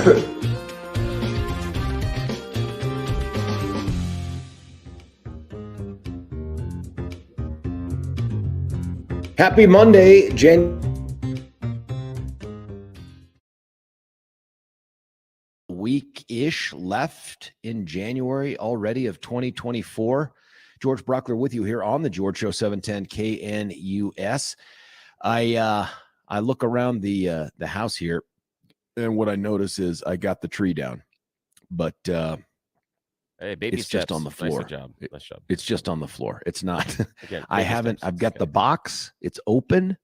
Happy Monday, Week-ish left in January already of 2024. George Brauchler with you here on the George Show, 710 KNUS. I look around the house here, and what I notice is I got the tree down, but hey, baby it's steps. just on the floor. Nice job. Nice job. It's just on the floor. It's not. Again, I've got the box. It's open.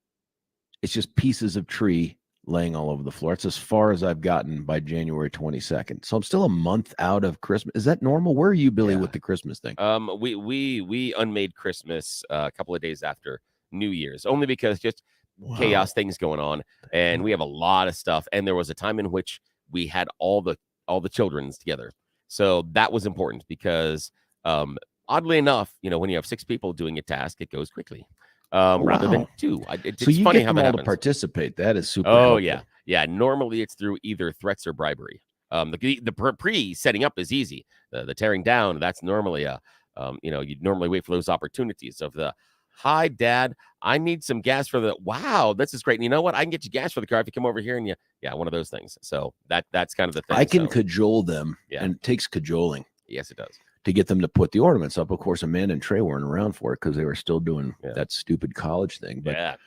It's just pieces of tree laying all over the floor. It's as far as I've gotten by January 22nd. So I'm still a month out of Christmas. Is that normal? Where are you, Billy, with the Christmas thing? We unmade Christmas a couple of days after New Year's, only because just chaos things going on, and we have a lot of stuff. And there was a time in which we had all the children's together, so that was important because oddly enough, when you have 6 people doing a task, it goes quickly. Rather than 2. It's so you funny get how them that all happens. to participate. That is super. Oh, helpful. yeah. Normally it's through either threats or bribery. The pre-setting up is easy. The tearing down, that's normally you'd normally wait for those opportunities of the, hi, Dad, I need some gas for the, wow, this is great. And you know what? I can get you gas for the car if you come over here and one of those things. So that's kind of the thing. I can cajole them, and it takes cajoling. Yes, it does. To get them to put the ornaments up. Of course, Amanda and Trey weren't around for it because they were still doing that stupid college thing. But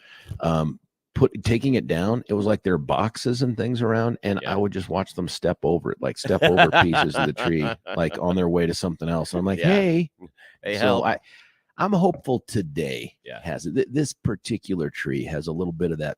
taking it down, it was like there are boxes and things around, and I would just watch them step over it, like step over pieces of the tree, like on their way to something else. And I'm like, hey, so help. I'm hopeful today has it. This particular tree has a little bit of that.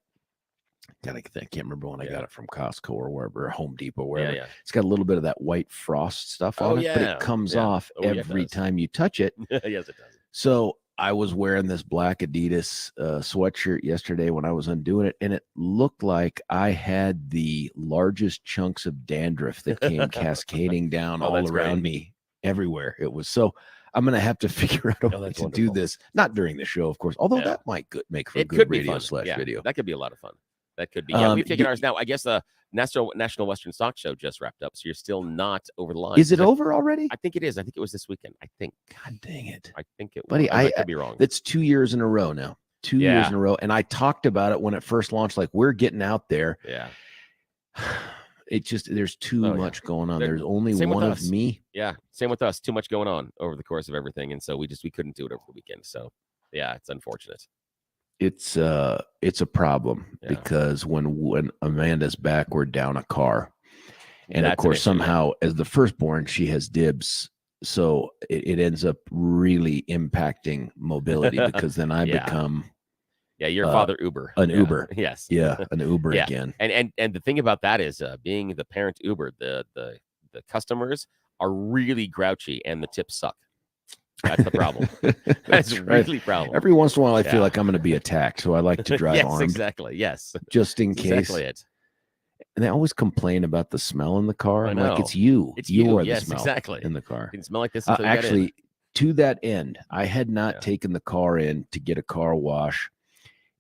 I can't remember when I got it from Costco or wherever, Home Depot, wherever. It's got a little bit of that white frost stuff on it, but it comes off every time you touch it. Yes, it does. So I was wearing this black Adidas sweatshirt yesterday when I was undoing it, and it looked like I had the largest chunks of dandruff that came cascading down all around me everywhere. It was so. I'm going to have to figure out a way to do this, not during the show, of course, although that might make for a good radio / video. That could be a lot of fun. That could be. We've taken ours now. I guess the National Western Stock Show just wrapped up, so you're still not over the line. Is it over already? I think it is. I think it was this weekend. I think. God dang it! I think it was. Buddy, I could be wrong. That's 2 years in a row now. 2 years in a row, and I talked about it when it first launched. Like, we're getting out there. Yeah. It just there's too much going on. There's only one of me. Yeah, same with us. Too much going on over the course of everything, and so we couldn't do it over the weekend. So yeah, it's unfortunate. It's a problem because when Amanda's back, we're down a car, and of course somehow as the firstborn she has dibs, so it ends up really impacting mobility because then I become your father Uber an Uber an Uber again. And the thing about that is being the parent Uber, the customers are really grouchy and the tips suck. That's the problem. That's really problem. Every once in a while, I feel like I'm going to be attacked, so I like to drive armed. Exactly. Yes, just in case. Exactly it. And they always complain about the smell in the car. I I'm know. like, it's you. It's you are yes, the smell exactly. in the car. You can smell like this. Until actually, to that end, I had not taken the car in to get a car wash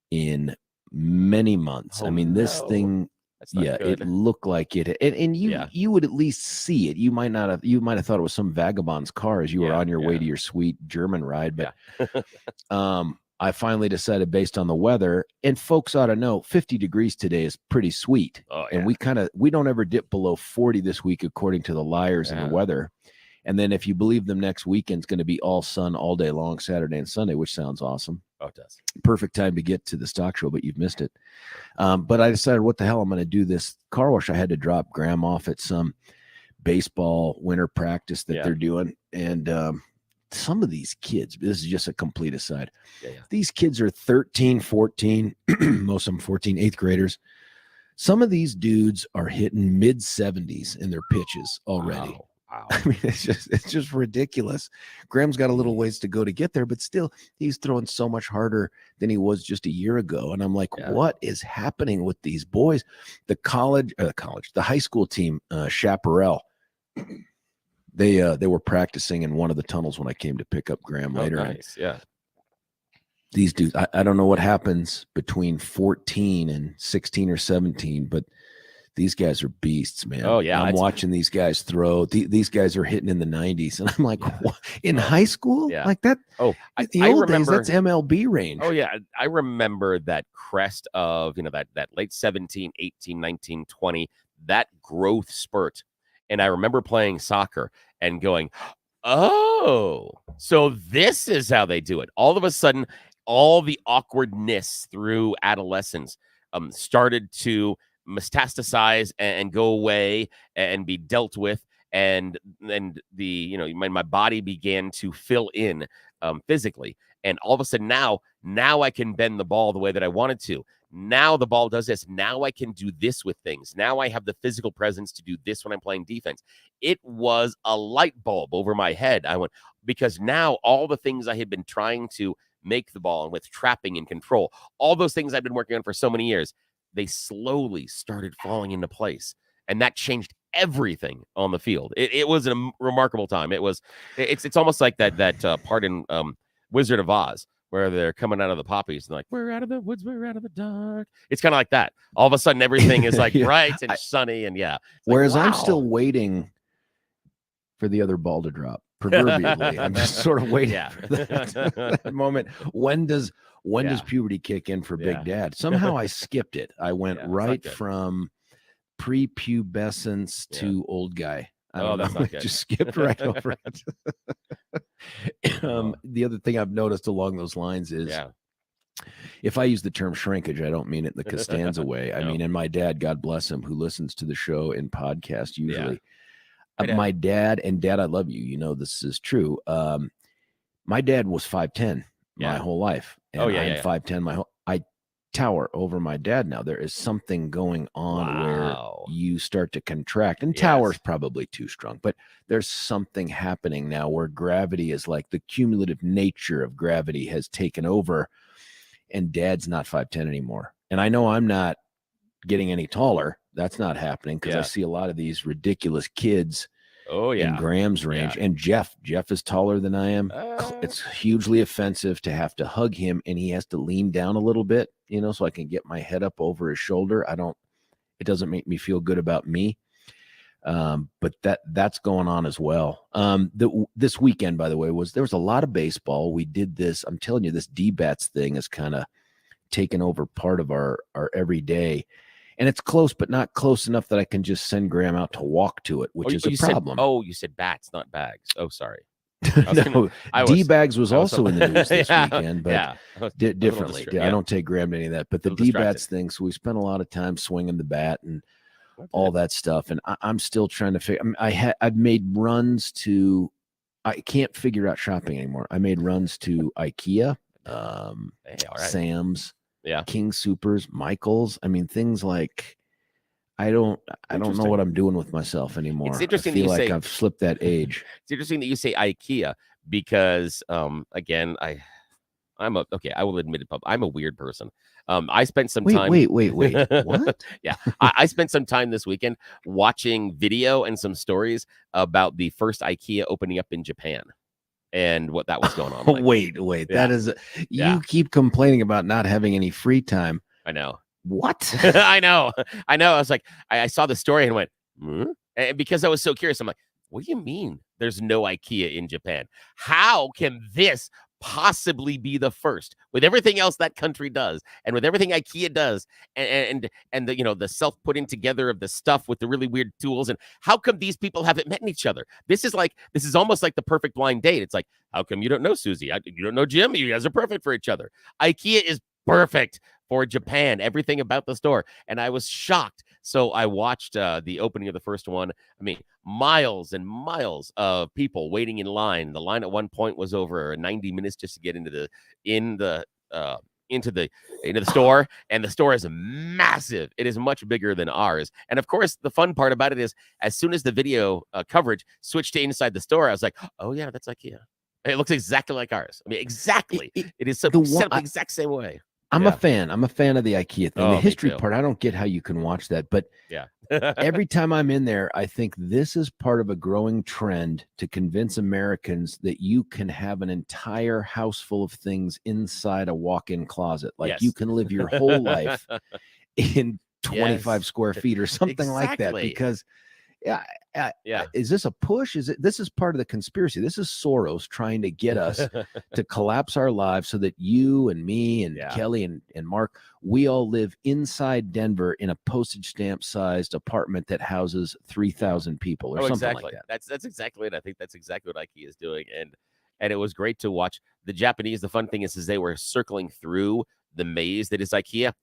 in many months. I mean, this thing. It looked like it, and you would at least see it. You might have thought it was some vagabond's car as you were on your way to your sweet German ride. But I finally decided, based on the weather, and folks ought to know, 50 degrees today is pretty sweet. And we don't ever dip below 40 this week, according to the liars in the weather. And then if you believe them, next weekend's going to be all sun all day long, Saturday and Sunday, which sounds awesome. Oh, it does. Perfect time to get to the stock show, but you've missed it. But I decided, what the hell, I'm going to do this car wash. I had to drop Graham off at some baseball winter practice that they're doing. And some of these kids, this is just a complete aside. These kids are 13, 14, most of them 14, 8th graders. Some of these dudes are hitting mid 70s in their pitches already. Wow. I mean, it's just ridiculous. Graham's got a little ways to go to get there, but still, he's throwing so much harder than he was just a year ago. And I'm like, what is happening with these boys? The high school team, Chaparral, they were practicing in one of the tunnels when I came to pick up Graham later. Nice. Yeah. These dudes, I don't know what happens between 14 and 16 or 17, but these guys are beasts, man. Oh, yeah. I'm watching these guys throw. These guys are hitting in the 90s. And I'm like, what? In high school? Yeah. Like that? Oh, the I old remember, days, that's MLB range. Oh, yeah. I remember that crest of, that late 17, 18, 19, 20, that growth spurt. And I remember playing soccer and going, oh, so this is how they do it. All of a sudden, all the awkwardness through adolescence started to metastasize and go away and be dealt with. And my body began to fill in physically. And all of a sudden now I can bend the ball the way that I wanted to. Now the ball does this. Now I can do this with things. Now I have the physical presence to do this when I'm playing defense. It was a light bulb over my head. I went, because now all the things I had been trying to make the ball and with trapping and control, all those things I've been working on for so many years, they slowly started falling into place. And that changed everything on the field. It was a remarkable time. It's almost like that part in Wizard of Oz, where they're coming out of the poppies and like, we're out of the woods, we're out of the dark. It's kind of like that. All of a sudden, everything is like bright and sunny. And whereas I'm still waiting for the other ball to drop, proverbially. I'm just sort of waiting for that moment. When does puberty kick in for Big Dad? Somehow I skipped it. I went right from prepubescence to old guy. That's not good. Just skipped right over it. The other thing I've noticed along those lines is if I use the term shrinkage, I don't mean it in the Costanza way. I mean, and my dad, God bless him, who listens to the show in podcast usually. My dad, and Dad, I love you. You know this is true. My dad was 5'10" my whole life. And I'm 5'10" I tower over my dad now. There is something going on where you start to contract, and tower's probably too strong, but there's something happening now where gravity is like the cumulative nature of gravity has taken over, and Dad's not 5'10" anymore. And I know I'm not getting any taller. That's not happening because I see a lot of these ridiculous kids in Graham's range. And Jeff is taller than I am. It's hugely offensive to have to hug him, and he has to lean down a little bit, so I can get my head up over his shoulder. It doesn't make me feel good about me. But that's going on as well. This weekend, by the way, there was a lot of baseball. We did this. I'm telling you, this D-bats thing is kind of taken over part of our everyday. And it's close, but not close enough that I can just send Graham out to walk to it, which is a problem. You said bats, not bags. Oh, sorry. No, D-bags was also in the news this weekend, but differently. I don't take Graham to any of that. But the D-bats thing, so we spent a lot of time swinging the bat and all that stuff. And I'm still trying to figure. I've made runs to. I can't figure out shopping anymore. I made runs to IKEA, Sam's. King Supers, Michael's. I mean, things like I don't know what I'm doing with myself anymore. It's interesting. I feel like I've slipped that age. It's interesting that you say IKEA because again, I will admit it, I'm a weird person. I spent some time. Wait. What? I spent some time this weekend watching video and some stories about the first IKEA opening up in Japan. And what that was going on. Like. Wait. That is, you keep complaining about not having any free time. I know. What? I know. I was like, I saw the story and went, and because I was so curious, I'm like, what do you mean there's no IKEA in Japan? How can this possibly be the first with everything else that country does and with everything IKEA does and the self-putting together of the stuff with the really weird tools? And how come these people haven't met each other? This is almost like the perfect blind date. It's like, how come you don't know Susie? You don't know Jim? You guys are perfect for each other. IKEA is perfect for Japan, everything about the store. And I was shocked. So I watched the opening of the first one. I mean, miles and miles of people waiting in line. The line at one point was over 90 minutes just to get into the store. And the store is massive. It is much bigger than ours. And of course, the fun part about it is as soon as the video coverage switched to inside the store, I was like, oh yeah, that's IKEA. It looks exactly like ours. I mean, exactly. It is set up the exact same way. I'm a fan. I'm a fan of the IKEA thing. The history part, I don't get how you can watch that. But every time I'm in there, I think this is part of a growing trend to convince Americans that you can have an entire house full of things inside a walk-in closet. Like you can live your whole life in 25 square feet or something like that. Because is this a push? This is part of the conspiracy. This is Soros trying to get us to collapse our lives so that you and me and Kelly and Mark, we all live inside Denver in a postage stamp sized apartment that houses 3,000 people or something like that. That's exactly it. I think that's exactly what IKEA is doing. And it was great to watch the Japanese. The fun thing is they were circling through the maze that is IKEA.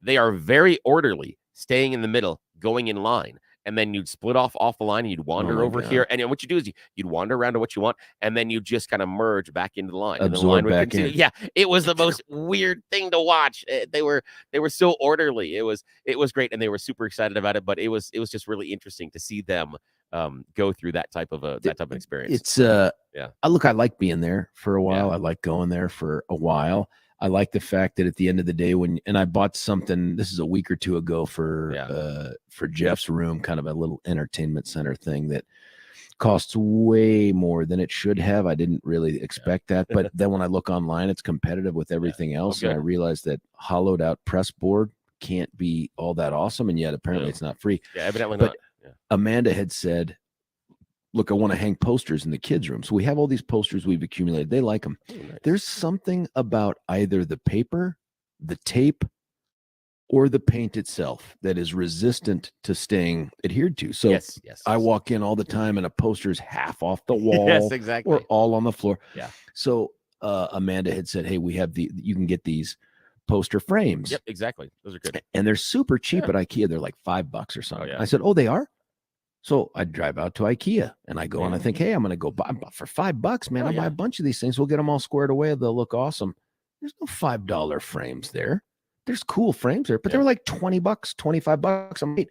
They are very orderly, staying in the middle, going in line. And then you'd split off the line and you'd wander over here. And what you do is you'd wander around to what you want, and then you just kind of merge back into the line. Absorb and the line would back continue. in. Yeah, it was the most weird thing to watch. They were so orderly. It was great, and they were super excited about it. But it was just really interesting to see them go through that type of experience. It's I like being there for a while. I like going there for a while. I like the fact that at the end of the day, and I bought something, this is a week or two ago for Jeff's room, kind of a little entertainment center thing that costs way more than it should have. I didn't really expect that. But then when I look online, it's competitive with everything else. And I realized that hollowed out press board can't be all that awesome. And yet apparently it's not free. Yeah, evidently not. Yeah. Amanda had said, look, I want to hang posters in the kids' room. So we have all these posters we've accumulated. They like them. Oh, nice. There's something about either the paper, the tape, or the paint itself that is resistant to staying adhered to. So I walk in all the time and a poster's half off the wall. Yes, exactly. Or all on the floor. Yeah. So Amanda had said, hey, we have you can get these poster frames. Yep, exactly. Those are good. And they're super cheap at IKEA. They're like $5 or something. I said, oh, they are? So I drive out to IKEA and I go and I think, hey, I'm going to go buy for $5, man. I'll buy a bunch of these things. We'll get them all squared away. They'll look awesome. There's no $5 frames there. There's cool frames there, but they were like $20, $25.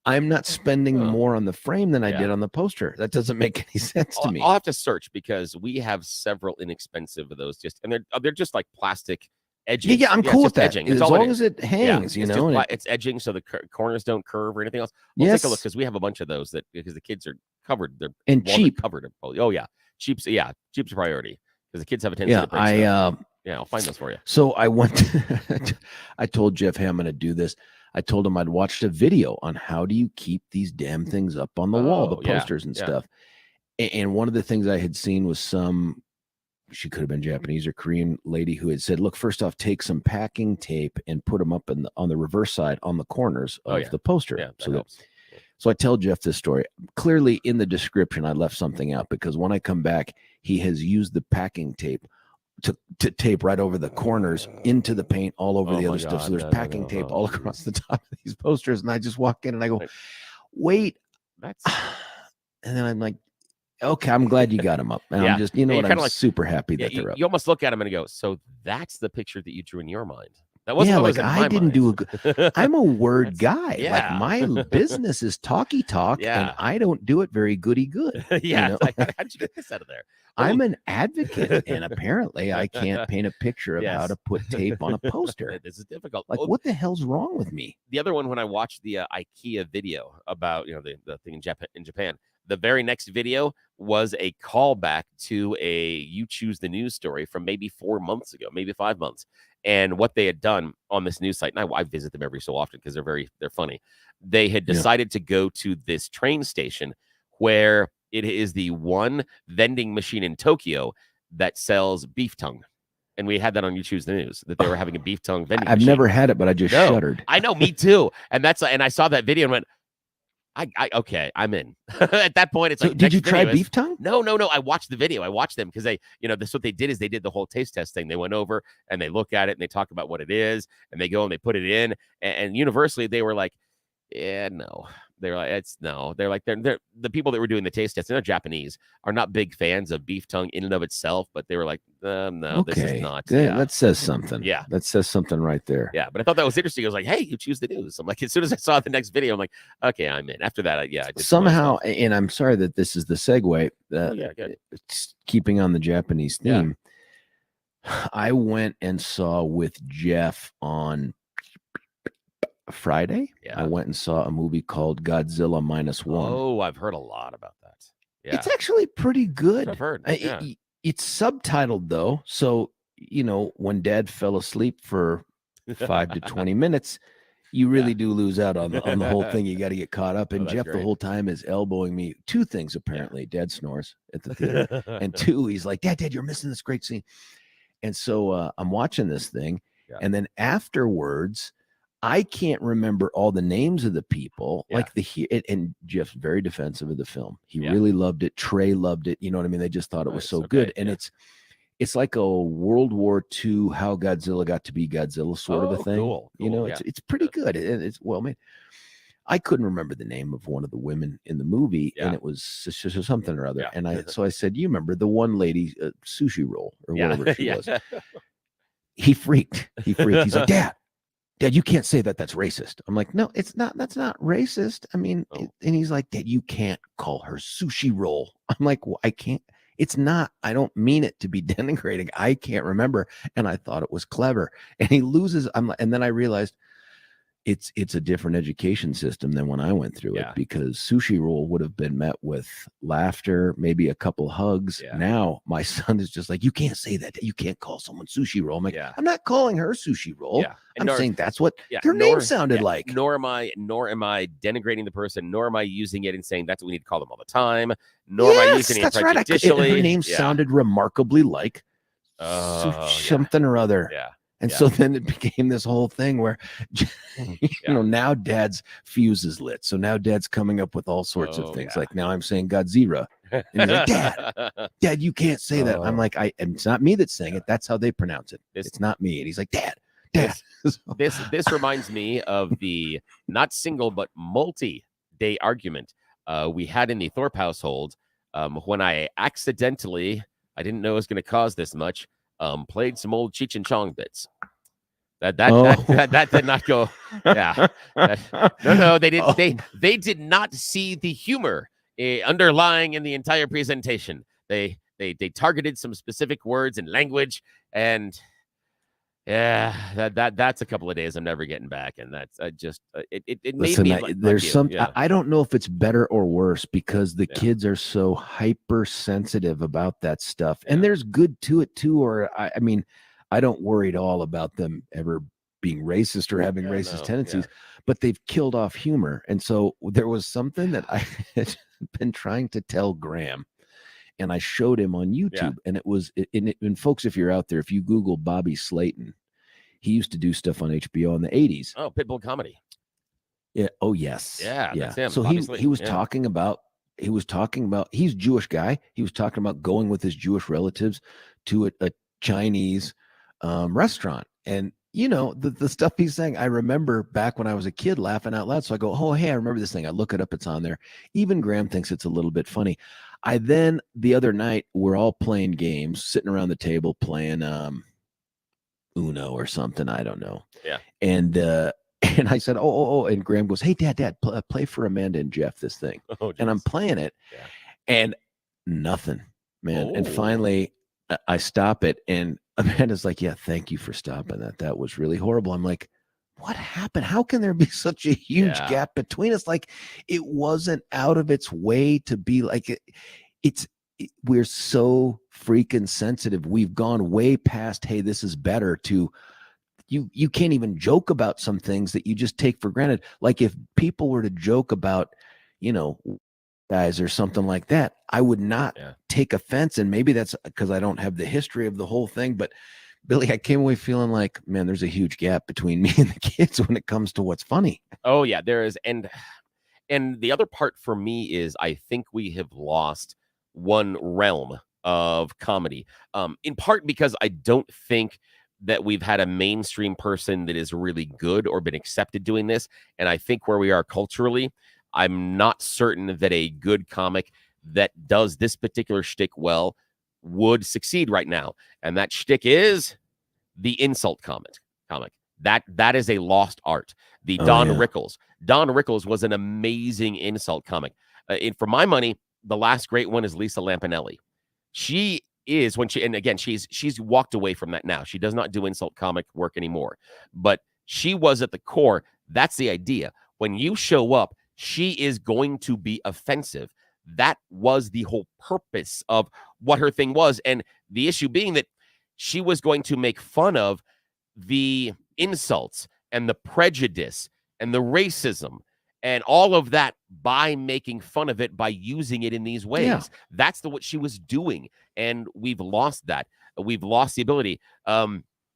I'm not spending more on the frame than I did on the poster. That doesn't make any sense to me. I'll have to search because we have several inexpensive of those and they're just like plastic edging. Yeah, I'm cool with that. As long as it hangs, it's edging so the corners don't curve or anything else. We'll take a look because we have a bunch of those because the kids are covered. They're cheap. Covered. Oh yeah, cheap's a priority because the kids have a tendency to break stuff. I'll find those for you. So I went. I told Jeff, hey, I'm going to do this. I told him I'd watched a video on how do you keep these damn things up on the wall, the posters and stuff. And one of the things I had seen was she could have been Japanese or Korean lady who had said, look, first off, take some packing tape and put them up on the reverse side on the corners of the poster. Yeah, so I tell Jeff this story. Clearly in the description, I left something out because when I come back, he has used the packing tape to tape right over the corners into the paint all over the other stuff. So there's packing tape all across the top of these posters. And I just walk in and I go, wait. And then I'm like, okay, I'm glad you got them up. And I'm just, I'm super happy that they're up. You almost look at them and go, so that's the picture that you drew in your mind. That wasn't like I didn't do a good. I'm a word guy. Like my business is talky talk, and I don't do it very goody good. How'd you get this out of there? I'm an advocate, and apparently I can't paint a picture of how to put tape on a poster. This is difficult. Like, what the hell's wrong with me? The other one, when I watched the IKEA video about the thing in Japan, the very next video was a callback to a You Choose the News story from maybe 4 months ago, maybe 5 months. And what they had done on this news site, and I visit them every so often because they're funny. They had decided to go to this train station where it is the one vending machine in Tokyo that sells beef tongue. And we had that on You Choose the News, that they were having a beef tongue vending machine. I've never had it, but I just shuddered. I know, me too. And I saw that video and went, okay, I'm in. At that point, it's like, did you try beef tongue? No. I watched the video. I watched them because this what they did is they did the whole taste test thing. They went over and they look at it and they talk about what it is and they go and they put it in. And universally, they were like, yeah, no. They're like, They're like, they're the people that were doing the taste test. They're Japanese, are not big fans of beef tongue in and of itself, but they were like, no, this is not. That says something. Yeah, that says something right there. Yeah, but I thought that was interesting. I was like, hey, You Choose the News. I'm like, as soon as I saw the next video, I'm like, okay, I'm in. After that, I did somehow, and I'm sorry that this is the segue. Keeping on the Japanese theme, I went and saw with Jeff on Friday. I went and saw a movie called Godzilla -1. Oh, I've heard a lot about that. Yeah, it's actually pretty good. I've heard. It's subtitled though, so when Dad fell asleep for 5 to 20 minutes, You really do lose out on the whole thing. You got to get caught up. And Jeff great. the whole time is elbowing me. Two things, apparently. Dad snores at the theater. And two, he's like, Dad, you're missing this great scene. And so I'm watching this thing. Yeah. And then afterwards, I can't remember all the names of the people. Yeah. Like and Jeff's very defensive of the film. He really loved it. Trey loved it. You know what I mean? They just thought it was so good. And it's like a World War II, how Godzilla got to be Godzilla sort of a thing. Cool. You know, it's pretty good. It's well made. I couldn't remember the name of one of the women in the movie, and it was something or other. Yeah. And so I said, you remember the one lady, sushi roll or whatever she was. He freaked. He's like, Dad, you can't say that. That's racist. I'm like, no, it's not. That's not racist. I mean, and he's like, Dad, you can't call her sushi roll. I'm like, well, I can't. It's not. I don't mean it to be denigrating. I can't remember, and I thought it was clever. And he loses. And then I realized it's a different education system than when I went through it, because sushi roll would have been met with laughter, maybe a couple hugs. Yeah. Now my son is just like, you can't say that. You can't call someone sushi roll. I'm like, I'm not calling her sushi roll. Yeah. I'm saying that's what their name sounded like. Nor am I denigrating the person, nor am I using it and saying that's what we need to call them all the time. Nor am I using it prejudicially. Her name sounded remarkably like something or other. Yeah. And so then it became this whole thing where, you know, now Dad's fuse is lit. So now Dad's coming up with all sorts of things. Like now I'm saying Godzilla. And he's like, Dad, you can't say that. I'm like, it's not me that's saying it. That's how they pronounce it. It's not me. And he's like, Dad. This reminds me of the not single but multi-day argument we had in the Thorpe household when I accidentally, I didn't know it was going to cause this much, played some old Cheech and Chong bits. That did not go. Yeah, no, they didn't. They did not see the humor underlying in the entire presentation. They targeted some specific words and language, and that's a couple of days I'm never getting back, and that's just it made me. There's some. I don't know if it's better or worse because the kids are so hypersensitive about that stuff, and there's good to it too. Or I mean, I don't worry at all about them ever being racist or having racist tendencies, but they've killed off humor, and so there was something that I had been trying to tell Graham. And I showed him on YouTube, and it was, and folks, if you're out there, if you Google Bobby Slayton, he used to do stuff on HBO in the 80s. Oh, Pitbull comedy. Yeah. Oh, yes. Yeah. That's him. So he was talking about, he's a Jewish guy. He was talking about going with his Jewish relatives to a Chinese restaurant. And, you know, the stuff he's saying, I remember back when I was a kid laughing out loud. So I go, oh, hey, I remember this thing. I look it up. It's on there. Even Graham thinks it's a little bit funny. The other night, we're all playing games, sitting around the table playing Uno or something. I don't know. Yeah. And I said, oh. And Graham goes, hey, Dad, play for Amanda and Jeff this thing. Oh, and I'm playing it. Yeah. And nothing, man. And finally, I stop it. And Amanda's like, yeah, thank you for stopping that. That was really horrible. I'm like, what happened? How can there be such a huge gap between us? Like, it wasn't out of its way to be like it. We're so freaking sensitive. We've gone way past, hey, this is better, to you can't even joke about some things that you just take for granted. Like if people were to joke about, you know, guys or something like that, I would not take offense. And maybe that's because I don't have the history of the whole thing, but Billy, I came away feeling like, man, there's a huge gap between me and the kids when it comes to what's funny. Oh yeah, there is. And the other part for me is I think we have lost one realm of comedy, in part because I don't think that we've had a mainstream person that is really good or been accepted doing this. And I think where we are culturally, I'm not certain that a good comic that does this particular shtick well would succeed right now. And that shtick is the insult comic. That is a lost art. The Don Rickles. Don Rickles was an amazing insult comic. For my money, the last great one is Lisa Lampanelli. She is, she's walked away from that now. She does not do insult comic work anymore. But she was at the core. That's the idea. When you show up, she is going to be offensive. That was the whole purpose of what her thing was. And the issue being that she was going to make fun of the insults and the prejudice and the racism and all of that by making fun of it, by using it in these ways. Yeah. That's what she was doing. And we've lost that. We've lost the ability.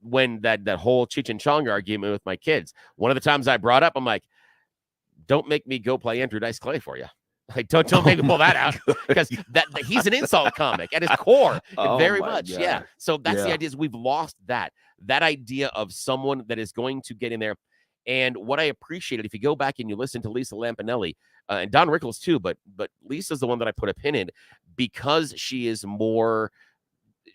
When that whole Cheech and Chong argument with my kids, one of the times I brought up, I'm like, don't make me go play Andrew Dice Clay for you. Like, don't make me pull that out, because that he's an insult comic at his core, very much. God. Yeah. So that's the idea, is we've lost that idea of someone that is going to get in there. And what I appreciated, if you go back and you listen to Lisa Lampanelli and Don Rickles too, but Lisa's the one that I put a pin in, because she is more,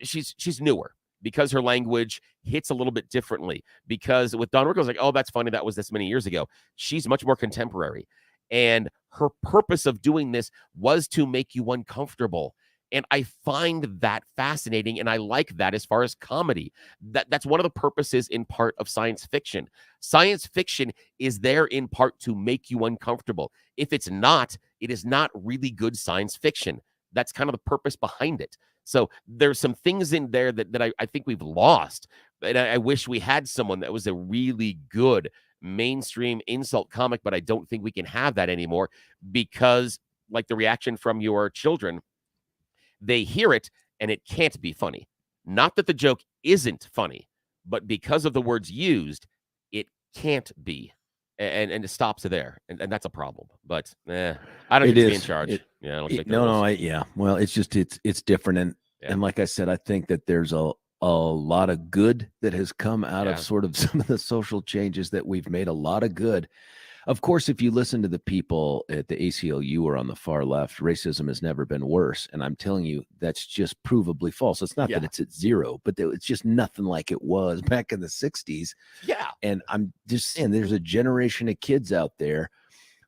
she's newer, because her language hits a little bit differently. Because with Don Rickles, like, oh, that's funny, that was this many years ago. She's much more contemporary. And her purpose of doing this was to make you uncomfortable. And I find that fascinating, and I like that as far as comedy. That's one of the purposes in part of science fiction. Science fiction is there in part to make you uncomfortable. If it's not, it is not really good science fiction. That's kind of the purpose behind it. So there's some things in there that I think we've lost. And I wish we had someone that was a really good mainstream insult comic, but I don't think we can have that anymore, because, like the reaction from your children, they hear it and it can't be funny. Not that the joke isn't funny, but because of the words used, it can't be. And it stops there. And that's a problem. But I don't get to be in charge. Well, it's just, it's different. And like I said, I think that there's a lot of good that has come out of sort of some of the social changes that we've made. A lot of good. Of course, if you listen to the people at the ACLU or on the far left, racism has never been worse. And I'm telling you, that's just provably false. It's not that it's at zero, but it's just nothing like it was back in the 60s. Yeah. And I'm just saying, there's a generation of kids out there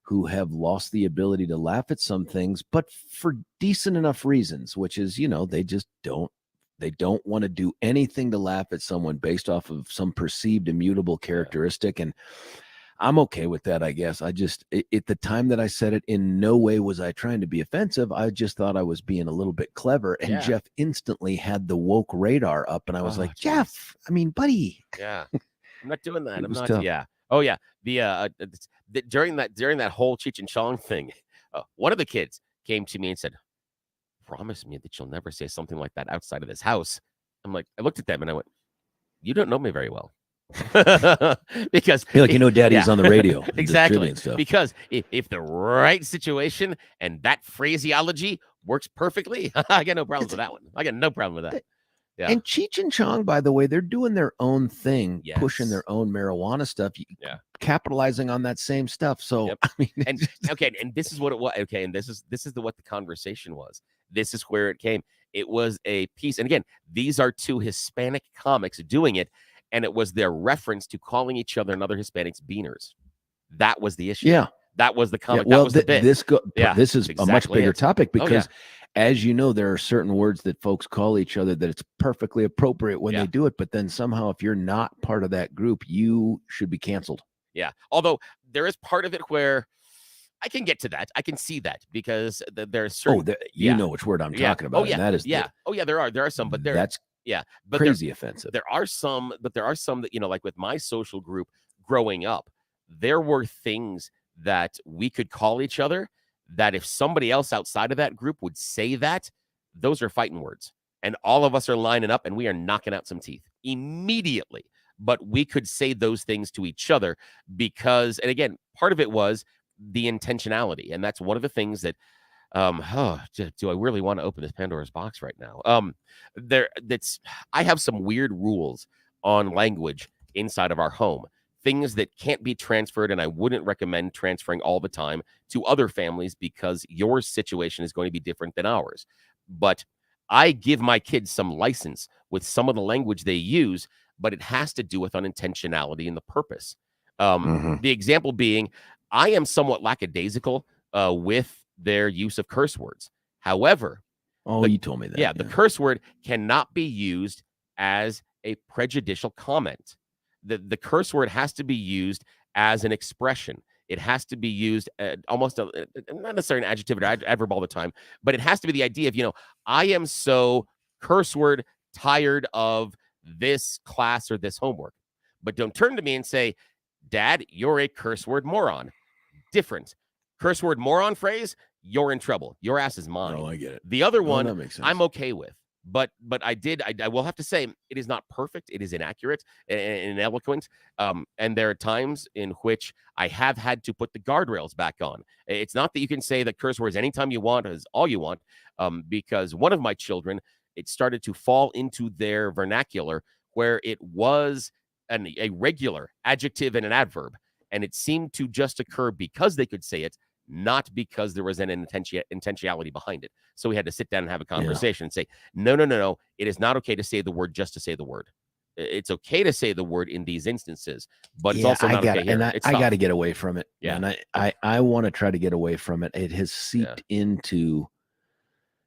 who have lost the ability to laugh at some things, but for decent enough reasons, which is, they just don't. They don't want to do anything to laugh at someone based off of some perceived immutable characteristic. And I'm okay with that, I guess. I just, at the time that I said it, in no way was I trying to be offensive. I just thought I was being a little bit clever. And Jeff instantly had the woke radar up. And I was like, Jeff, I mean, buddy. Yeah. I'm not doing that. I'm not. Tough. Yeah. Oh, yeah. During that whole Cheech and Chong thing, one of the kids came to me and said, promise me that you'll never say something like that outside of this house. I'm like, I looked at them and I went, you don't know me very well. Because daddy's on the radio. Exactly. Because if the right situation and that phraseology works perfectly, I got no problems with that one. I got no problem with that. Yeah. And Cheech and Chong, by the way, they're doing their own thing, pushing their own marijuana stuff, capitalizing on that same stuff. So, I mean, and this is what it was. Okay, and this is what the conversation was. This is where it came. It was a piece, and again, these are two Hispanic comics doing it, and it was their reference to calling each other and other Hispanics beaners. That was the issue. Yeah, that was the comic. Well, that was the bit. This is exactly a much bigger topic, because as you know, there are certain words that folks call each other that it's perfectly appropriate when they do it. But then somehow, if you're not part of that group, you should be canceled. Yeah. Although there is part of it where I can get to that. I can see that, because there's certain. You know which word I'm talking about. Oh, yeah. And that is there are some, but that's but crazy offensive. There are some that, like with my social group growing up, there were things that we could call each other that if somebody else outside of that group would say that, those are fighting words. And all of us are lining up and we are knocking out some teeth immediately. But we could say those things to each other because, and again, part of it was the intentionality. And that's one of the things that, do I really want to open this Pandora's box right now? I have some weird rules on language inside of our home. Things that can't be transferred, and I wouldn't recommend transferring all the time to other families because your situation is going to be different than ours. But I give my kids some license with some of the language they use, but it has to do with unintentionality and the purpose. The example being, I am somewhat lackadaisical with their use of curse words. However, you told me that. Yeah, the curse word cannot be used as a prejudicial comment. The curse word has to be used as an expression. It has to be used almost not necessarily an adjective or adverb all the time, but it has to be the idea of, I am so curse word tired of this class or this homework. But don't turn to me and say, Dad, you're a curse word moron. Different. Curse word moron phrase, you're in trouble. Your ass is mine. Oh, I get it. The other one, that makes sense. I'm okay with. But I will have to say, it is not perfect. It is inaccurate and ineloquent. And there are times in which I have had to put the guardrails back on. It's not that you can say that curse words anytime you want is all you want, because one of my children, it started to fall into their vernacular where it was a regular adjective and an adverb. And it seemed to just occur because they could say it, not because there was an intentionality behind it. So we had to sit down and have a conversation and say, no. It is not okay to say the word just to say the word. It's okay to say the word in these instances, but it's also not okay here. And I got to get away from it. Yeah. And I want to try to get away from it. It has seeped into,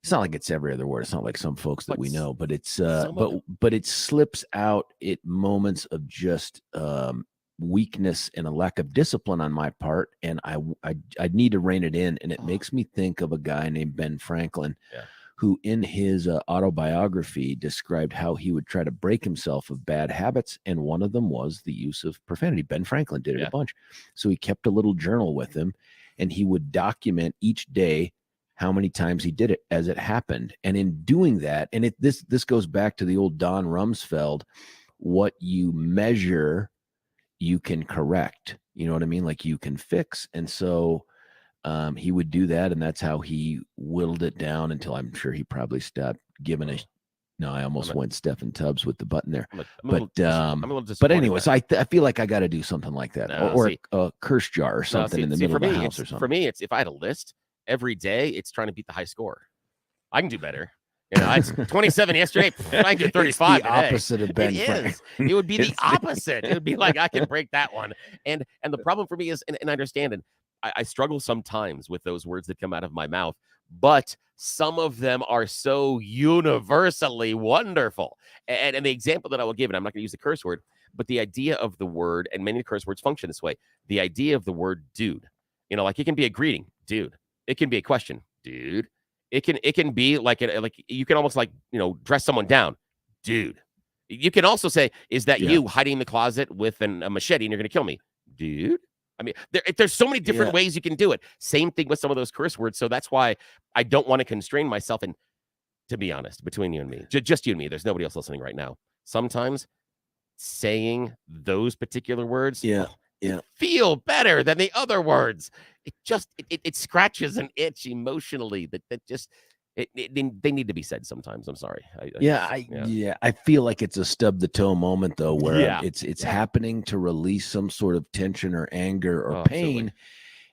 it's not like it's every other word. It's not like some folks that we know, but it's, but it slips out at moments of just, weakness and a lack of discipline on my part, and I need to rein it in. And it makes me think of a guy named Ben Franklin, who in his autobiography described how he would try to break himself of bad habits, and one of them was the use of profanity. Ben Franklin did it a bunch, so he kept a little journal with him, and he would document each day how many times he did it as it happened. And in doing that, and this goes back to the old Don Rumsfeld, what you measure you can correct, you know what I mean? Like you can fix. And so he would do that. And that's how he whittled it down until I'm sure he probably stopped giving I almost went Stephen Tubbs with the button there. But anyways, I feel like I got to do something like that, or a curse jar or something in the middle of the house or something. For me, it's if I had a list every day, it's trying to beat the high score. I can do better. You know, it's 27 yesterday. I can do 35 it's the today. Opposite of Ben Franklin. It would be the opposite. It would be like I can break that one. And the problem for me is, and I understand, and I struggle sometimes with those words that come out of my mouth, but some of them are so universally wonderful. And the example that I will give, and I'm not going to use the curse word, but the idea of the word, and many curse words function this way, the idea of the word dude. You know, like it can be a greeting, dude. It can be a question, dude. It can be like you can almost like, you know, dress someone down, dude. You can also say, is that you hiding in the closet with a machete and you're going to kill me, dude? I mean, there's so many different ways you can do it. Same thing with some of those curse words. So that's why I don't want to constrain myself. And to be honest, between you and me, just you and me, there's nobody else listening right now. Sometimes saying those particular words feel better than the other words. It just it scratches an itch emotionally that just they need to be said sometimes. I'm sorry. I feel like it's a stub the toe moment though, where it's happening to release some sort of tension or anger or pain.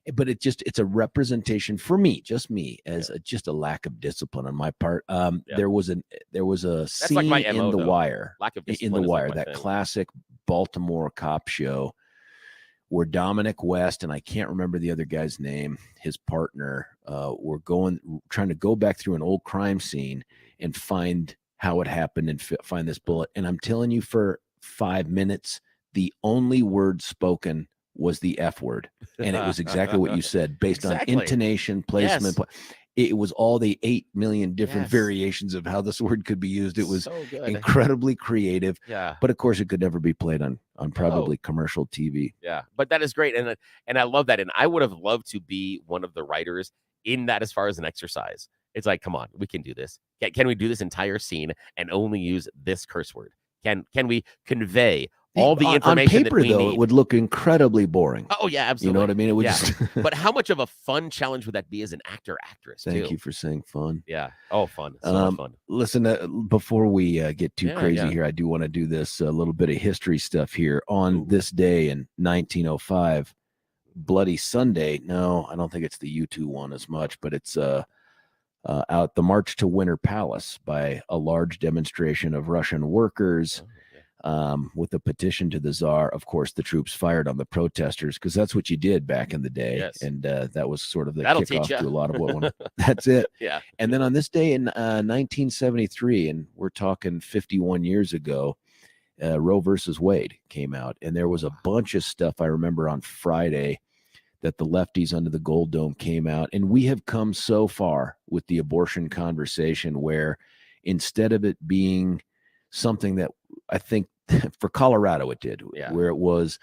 Absolutely. But it's a representation for me, just me, as just a lack of discipline on my part. There was a scene like in The Wire, like that classic Baltimore cop show, where Dominic West, and I can't remember the other guy's name, his partner, were trying to go back through an old crime scene and find how it happened and find this bullet. And I'm telling you, for 5 minutes, the only word spoken was the F word. And it was exactly what you said, based on intonation, placement. It was all the 8 million different variations of how this word could be used. It was so incredibly creative. But of course, it could never be played on probably commercial TV. Yeah, but that is great. And I love that. And I would have loved to be one of the writers in that as far as an exercise. It's like, come on, we can do this. Can we do this entire scene and only use this curse word? Can we convey all the information on paper, that we though, need? It would look incredibly boring. Oh, yeah, absolutely. You know what I mean? It would just... But how much of a fun challenge would that be as an actor, actress? Thank you for saying fun. Yeah. Oh, fun. So much fun. Listen, before we get too crazy here, I do want to do this a little bit of history stuff here. On this day in 1905, Bloody Sunday. No, I don't think it's the U2 one as much, but it's out the March to Winter Palace by a large demonstration of Russian workers. With a petition to the Tsar. Of course, the troops fired on the protesters, because that's what you did back in the day. Yes. And that was sort of the That'll kickoff teach to a lot of what went on. That's it. Yeah. And then on this day in 1973, and we're talking 51 years ago, Roe versus Wade came out. And there was a bunch of stuff I remember on Friday that the lefties under the Gold Dome came out. And we have come so far with the abortion conversation, where instead of it being something that I think for Colorado it did, where it was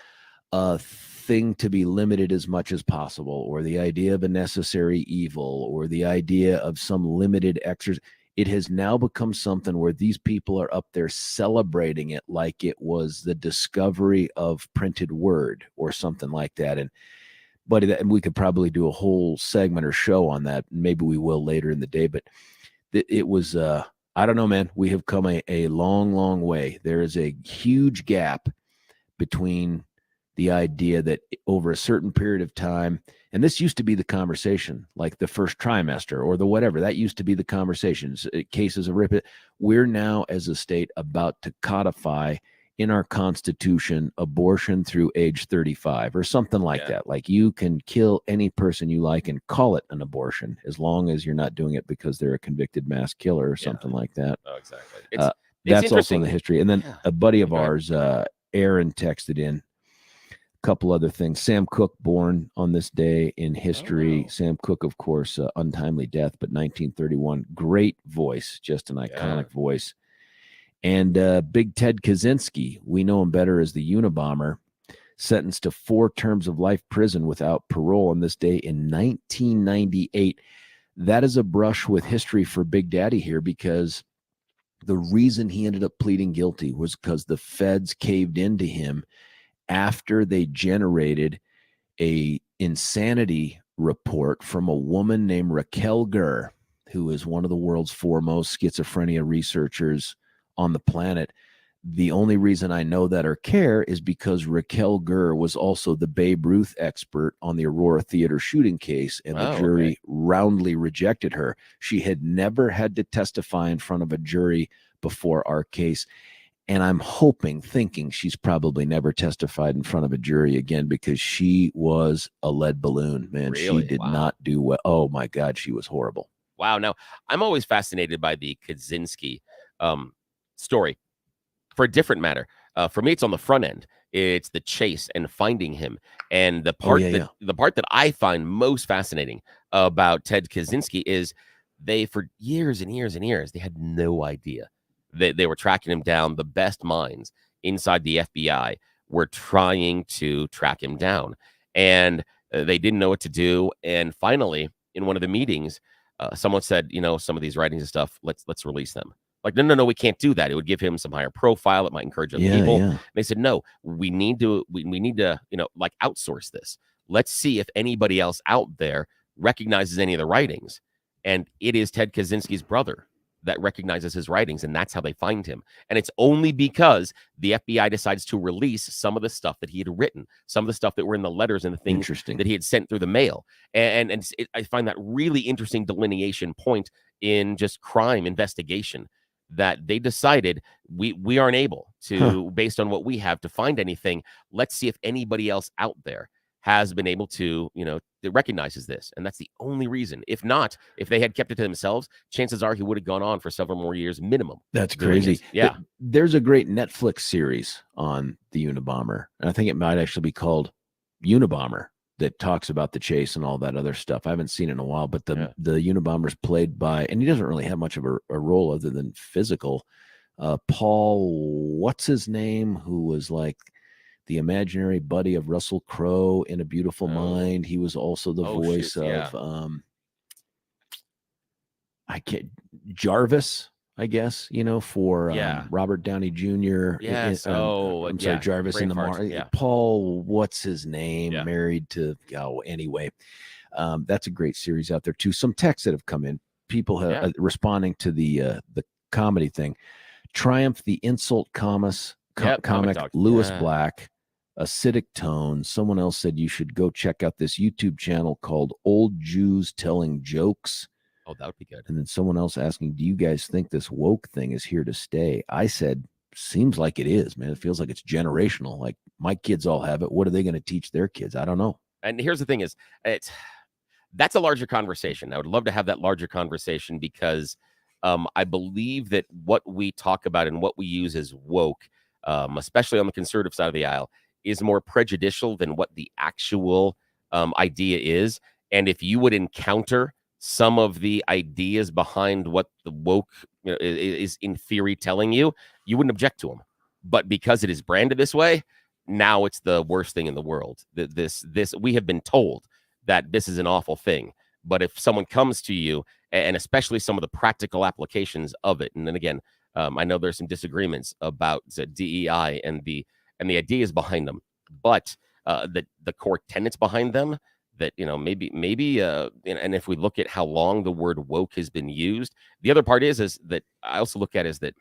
a thing to be limited as much as possible, or the idea of a necessary evil, or the idea of some limited exercise. It has now become something where these people are up there celebrating it like it was the discovery of printed word or something like that. And we could probably do a whole segment or show on that. Maybe we will later in the day, but it was, I don't know, man, we have come a long, long way. There is a huge gap between the idea that over a certain period of time, and this used to be the conversation, like the first trimester or the whatever, that used to be the conversations, cases of rape. We're now, as a state, about to codify in our Constitution abortion through age 35 or something like that. Like, you can kill any person you like and call it an abortion, as long as you're not doing it because they're a convicted mass killer or something like that. Oh, exactly. That's also in the history. And then a buddy of ours, Aaron, texted in a couple other things. Sam Cooke, born on this day in history. Sam Cooke, of course, untimely death, but 1931. Great voice, just an iconic voice. And Big Ted Kaczynski, we know him better as the Unabomber, sentenced to 4 terms of life prison without parole on this day in 1998. That is a brush with history for Big Daddy here, because the reason he ended up pleading guilty was because the feds caved into him after they generated a insanity report from a woman named Raquel Gurr, who is one of the world's foremost schizophrenia researchers on the planet. The only reason I know that or care is because Raquel Gurr was also the Babe Ruth expert on the Aurora Theater shooting case, and the jury roundly rejected her. She had never had to testify in front of a jury before our case. And I'm thinking she's probably never testified in front of a jury again, because she was a lead balloon, man. Really? She did not do well. Oh my God, she was horrible. Wow. Now, I'm always fascinated by the Kaczynski story for a different matter. For me, it's on the front end. It's the chase and finding him. And the part the part that I find most fascinating about Ted Kaczynski is for years and years and years, they had no idea. They were tracking him down. The best minds inside the FBI were trying to track him down, and they didn't know what to do. And finally, in one of the meetings, someone said, some of these writings and stuff, let's release them. Like, no, we can't do that. It would give him some higher profile. It might encourage other people. Yeah. They said, no, we need to, outsource this. Let's see if anybody else out there recognizes any of the writings. And it is Ted Kaczynski's brother that recognizes his writings, and that's how they find him. And it's only because the FBI decides to release some of the stuff that he had written, some of the stuff that were in the letters and the things that he had sent through the mail. And I find that really interesting delineation point in just crime investigation, that they decided we aren't able to, based on what we have, to find anything. Let's see if anybody else out there has been able to, that recognizes this. And that's the only reason. If not, if they had kept it to themselves, chances are he would have gone on for several more years minimum. That's crazy. Yeah. There's a great Netflix series on the Unabomber, and I think it might actually be called Unabomber, that talks about the chase and all that other stuff. I haven't seen it in a while, but the Unabomber's played by, and he doesn't really have much of a role other than physical, Paul, what's his name, who was like the imaginary buddy of Russell Crowe in A Beautiful Mind. He was also the voice of Jarvis, I guess, for Robert Downey Jr. Yes. I'm sorry, Jarvis in the Paul, what's his name? Married to anyway. That's a great series out there too. Some texts that have come in, people have responding to the comedy thing. Triumph the Insult comic Lewis Black, Acidic Tone. Someone else said you should go check out this YouTube channel called Old Jews Telling Jokes. Oh, that would be good. And then someone else asking, do you guys think this woke thing is here to stay? I said, seems like it is, man. It feels like it's generational. Like, my kids all have it. What are they going to teach their kids? I don't know. And here's the thing is, that's a larger conversation. I would love to have that larger conversation, because I believe that what we talk about and what we use as woke, especially on the conservative side of the aisle, is more prejudicial than what the actual idea is. And if you would encounter some of the ideas behind what the woke is in theory telling you, you wouldn't object to them. But because it is branded this way, now it's the worst thing in the world. This we have been told that this is an awful thing. But if someone comes to you, and especially some of the practical applications of it, and then again, I know there's some disagreements about the DEI and the ideas behind them, but the core tenets behind them, that maybe and if we look at how long the word woke has been used, the other part is that I also look at is that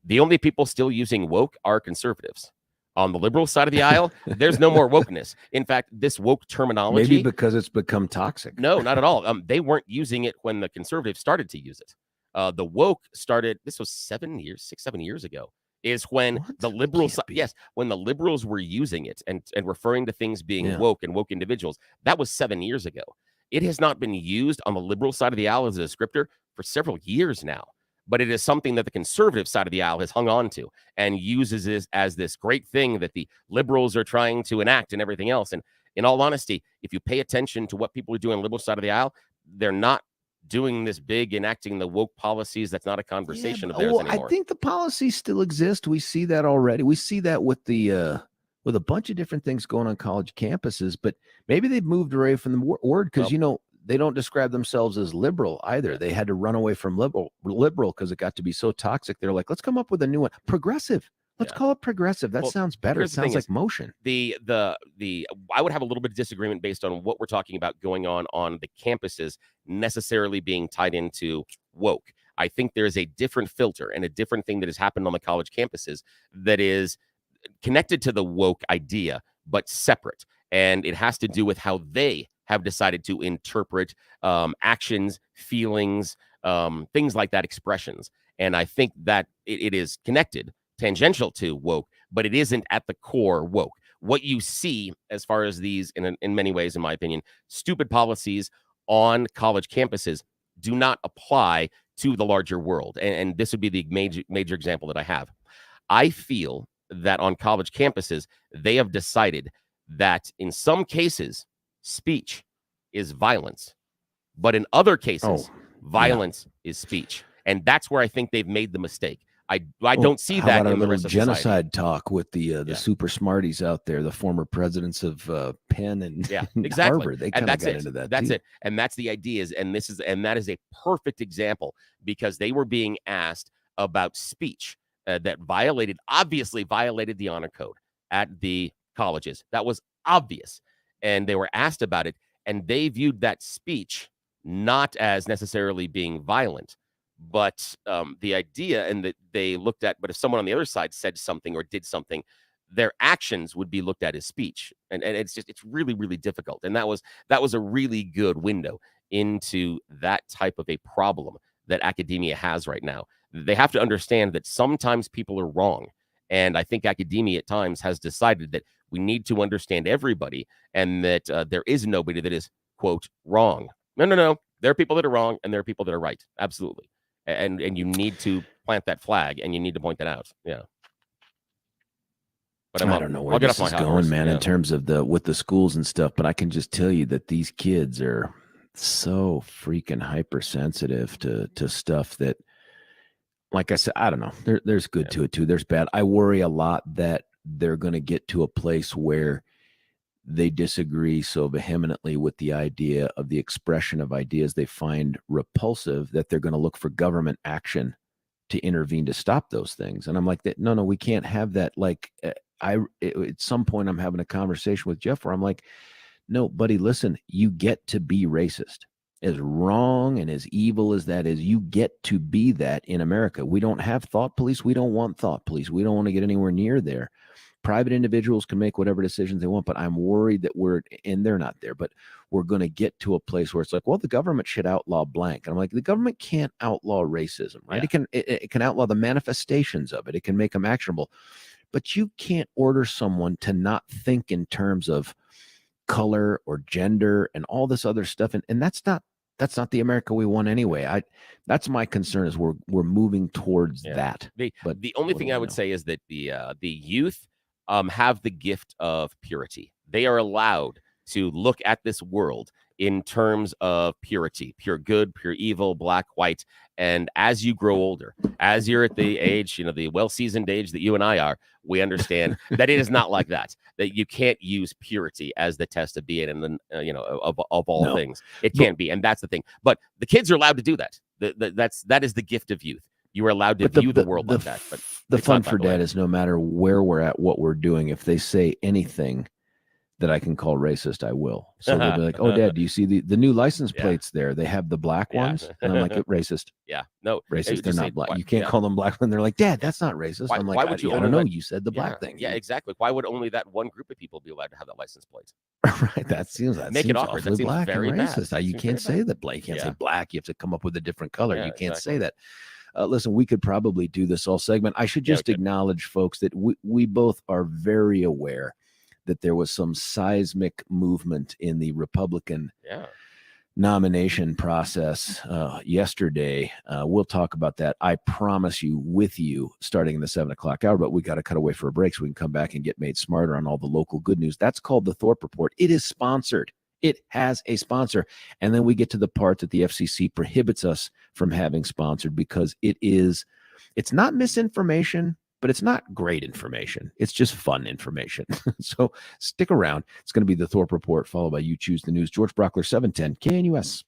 the only people still using woke are conservatives. On the liberal side of the aisle, there's no more wokeness. In fact, this woke terminology, maybe because it's become toxic. No, not at all. They weren't using it when the conservatives started to use it. The woke started. This was 7 years ago. Is when the liberals, when the liberals were using it and referring to things being woke and woke individuals. That was 7 years ago. It has not been used on the liberal side of the aisle as a descriptor for several years now. But it is something that the conservative side of the aisle has hung on to and uses this as this great thing that the liberals are trying to enact and everything else. And in all honesty, if you pay attention to what people are doing on the liberal side of the aisle, they're not doing this big enacting the woke policies. That's not a conversation of theirs anymore. I think the policies still exist. We see that already. We see that with the with a bunch of different things going on college campuses, but maybe they've moved away from the word because, they don't describe themselves as liberal either. They had to run away from liberal because it got to be so toxic. They're like, let's come up with a new one. Progressive. Let's call it progressive. That sounds better. It sounds like motion. I would have a little bit of disagreement based on what we're talking about going on the campuses necessarily being tied into woke. I think there's a different filter and a different thing that has happened on the college campuses that is connected to the woke idea, but separate. And it has to do with how they have decided to interpret actions, feelings, things like that, expressions. And I think that it is connected, tangential to woke, but it isn't at the core woke. What you see as far as these, in many ways, in my opinion, stupid policies on college campuses do not apply to the larger world. And this would be the major example that I have. I feel that on college campuses, they have decided that in some cases, speech is violence, but in other cases, violence is speech. And that's where I think they've made the mistake. I don't see that in the rest of genocide society. Talk with the super smarties out there, the former presidents of Penn and, exactly. Harvard. They kind of got into that. That's it. And that's the idea and that is a perfect example because they were being asked about speech that obviously violated the honor code at the colleges. That was obvious. And they were asked about it, and they viewed that speech not as necessarily being violent, but the idea, and that they looked at, but if someone on the other side said something or did something, their actions would be looked at as speech. And it's really, really difficult. And that was a really good window into that type of a problem that academia has right now. They have to understand that sometimes people are wrong. And I think academia at times has decided that we need to understand everybody and that there is nobody that is, quote, wrong. No. There are people that are wrong and there are people that are right. Absolutely. And you need to plant that flag and you need to point that out. Yeah. But I don't know where this is going, man, in terms of with the schools and stuff. But I can just tell you that these kids are so freaking hypersensitive to stuff that, like I said, I don't know. There's good to it too. There's bad. I worry a lot that they're going to get to a place where they disagree so vehemently with the idea of the expression of ideas they find repulsive that they're going to look for government action to intervene to stop those things. And I'm like, no, we can't have that. Like at some point I'm having a conversation with Jeff where I'm like, no, buddy, listen, you get to be racist. As wrong and as evil as that is, you get to be that in America. We don't have thought police. We don't want thought police. We don't want to get anywhere near there. Private individuals can make whatever decisions they want, but I'm worried that they're not there, but we're going to get to a place where it's like, well, the government should outlaw blank. And I'm like, the government can't outlaw racism, right? Yeah. It can outlaw the manifestations of it. It can make them actionable, but you can't order someone to not think in terms of color or gender and all this other stuff. And that's not the America we want anyway. That's my concern is we're moving towards that. But the only thing I would say is that the youth have the gift of purity. They are allowed to look at this world in terms of purity, pure good, pure evil, black, white. And as you grow older, as you're at the age, the well-seasoned age that you and I are, we understand that it is not like that you can't use purity as the test of being, and then, of all things. It can't be. And that's the thing. But the kids are allowed to do that. That is the gift of youth. You are allowed to view the world like that. But the fun for Dad is no matter where we're at, what we're doing, if they say anything that I can call racist, I will. So they'll be like, "Oh, Dad, do you see the new license plates there? They have the black ones." And I'm like, "Racist." Yeah, no, racist. They're not black. You can't call them black when they're like, "Dad, that's not racist." I'm like, why would you? I don't know. You said the black thing. Yeah, exactly. Why would only that one group of people be allowed to have that license plate? Right. That seems it awkward. That seems black very and racist. bad. You can't say that black. You can't say black. You have to come up with a different color. You can't say that. Listen, we could probably do this all segment. I should just acknowledge, folks, that we both are very aware that there was some seismic movement in the Republican nomination process yesterday. We'll talk about that, I promise you, with you, starting in the 7 o'clock hour. But we got to cut away for a break so we can come back and get made smarter on all the local good news. That's called the Thorpe Report. It is sponsored. It has a sponsor. And then we get to the part that the FCC prohibits us from having sponsored, because it's not misinformation, but it's not great information. It's just fun information. So stick around. It's going to be the Thorpe Report, followed by You Choose the News. George Brauchler, 710 KNUS.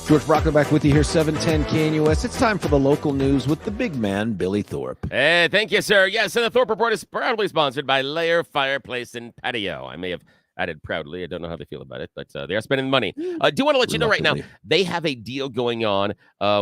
George Brauchler back with you here, 710 KNUS. It's time for the local news with the big man, Billy Thorpe. Hey, thank you, sir. Yes, and the Thorpe Report is proudly sponsored by Lair Fireplace and Patio. I may have added proudly. I don't know how they feel about it, but they are spending money. I do want to let you know right now, they have a deal going on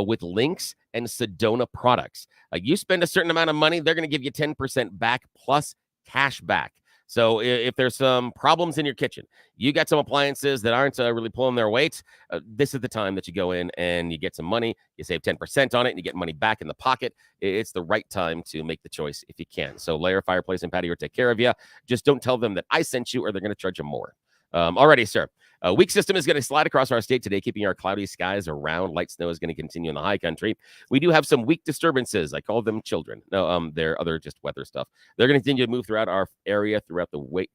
with Lynx and Sedona products. You spend a certain amount of money, they're going to give you 10% back plus cash back. So if there's some problems in your kitchen, you got some appliances that aren't really pulling their weight, this is the time that you go in and you get some money, you save 10% on it, and you get money back in the pocket. It's the right time to make the choice if you can. So Lair Fireplace and Patio take care of you. Just don't tell them that I sent you or they're going to charge you more. Alrighty, sir. A weak system is going to slide across our state today, keeping our cloudy skies around. Light snow is going to continue in the high country. We do have some weak disturbances. I call them children. No, they're other just weather stuff. They're going to continue to move throughout our area throughout the week.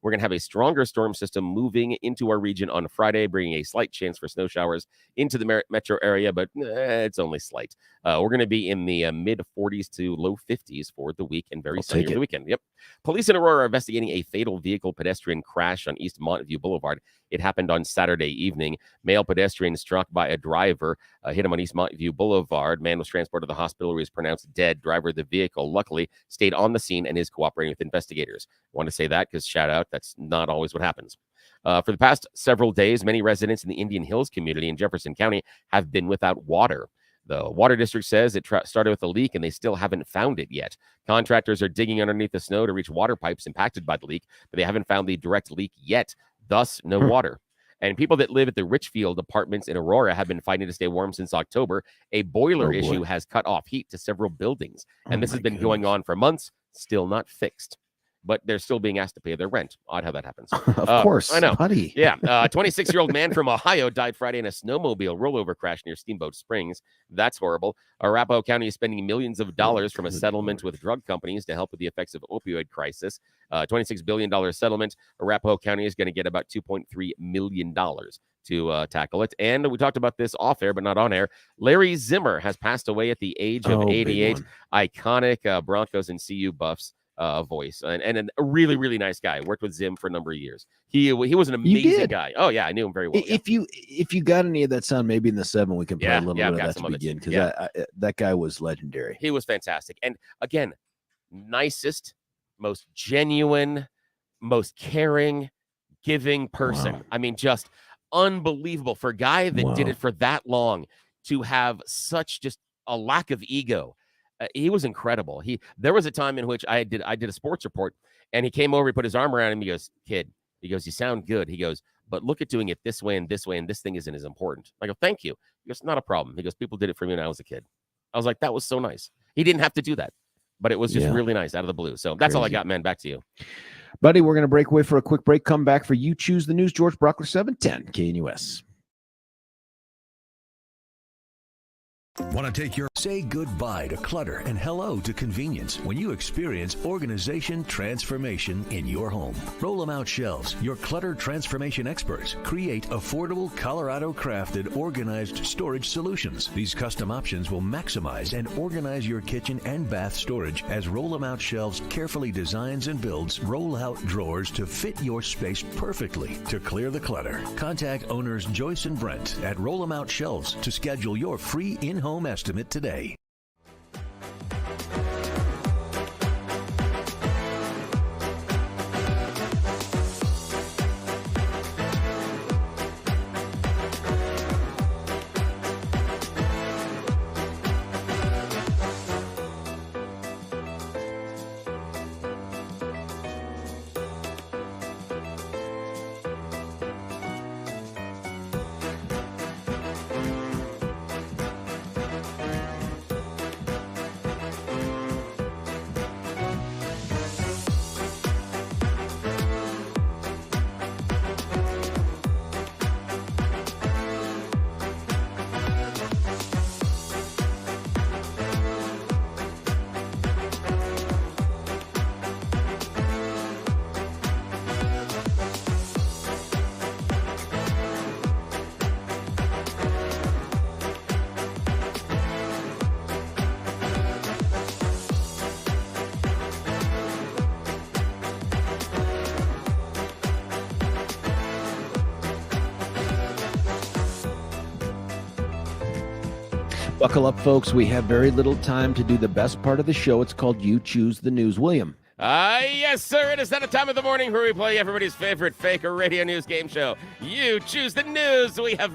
We're going to have a stronger storm system moving into our region on Friday, bringing a slight chance for snow showers into the metro area, but it's only slight. We're going to be in the mid 40s to low 50s for the week and very sunny over the weekend. Yep. Police in Aurora are investigating a fatal vehicle pedestrian crash on East Montview Boulevard. It happened on Saturday evening. Male pedestrian struck by a driver, hit him on East Montview Boulevard. Man was transported to the hospital where he was pronounced dead. Driver of the vehicle, luckily, stayed on the scene and is cooperating with investigators. I want to say that because, shout out, that's not always what happens. For the past several days, many residents in the Indian Hills community in Jefferson County have been without water. The water district says it started with a leak and they still haven't found it yet. Contractors are digging underneath the snow to reach water pipes impacted by the leak, but they haven't found the direct leak yet. Thus, no water. And people that live at the Richfield apartments in Aurora have been fighting to stay warm since October. A boiler issue has cut off heat to several buildings. And this has been going on for months, still not fixed. But they're still being asked to pay their rent. Odd how that happens. Of course. I know. Buddy. Yeah. A 26-year-old man from Ohio died Friday in a snowmobile rollover crash near Steamboat Springs. That's horrible. Arapahoe County is spending millions of dollars from a settlement with drug companies to help with the effects of opioid crisis. $26 billion settlement. Arapahoe County is going to get about $2.3 million to tackle it. And we talked about this off air, but not on air. Larry Zimmer has passed away at the age of 88. Iconic Broncos and CU Buffs. Voice and a really, really nice guy. Worked with Zim for a number of years. He was an amazing guy. Oh yeah, I knew him very well. If you got any of that sound, maybe in the 7 we can play a little bit of that to begin, because that guy was legendary. He was fantastic, and again, nicest, most genuine, most caring, giving person. Wow. I mean, just unbelievable for a guy that did it for that long to have such just a lack of ego. He was incredible. There was a time in which I did a sports report, and he came over, he put his arm around him. He goes, "Kid," he goes, "you sound good." He goes, "But look at doing it this way, and this thing isn't as important." I go, "Thank you." He goes, "Not a problem." He goes, "People did it for me when I was a kid." I was like, that was so nice. He didn't have to do that, but it was just really nice out of the blue. So that's all I got, man. Back to you. Buddy, we're going to break away for a quick break. Come back for You Choose the News. George Brauchler, 710 KNUS. Want to take your say goodbye to clutter and hello to convenience when you experience organization transformation in your home. Roll 'em Out Shelves, your clutter transformation experts, create affordable Colorado crafted organized storage solutions. These custom options will maximize and organize your kitchen and bath storage as Roll 'em Out Shelves carefully designs and builds roll-out drawers to fit your space perfectly. To clear the clutter, contact owners Joyce and Brent at Roll 'em Out Shelves to schedule your free in-home estimate today. Buckle up, folks. We have very little time to do the best part of the show. It's called You Choose the News. William. Yes, sir. It is that time of the morning where we play everybody's favorite fake or radio news game show. You Choose the News. We have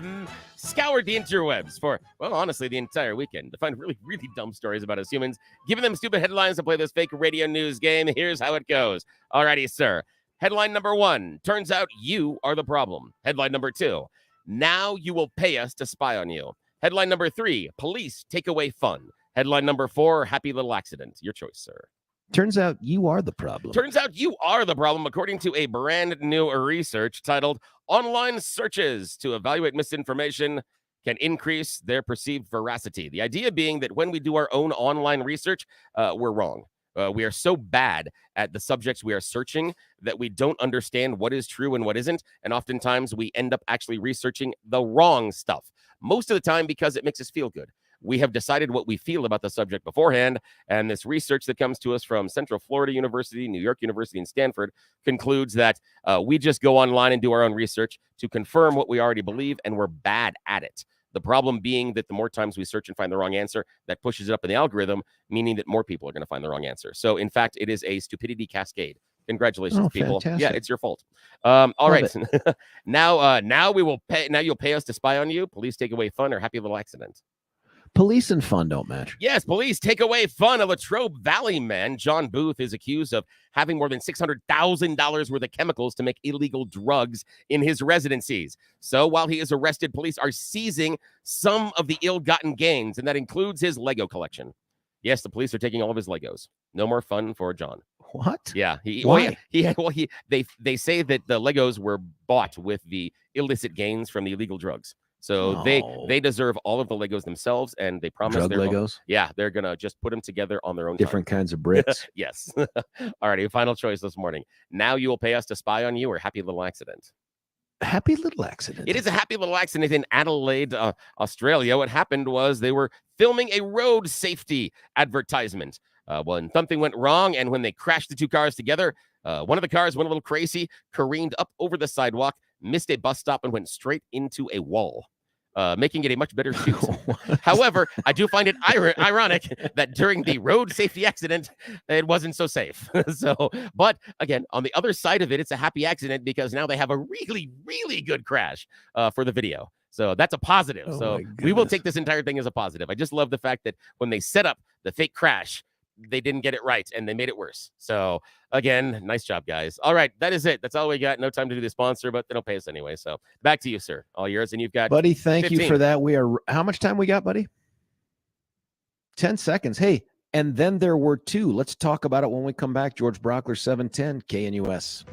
scoured the interwebs for, well, honestly, the entire weekend to find really, really dumb stories about us humans, giving them stupid headlines to play this fake radio news game. Here's how it goes. Alrighty, sir. Headline number 1, turns out you are the problem. Headline number 2, now you will pay us to spy on you. Headline number 3, police take away fun. Headline number 4, happy little accident. Your choice, sir. Turns out you are the problem. Turns out you are the problem, according to a brand new research titled Online Searches to Evaluate Misinformation Can Increase Their Perceived Veracity. The idea being that when we do our own online research, we're wrong. We are so bad at the subjects we are searching that we don't understand what is true and what isn't. And oftentimes we end up actually researching the wrong stuff. Most of the time because it makes us feel good. We have decided what we feel about the subject beforehand. And this research that comes to us from Central Florida University, New York University, and Stanford concludes that we just go online and do our own research to confirm what we already believe, and we're bad at it. The problem being that the more times we search and find the wrong answer, that pushes it up in the algorithm, meaning that more people are going to find the wrong answer. So, in fact, it is a stupidity cascade. Congratulations, people. Fantastic. Yeah, it's your fault. All Love right. Now we will pay. Now you'll pay us to spy on you. Police take away fun or happy little accident. Police and fun don't match. Yes, police take away fun. A Latrobe Valley man, John Booth, is accused of having more than $600,000 worth of chemicals to make illegal drugs in his residencies. So while he is arrested, police are seizing some of the ill-gotten gains, and that includes his Lego collection. Yes, the police are taking all of his Legos. No more fun for John. What? Yeah. Why? They say that the Legos were bought with the illicit gains from the illegal drugs. So they deserve all of the Legos themselves, and they promise Legos. They're gonna just put them together on their own. Different kinds of bricks. Yes. All righty. Final choice this morning. Now you will pay us to spy on you, or happy little accident. Happy little accident. It is a happy little accident in Adelaide, Australia. What happened was they were filming a road safety advertisement when something went wrong, and when they crashed the two cars together, one of the cars went a little crazy, careened up over the sidewalk, missed a bus stop, and went straight into a wall. Making it a much better shoot. However, I do find it ironic that during the road safety accident, it wasn't so safe. But again, on the other side of it, it's a happy accident because now they have a really, really good crash for the video. So that's a positive. So we will take this entire thing as a positive. I just love the fact that when they set up the fake crash, they didn't get it right and they made it worse. So again, nice job, guys. All right, that is it. That's all we got. No time to do the sponsor, but they don't pay us anyway. So back to you, sir. All yours. And you've got, buddy, thank 15. you for that. We are, how much time we got, buddy? 10 seconds. Hey, and then there were 2. Let's talk about it when we come back. George Brauchler, 710 KNUS.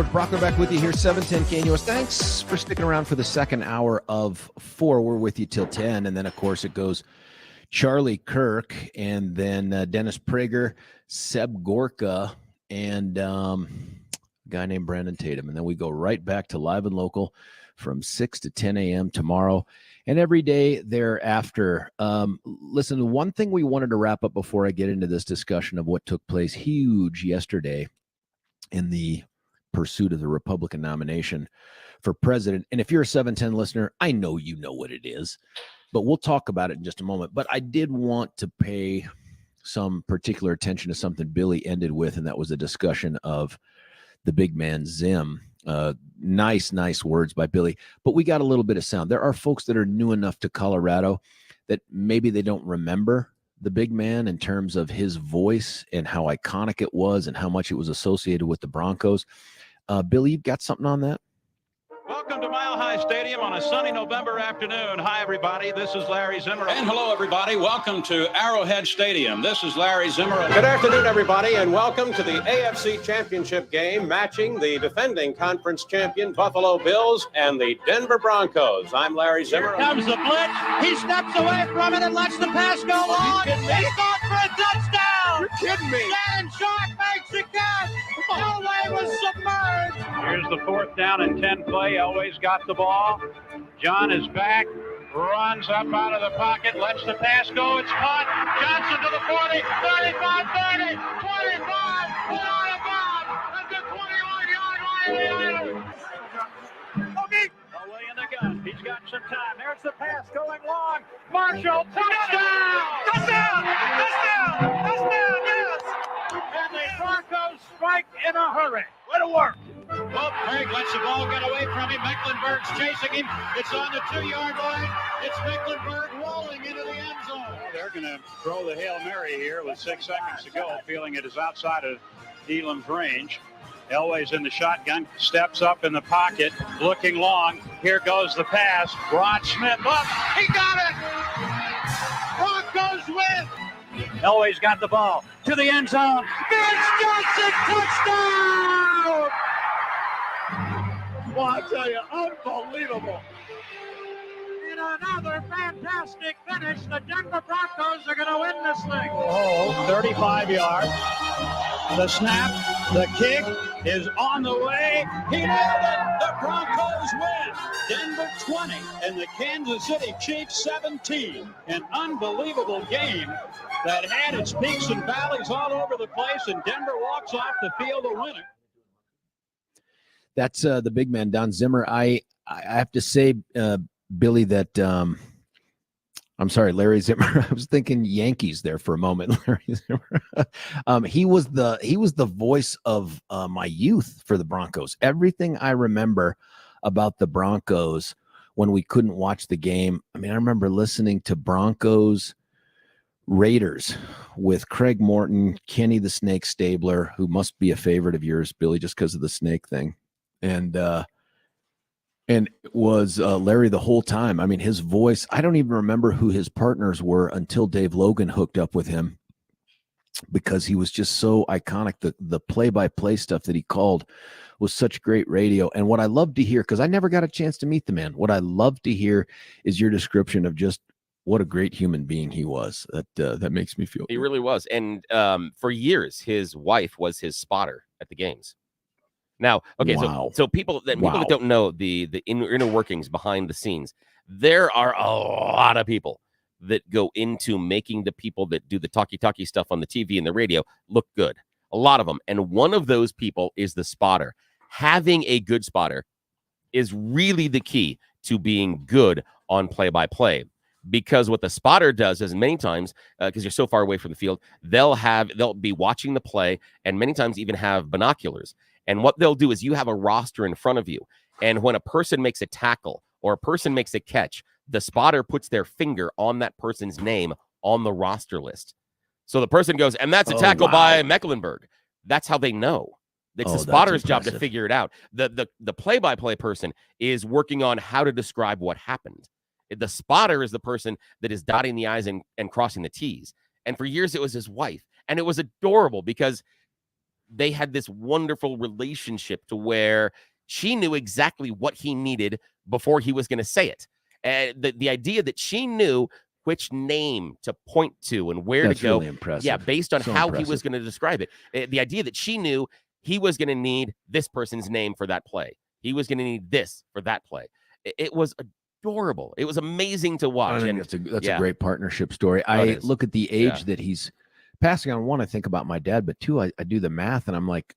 George Brauchler back with you here, 710 KNUS. Thanks for sticking around for the second hour of 4. We're with you till 10. And then, of course, it goes Charlie Kirk and then Dennis Prager, Seb Gorka, and a guy named Brandon Tatum. And then we go right back to Live and Local from 6 to 10 a.m. tomorrow and every day thereafter. Listen, one thing we wanted to wrap up before I get into this discussion of what took place huge yesterday in the pursuit of the Republican nomination for president. And if you're a 710 listener, I know you know what it is, but we'll talk about it in just a moment. But I did want to pay some particular attention to something Billy ended with, and that was a discussion of the big man Zim. Nice words by Billy, but we got a little bit of sound. There are folks that are new enough to Colorado that maybe they don't remember the big man in terms of his voice and how iconic it was and how much it was associated with the Broncos. Billy, you've got something on that? Welcome to Mile High Stadium on a sunny November afternoon. Hi, everybody. This is Larry Zimmer. And hello, everybody. Welcome to Arrowhead Stadium. This is Larry Zimmer. Good afternoon, everybody, and welcome to the AFC Championship game matching the defending conference champion Buffalo Bills and the Denver Broncos. I'm Larry Zimmer. Here comes the blitz. He steps away from it and lets the pass go long. He's gone for a touchdown. You're kidding me. Shannon Sharp makes the catch. Elway was submerged. Here's the 4th down and 10 play. Elway's got the ball. John is back. Runs up out of the pocket. Lets the pass go. It's caught. Johnson to the 40, 35, 30, 25. Put on a bomb at the 21-yard line. Okay. Elway in the gun. He's got some time. There's the pass going long. Marshall, touchdown! Touchdown! Touchdown! Touchdown! Yes! And the Broncos strike in a hurry. Way to work. Well, Craig lets the ball get away from him. Mecklenburg's chasing him. It's on the 2-yard line. It's Mecklenburg rolling into the end zone. Well, they're going to throw the Hail Mary here with 6 seconds to go, feeling it is outside of Elam's range. Elway's in the shotgun, steps up in the pocket, looking long. Here goes the pass. Rod Smith up. He got it! Broncos win! Elway's got the ball to the end zone. Vince Johnson, touchdown! Well, I tell you, unbelievable. In another fantastic finish, the Denver Broncos are going to win this thing. Oh, 35 yards. The snap, the kick is on the way. He nailed it. The Broncos win. Denver 20 and the Kansas City Chiefs 17. An unbelievable game that had its peaks and valleys all over the place, and Denver walks off the field a winner. That's the big man, Don Zimmer. I have to say, Billy, that I'm sorry, Larry Zimmer. I was thinking Yankees there for a moment. Larry Zimmer. He was the voice of my youth for the Broncos. Everything I remember about the Broncos when we couldn't watch the game. I mean, I remember listening to Broncos Raiders with Craig Morton, Kenny the Snake Stabler, who must be a favorite of yours, Billy, just because of the snake thing. And it was Larry the whole time. I mean, his voice, I don't even remember who his partners were until Dave Logan hooked up with him, because he was just so iconic. The play-by-play stuff that he called was such great radio. And what I love to hear, because I never got a chance to meet the man, what I love to hear is your description of just what a great human being he was. That makes me feel He good. really was. And for years, his wife was his spotter at the games. Now, okay, Wow. so people that don't know the inner workings behind the scenes, there are a lot of people that go into making the people that do the talkie stuff on the TV and the radio look good. A lot of them. And one of those people is the spotter. Having a good spotter is really the key to being good on play-by-play. Because what the spotter does is many times, because you're so far away from the field, they'll be watching the play and many times even have binoculars. And what they'll do is you have a roster in front of you. And when a person makes a tackle or a person makes a catch, the spotter puts their finger on that person's name on the roster list. So the person goes, and that's a tackle by Mecklenburg. That's how they know. It's the spotter's job to figure it out. The play-by-play person is working on how to describe what happened. The spotter is the person that is dotting the I's and crossing the T's. And for years, it was his wife. And it was adorable because they had this wonderful relationship to where she knew exactly what he needed before he was going to say it. And the idea that she knew which name to point to and where That's to go. Really impressive. Yeah, based on how impressive. he was going to describe it. The idea that she knew he was going to need this person's name for that play. He was going to need this for that play. It was adorable. It was amazing to watch. I think that's a great partnership story. I look at the age that he's passing on. One, I think about my dad, but two, I do the math and I'm like,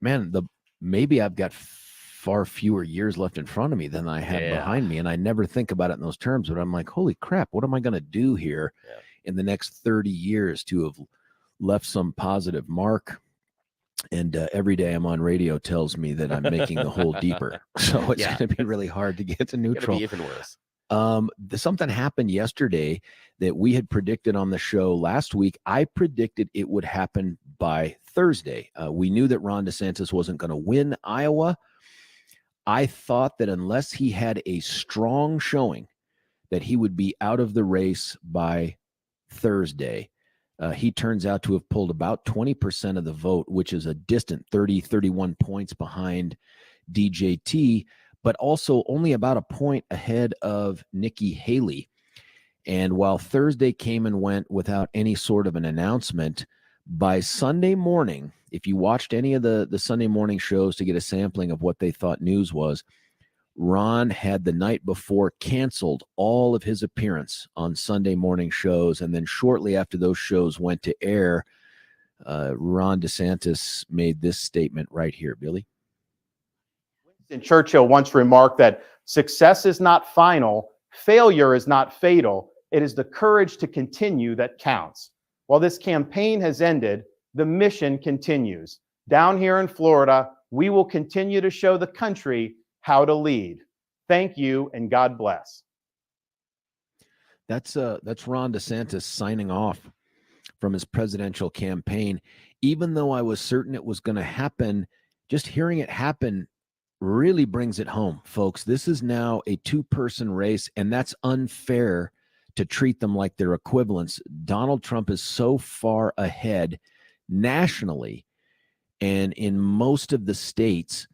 man, maybe I've got far fewer years left in front of me than I had behind me. And I never think about it in those terms, but I'm like, holy crap, what am I going to do here in the next 30 years to have left some positive mark? And every day I'm on radio tells me that I'm making the hole deeper. So it's going to be really hard to get to neutral. It's gonna be even worse. Something happened yesterday that we had predicted on the show last week. I predicted it would happen by Thursday. We knew that Ron DeSantis wasn't going to win Iowa. I thought that unless he had a strong showing, that he would be out of the race by Thursday. He turns out to have pulled about 20% of the vote, which is a distant 31 points behind DJT, but also only about a point ahead of Nikki Haley. And while Thursday came and went without any sort of an announcement, by Sunday morning, if you watched any of the Sunday morning shows to get a sampling of what they thought news was, Ron had the night before canceled all of his appearance on Sunday morning shows. And then shortly after those shows went to air, Ron DeSantis made this statement right here, Billy. Winston Churchill once remarked that success is not final, failure is not fatal. It is the courage to continue that counts. While this campaign has ended, the mission continues. Down here in Florida, we will continue to show the country how to lead. Thank you, and God bless. That's Ron DeSantis signing off from his presidential campaign. Even though I was certain it was going to happen, just hearing it happen really brings it home, folks. This is now a two-person race, and that's unfair to treat them like they're equivalents. Donald Trump is so far ahead nationally and in most of the states.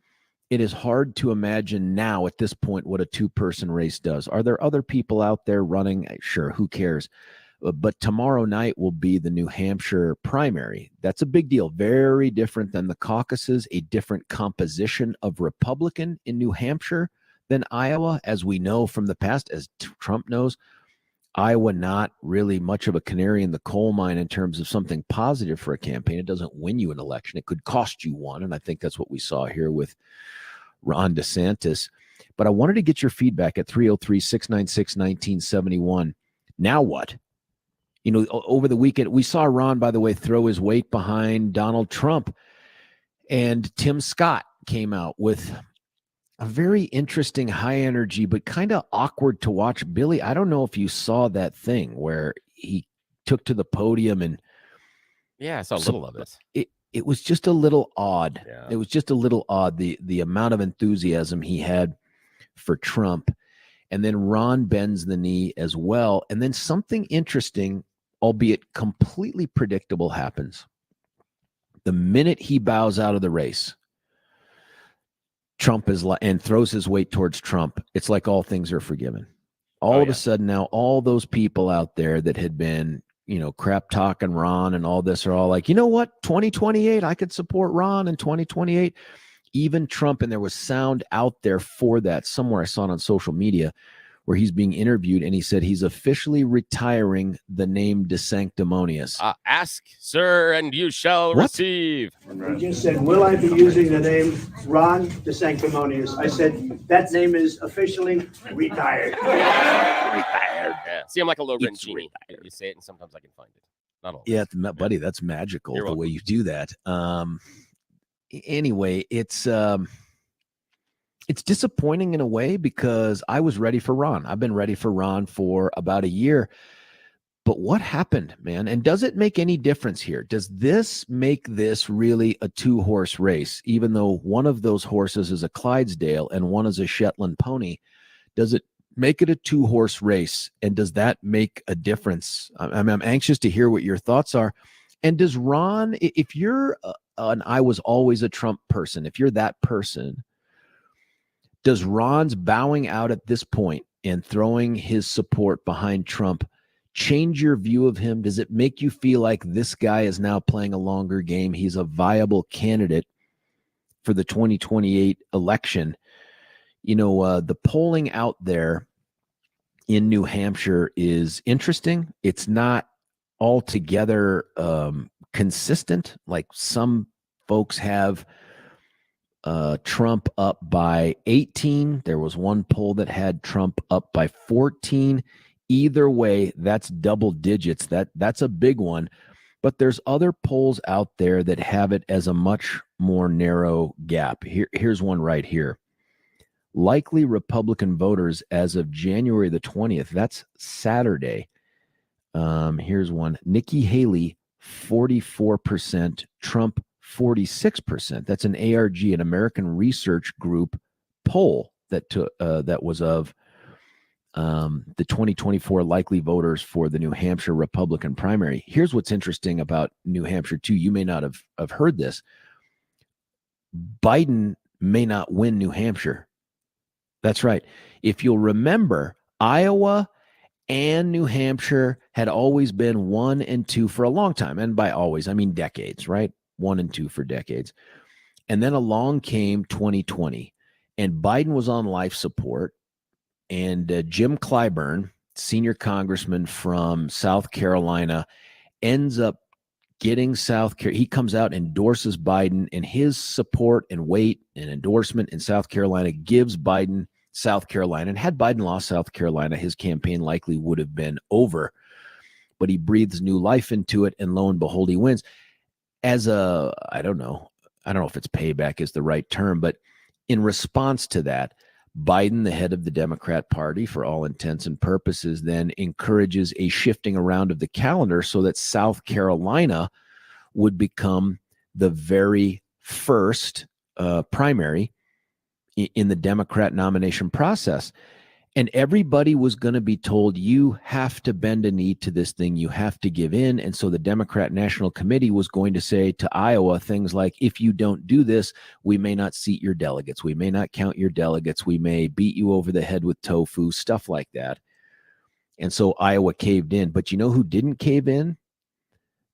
It is hard to imagine now at this point what a two-person race does. Are there other people out there running? Sure, who cares? But tomorrow night will be the New Hampshire primary. That's a big deal. Very different than the caucuses, a different composition of Republican in New Hampshire than Iowa, as we know from the past, as Trump knows. Iowa not really much of a canary in the coal mine in terms of something positive for a campaign. It doesn't win you an election. It could cost you one, and I think that's what we saw here with Ron DeSantis. But I wanted to get your feedback at 303-696-1971. Now what? You know, over the weekend, we saw Ron, by the way, throw his weight behind Donald Trump. And Tim Scott came out with a very interesting, high energy, but kind of awkward to watch. Billy, I don't know if you saw that thing where he took to the podium and I saw a little of it. It was just a little odd. Yeah. It was just a little odd, the amount of enthusiasm he had for Trump. And then Ron bends the knee as well. And then something interesting, albeit completely predictable, happens. The minute he bows out of the race, Trump is and throws his weight towards Trump, it's like all things are forgiven. All of a sudden now, all those people out there that had been, crap talking Ron and all this are all like, you know what, 2028, I could support Ron in 2028. Even Trump, and there was sound out there for that somewhere. I saw it on social media where he's being interviewed, and he said he's officially retiring the name DeSanctimonious. Ask, sir, and you shall receive. He just said, will I be using the name Ron DeSanctimonious? I said, that name is officially retired. Retired. Yeah. See, I'm like a low rent genie. You say it, and sometimes I can find it. Not all. Yeah, buddy, that's magical. You're welcome. Way you do that. Anyway, it's disappointing in a way because I was ready for Ron. I've been ready for Ron for about a year. But what happened, man? And does it make any difference here? Does this make this really a two-horse race, even though one of those horses is a Clydesdale and one is a Shetland pony? Does it make it a two-horse race? And does that make a difference? I'm anxious to hear what your thoughts are. And does Ron, if you're an I was always a Trump person, if you're that person, does Ron's bowing out at this point and throwing his support behind Trump change your view of him? Does it make you feel like this guy is now playing a longer game? He's a viable candidate for the 2028 election. The polling out there in New Hampshire is interesting. It's not altogether consistent. Like some folks have Trump up by 18. There was one poll that had Trump up by 14. Either way, that's double digits. That's a big one. But there's other polls out there that have it as a much more narrow gap. Here's one right here. Likely Republican voters as of January the 20th. That's Saturday. Here's one. Nikki Haley, 44%. Trump, 46%. That's an ARG, an American Research Group poll that was of the 2024 likely voters for the New Hampshire Republican primary. Here's what's interesting about New Hampshire, too. You may not have heard this. Biden may not win New Hampshire. That's right. If you'll remember, Iowa and New Hampshire had always been 1 and 2 for a long time. And by always, I mean decades, right? 1 and 2 for decades. And then along came 2020, and Biden was on life support. And Jim Clyburn, senior congressman from South Carolina, ends up getting he comes out, endorses Biden, and his support and weight and endorsement in South Carolina gives Biden South Carolina. And had Biden lost South Carolina, his campaign likely would have been over. But he breathes new life into it, and lo and behold, he wins. As I don't know if it's payback is the right term, but in response to that, Biden, the head of the Democrat Party, for all intents and purposes, then encourages a shifting around of the calendar so that South Carolina would become the very first primary in the Democrat nomination process. And everybody was going to be told, you have to bend a knee to this thing. You have to give in. And so the Democrat National Committee was going to say to Iowa things like, if you don't do this, we may not seat your delegates. We may not count your delegates. We may beat you over the head with tofu, stuff like that. And so Iowa caved in. But you know who didn't cave in?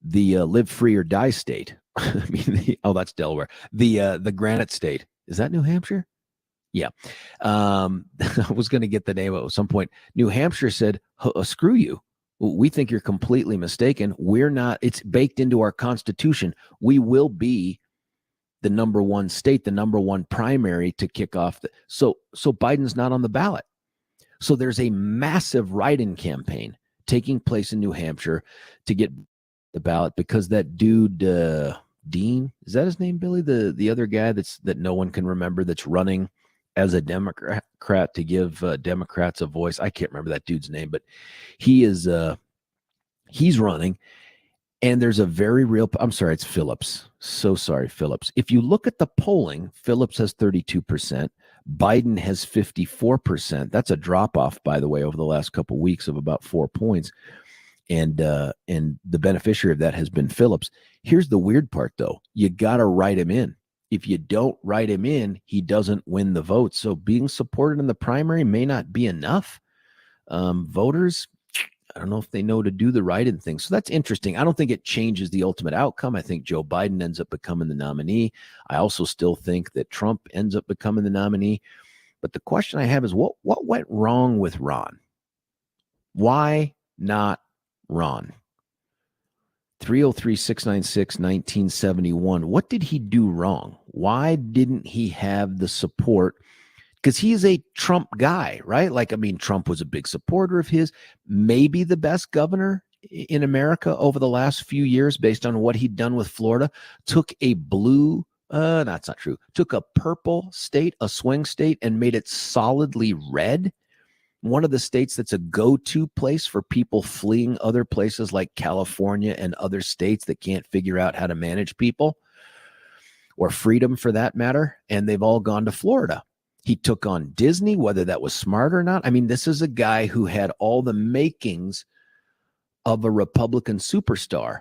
The live free or die state. I mean, that's Delaware. The Granite State. Is that New Hampshire? Yeah. I was going to get the name at some point. New Hampshire said, screw you. We think you're completely mistaken. We're not. It's baked into our Constitution. We will be the number one state, the number one primary to kick off. So Biden's not on the ballot. So there's a massive write-in campaign taking place in New Hampshire to get the ballot because that dude, Dean, is that his name, Billy? The other guy that no one can remember that's running as a Democrat to give Democrats a voice. I can't remember that dude's name, but he's running. And there's a very real, I'm sorry, it's Phillips. So sorry, Phillips. If you look at the polling, Phillips has 32%. Biden has 54%. That's a drop off, by the way, over the last couple of weeks of about 4 points. And the beneficiary of that has been Phillips. Here's the weird part, though. You got to write him in. If you don't write him in, he doesn't win the vote. So being supported in the primary may not be enough. Voters, I don't know if they know to do the write-in thing. So that's interesting. I don't think it changes the ultimate outcome. I think Joe Biden ends up becoming the nominee. I also still think that Trump ends up becoming the nominee. But the question I have is what went wrong with Ron? Why not Ron? 303-696-1971. What did he do wrong? Why didn't he have the support? Because he's a Trump guy, right? Trump was a big supporter of his, maybe the best governor in America over the last few years based on what he'd done with Florida. Took a blue, that's not true, took a purple state, a swing state, and made it solidly red. One of the states that's a go-to place for people fleeing other places like California and other states that can't figure out how to manage people, or freedom for that matter, and they've all gone to Florida. He took on Disney, whether that was smart or not. I mean, this is a guy who had all the makings of a Republican superstar.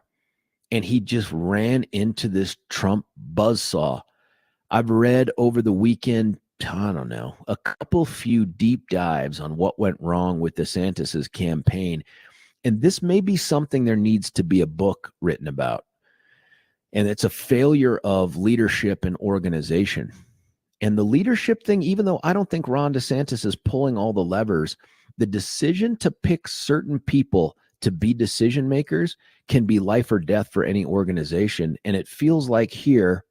and he just ran into this Trump buzzsaw. I've read over the weekend, I don't know, a few deep dives on what went wrong with DeSantis's campaign. And this may be something there needs to be a book written about. And it's a failure of leadership and organization. And the leadership thing, even though I don't think Ron DeSantis is pulling all the levers, the decision to pick certain people to be decision makers can be life or death for any organization. And it feels like here,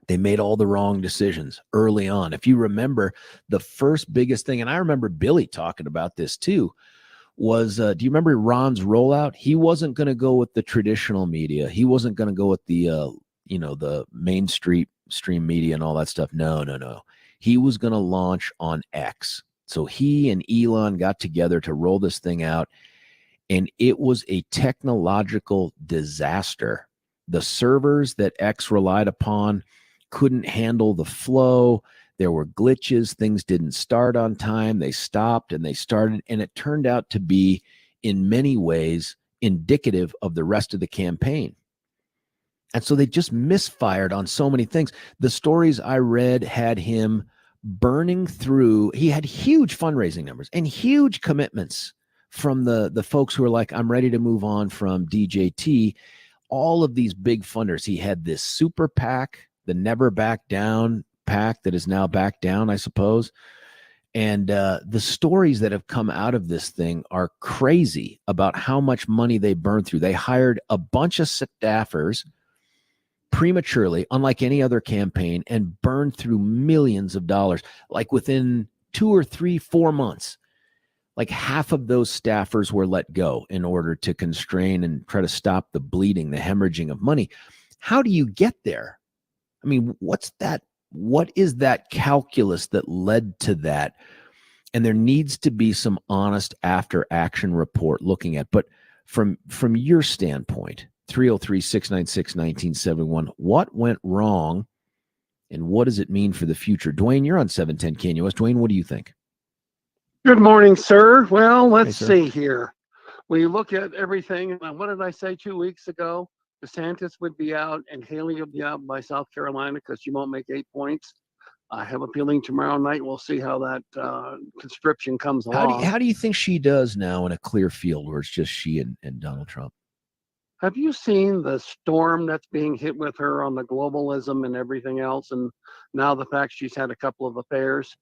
they made all the wrong decisions early on. If you remember, the first biggest thing, and I remember Billy talking about this too, was, do you remember Ron's rollout? He wasn't going to go with the traditional media. He wasn't going to go with the, the mainstream media and all that stuff. No. He was going to launch on X. So he and Elon got together to roll this thing out, and it was a technological disaster. The servers that X relied upon couldn't handle the flow. There were glitches. Things didn't start on time. They stopped and they started. And it turned out to be, in many ways, indicative of the rest of the campaign. And so they just misfired on so many things. The stories I read had him burning through. He had huge fundraising numbers and huge commitments from the folks who were like, I'm ready to move on from DJT. All of these big funders. He had this super PAC, the Never Back Down PAC that is now back down, I suppose. And the stories that have come out of this thing are crazy about how much money they burned through. They hired a bunch of staffers prematurely, unlike any other campaign, and burned through millions of dollars. Like within 2 or 3, 4 months, like half of those staffers were let go in order to constrain and try to stop the bleeding, the hemorrhaging of money. How do you get there? I mean, what is that calculus that led to that? And there needs to be some honest after action report looking at. But from your standpoint, 303-696-1971, what went wrong and what does it mean for the future? Dwayne, you're on 710 KNUS. Dwayne, what do you think? Good morning, sir. Well, let's Hey, see here. When you look at everything, what did I say 2 weeks ago? DeSantis would be out and Haley would be out by South Carolina because she won't make 8 points. I have a feeling tomorrow night we'll see how that conscription comes along. How do you think she does now in a clear field where it's just she and Donald Trump? Have you seen the storm that's being hit with her on the globalism and everything else? And now the fact she's had a couple of affairs.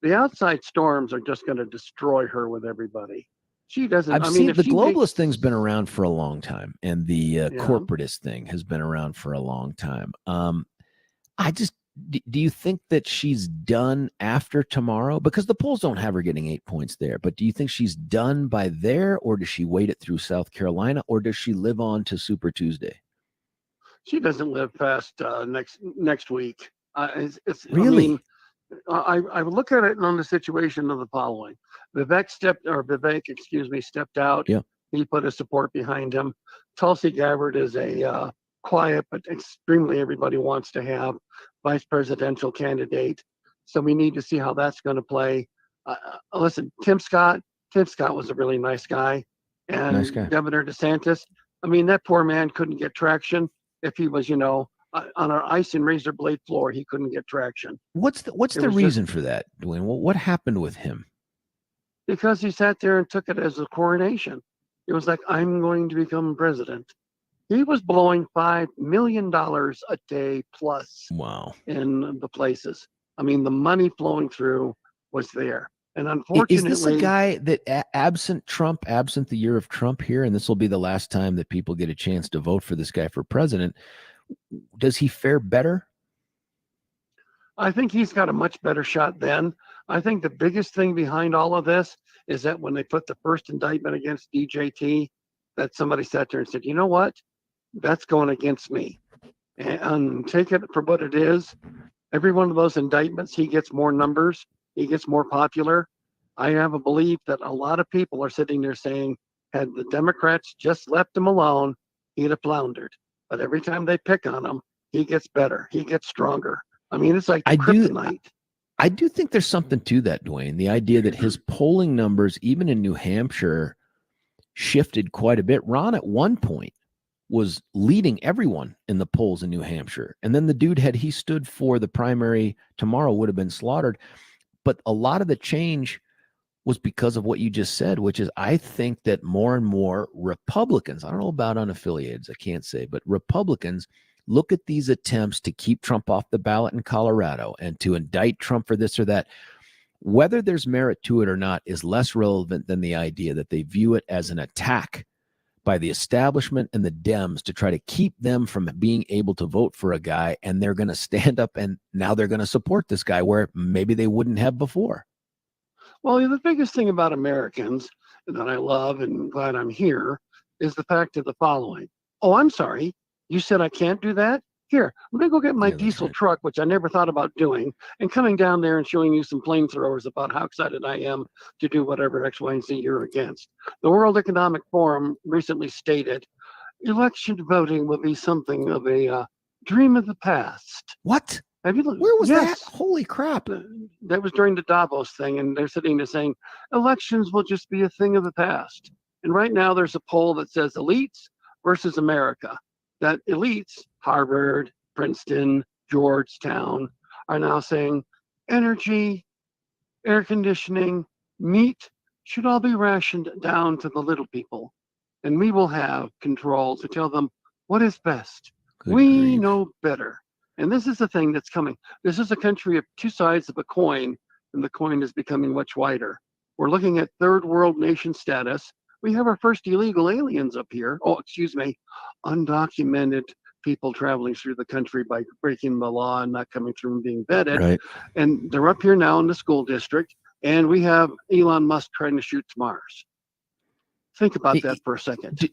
The outside storms are just going to destroy her with everybody. She doesn't. I've seen the globalist thing's been around for a long time, and the corporatist thing has been around for a long time. Do you think that she's done after tomorrow? Because the polls don't have her getting 8 points there. But do you think she's done by there, or does she wait it through South Carolina, or does she live on to Super Tuesday? She doesn't live past next week. Really? I look at it on the situation of the following. Vivek stepped out. Yeah. He put his support behind him. Tulsi Gabbard is a quiet but extremely everybody wants to have vice presidential candidate. So we need to see how that's going to play. Listen, Tim Scott was a really nice guy. And nice guy. Governor DeSantis, I mean, that poor man couldn't get traction if he was, on our ice and razor blade floor, he couldn't get traction. What's the reason for that, Dwayne? What happened with him? Because he sat there and took it as a coronation. It was like, I'm going to become president. He was blowing $5 million a day plus. Wow. In the places. I mean, the money flowing through was there. And unfortunately, is this a guy that absent the year of Trump here, and this will be the last time that people get a chance to vote for this guy for president, does he fare better? I think he's got a much better shot then. I think the biggest thing behind all of this is that when they put the first indictment against DJT, that somebody sat there and said, you know what? That's going against me. And take it for what it is. Every one of those indictments, he gets more numbers. He gets more popular. I have a belief that a lot of people are sitting there saying, had the Democrats just left him alone, he'd have floundered. But every time they pick on him, he gets better. He gets stronger. I mean, it's like kryptonite. I do think there's something to that, Dwayne. The idea that his polling numbers, even in New Hampshire, shifted quite a bit. Ron, at one point, was leading everyone in the polls in New Hampshire. And then the dude, had he stood for the primary tomorrow, would have been slaughtered. But a lot of the change was because of what you just said, which is I think that more and more Republicans, I don't know about unaffiliated, I can't say, but Republicans look at these attempts to keep Trump off the ballot in Colorado and to indict Trump for this or that. Whether there's merit to it or not is less relevant than the idea that they view it as an attack by the establishment and the Dems to try to keep them from being able to vote for a guy, and they're going to stand up and now they're going to support this guy where maybe they wouldn't have before. Well, the biggest thing about Americans that I love and glad I'm here is the fact of the following. Oh, I'm sorry. You said I can't do that? Here, let me go get my diesel truck, which I never thought about doing, and coming down there and showing you some flamethrowers about how excited I am to do whatever X, Y, and Z you're against. The World Economic Forum recently stated election voting will be something of a dream of the past. What? Have you looked? Where was Yes. that? Holy crap. That was during the Davos thing, and they're sitting there saying elections will just be a thing of the past. And right now there's a poll that says elites versus America. That elites, Harvard, Princeton, Georgetown, are now saying energy, air conditioning, meat should all be rationed down to the little people. And we will have control to tell them what is best. Good we grief. know better. And this is the thing that's coming. This is a country of two sides of a coin, and the coin is becoming much wider. We're looking at third world nation status. We have our first illegal aliens up here. Oh, excuse me, undocumented people traveling through the country by breaking the law and not coming through and being vetted. Right. And they're up here now in the school district. And we have Elon Musk trying to shoot to Mars. Think about that for a second.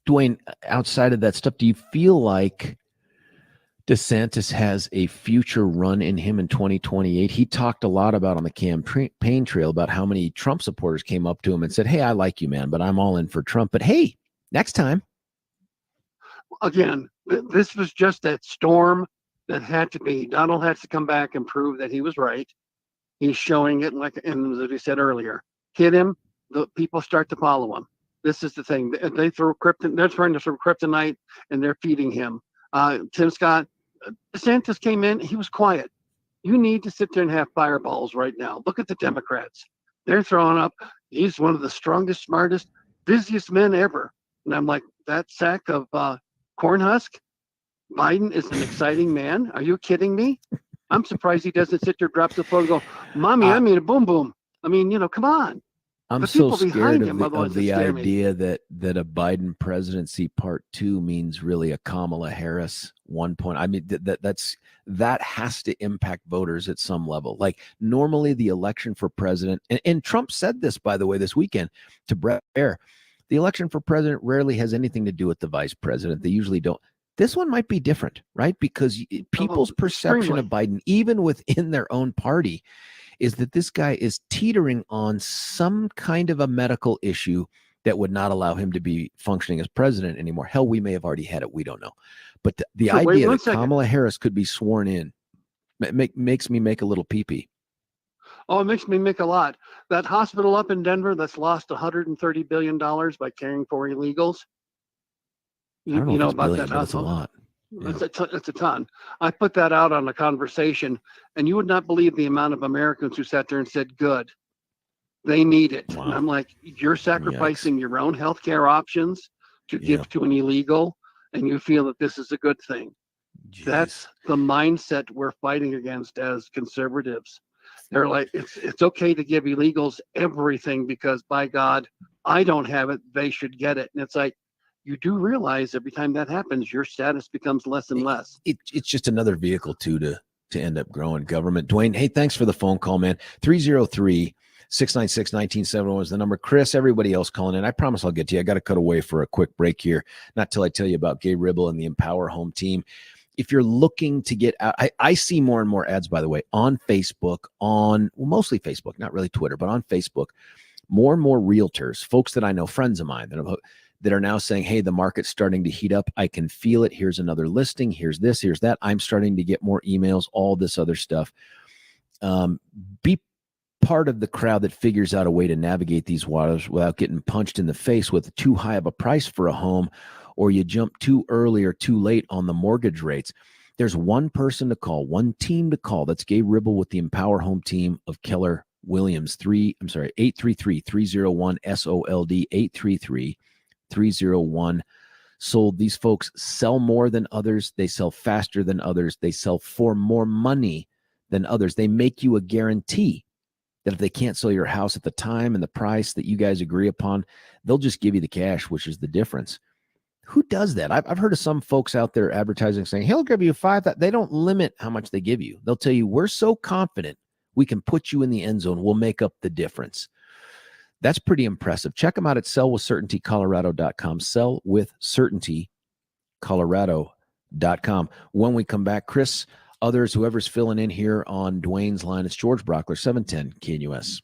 Dwayne, outside of that stuff, do you feel like DeSantis has a future run in him in 2028? He talked a lot about on the campaign trail about how many Trump supporters came up to him and said, hey, I like you, man, but I'm all in for Trump. But hey, next time. Again, this was just that storm that had to be. Donald has to come back and prove that he was right. He's showing it, like, and as we said earlier, hit him, the people start to follow him. This is the thing. They throw kryptonite. They're trying to throw kryptonite, and they're feeding him. Tim Scott, DeSantis came in. He was quiet. You need to sit there and have fireballs right now. Look at the Democrats. They're throwing up. He's one of the strongest, smartest, busiest men ever. And I'm like, that sack of corn husk? Biden is an exciting man. Are you kidding me? I'm surprised he doesn't sit there, drop the phone, and go, Mommy, I mean a boom boom. I mean, come on. I'm so scared of the idea that a Biden presidency part 2 means really a Kamala Harris 1.0. I mean, that has to impact voters at some level. Like normally the election for president, and Trump said this, by the way, this weekend to Brett Baer, the election for president rarely has anything to do with the vice president. They usually don't. This one might be different, right? Because people's perception of Biden, even within their own party, is that this guy is teetering on some kind of a medical issue that would not allow him to be functioning as president anymore. Hell, we may have already had it. We don't know. But the idea that Kamala Harris could be sworn in makes me make a little pee-pee. Oh, it makes me make a lot. That hospital up in Denver that's lost $130 billion by caring for illegals. You know about that hospital? That's a lot. Yeah. It's a ton. I put that out on a conversation, and you would not believe the amount of Americans who sat there and said, good. They need it. Wow. And I'm like, you're sacrificing your own healthcare options to give to an illegal, and you feel that this is a good thing. Jeez. That's the mindset we're fighting against as conservatives. They're like, it's okay to give illegals everything because, by God, I don't have it. They should get it. And it's like, you do realize every time that happens, your status becomes less and less. It's just another vehicle, too, to end up growing government. Dwayne, hey, thanks for the phone call, man. 303-696-1971 is the number. Chris, everybody else calling in. I promise I'll get to you. I got to cut away for a quick break here. Not till I tell you about Gay Ribble and the Empower Home team. If you're looking to get out, I see more and more ads, by the way, on Facebook, mostly Facebook, not really Twitter, but on Facebook, more and more realtors, folks that I know, friends of mine that are now saying, hey, the market's starting to heat up. I can feel it. Here's another listing. Here's this, here's that. I'm starting to get more emails, all this other stuff. Be part of the crowd that figures out a way to navigate these waters without getting punched in the face with too high of a price for a home or you jump too early or too late on the mortgage rates, there's one person to call, one team to call. That's Gabe Ribble with the Empower Home team of Keller Williams. 833-301-SOLD, 833-301-SOLD. These folks sell more than others. They sell faster than others. They sell for more money than others. They make you a guarantee that if they can't sell your house at the time and the price that you guys agree upon, they'll just give you the cash, which is the difference. Who does that? I've heard of some folks out there advertising saying, he'll give you $5,000. They don't limit how much they give you. They'll tell you, we're so confident we can put you in the end zone. We'll make up the difference. That's pretty impressive. Check them out at sellwithcertaintycolorado.com, sellwithcertaintycolorado.com. When we come back, Chris, others, whoever's filling in here on Dwayne's line, it's George Brauchler, 710 KNUS.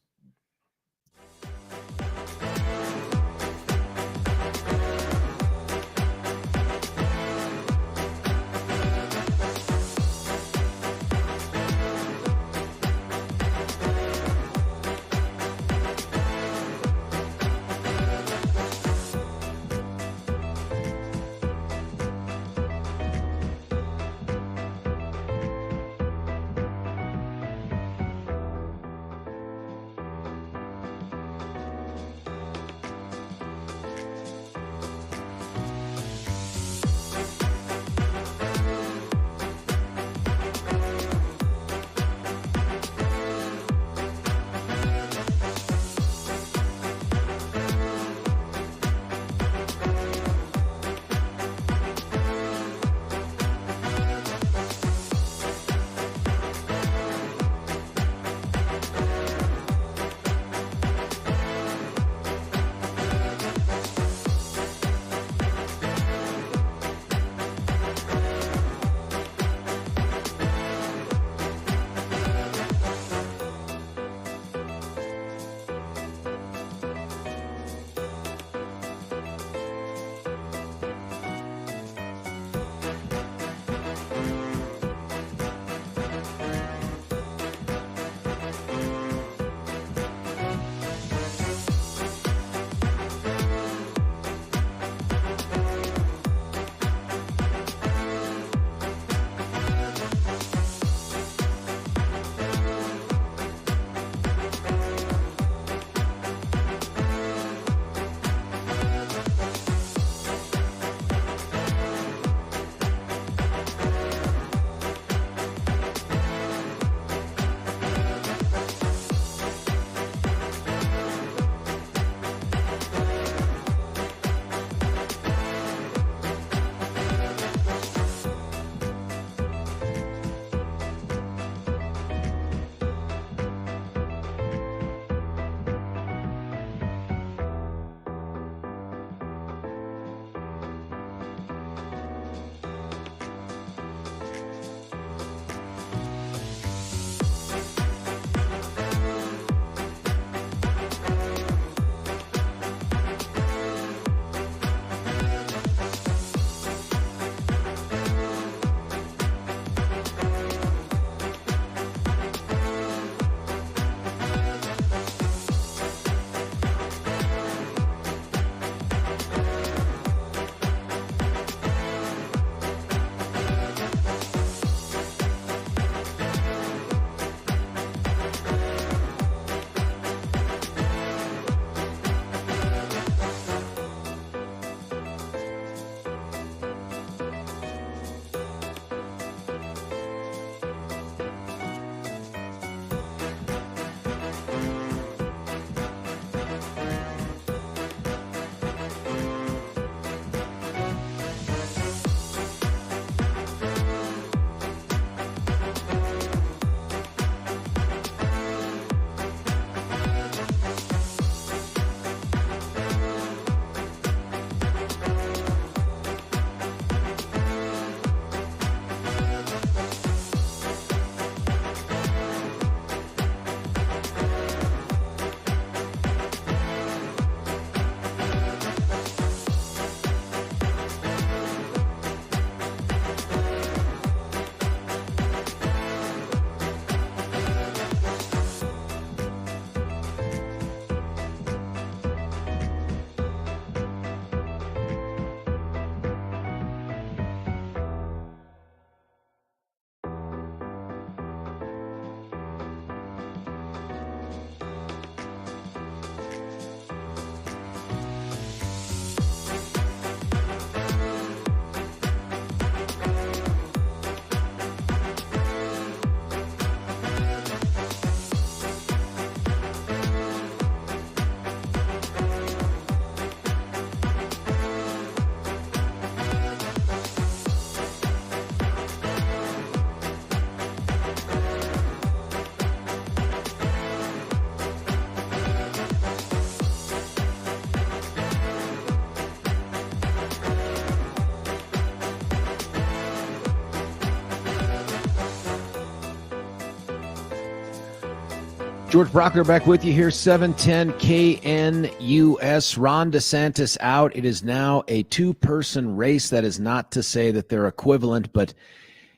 George Brauchler back with you here, 710 KNUS. Ron DeSantis out. It is now a two-person race. That is not to say that they're equivalent, but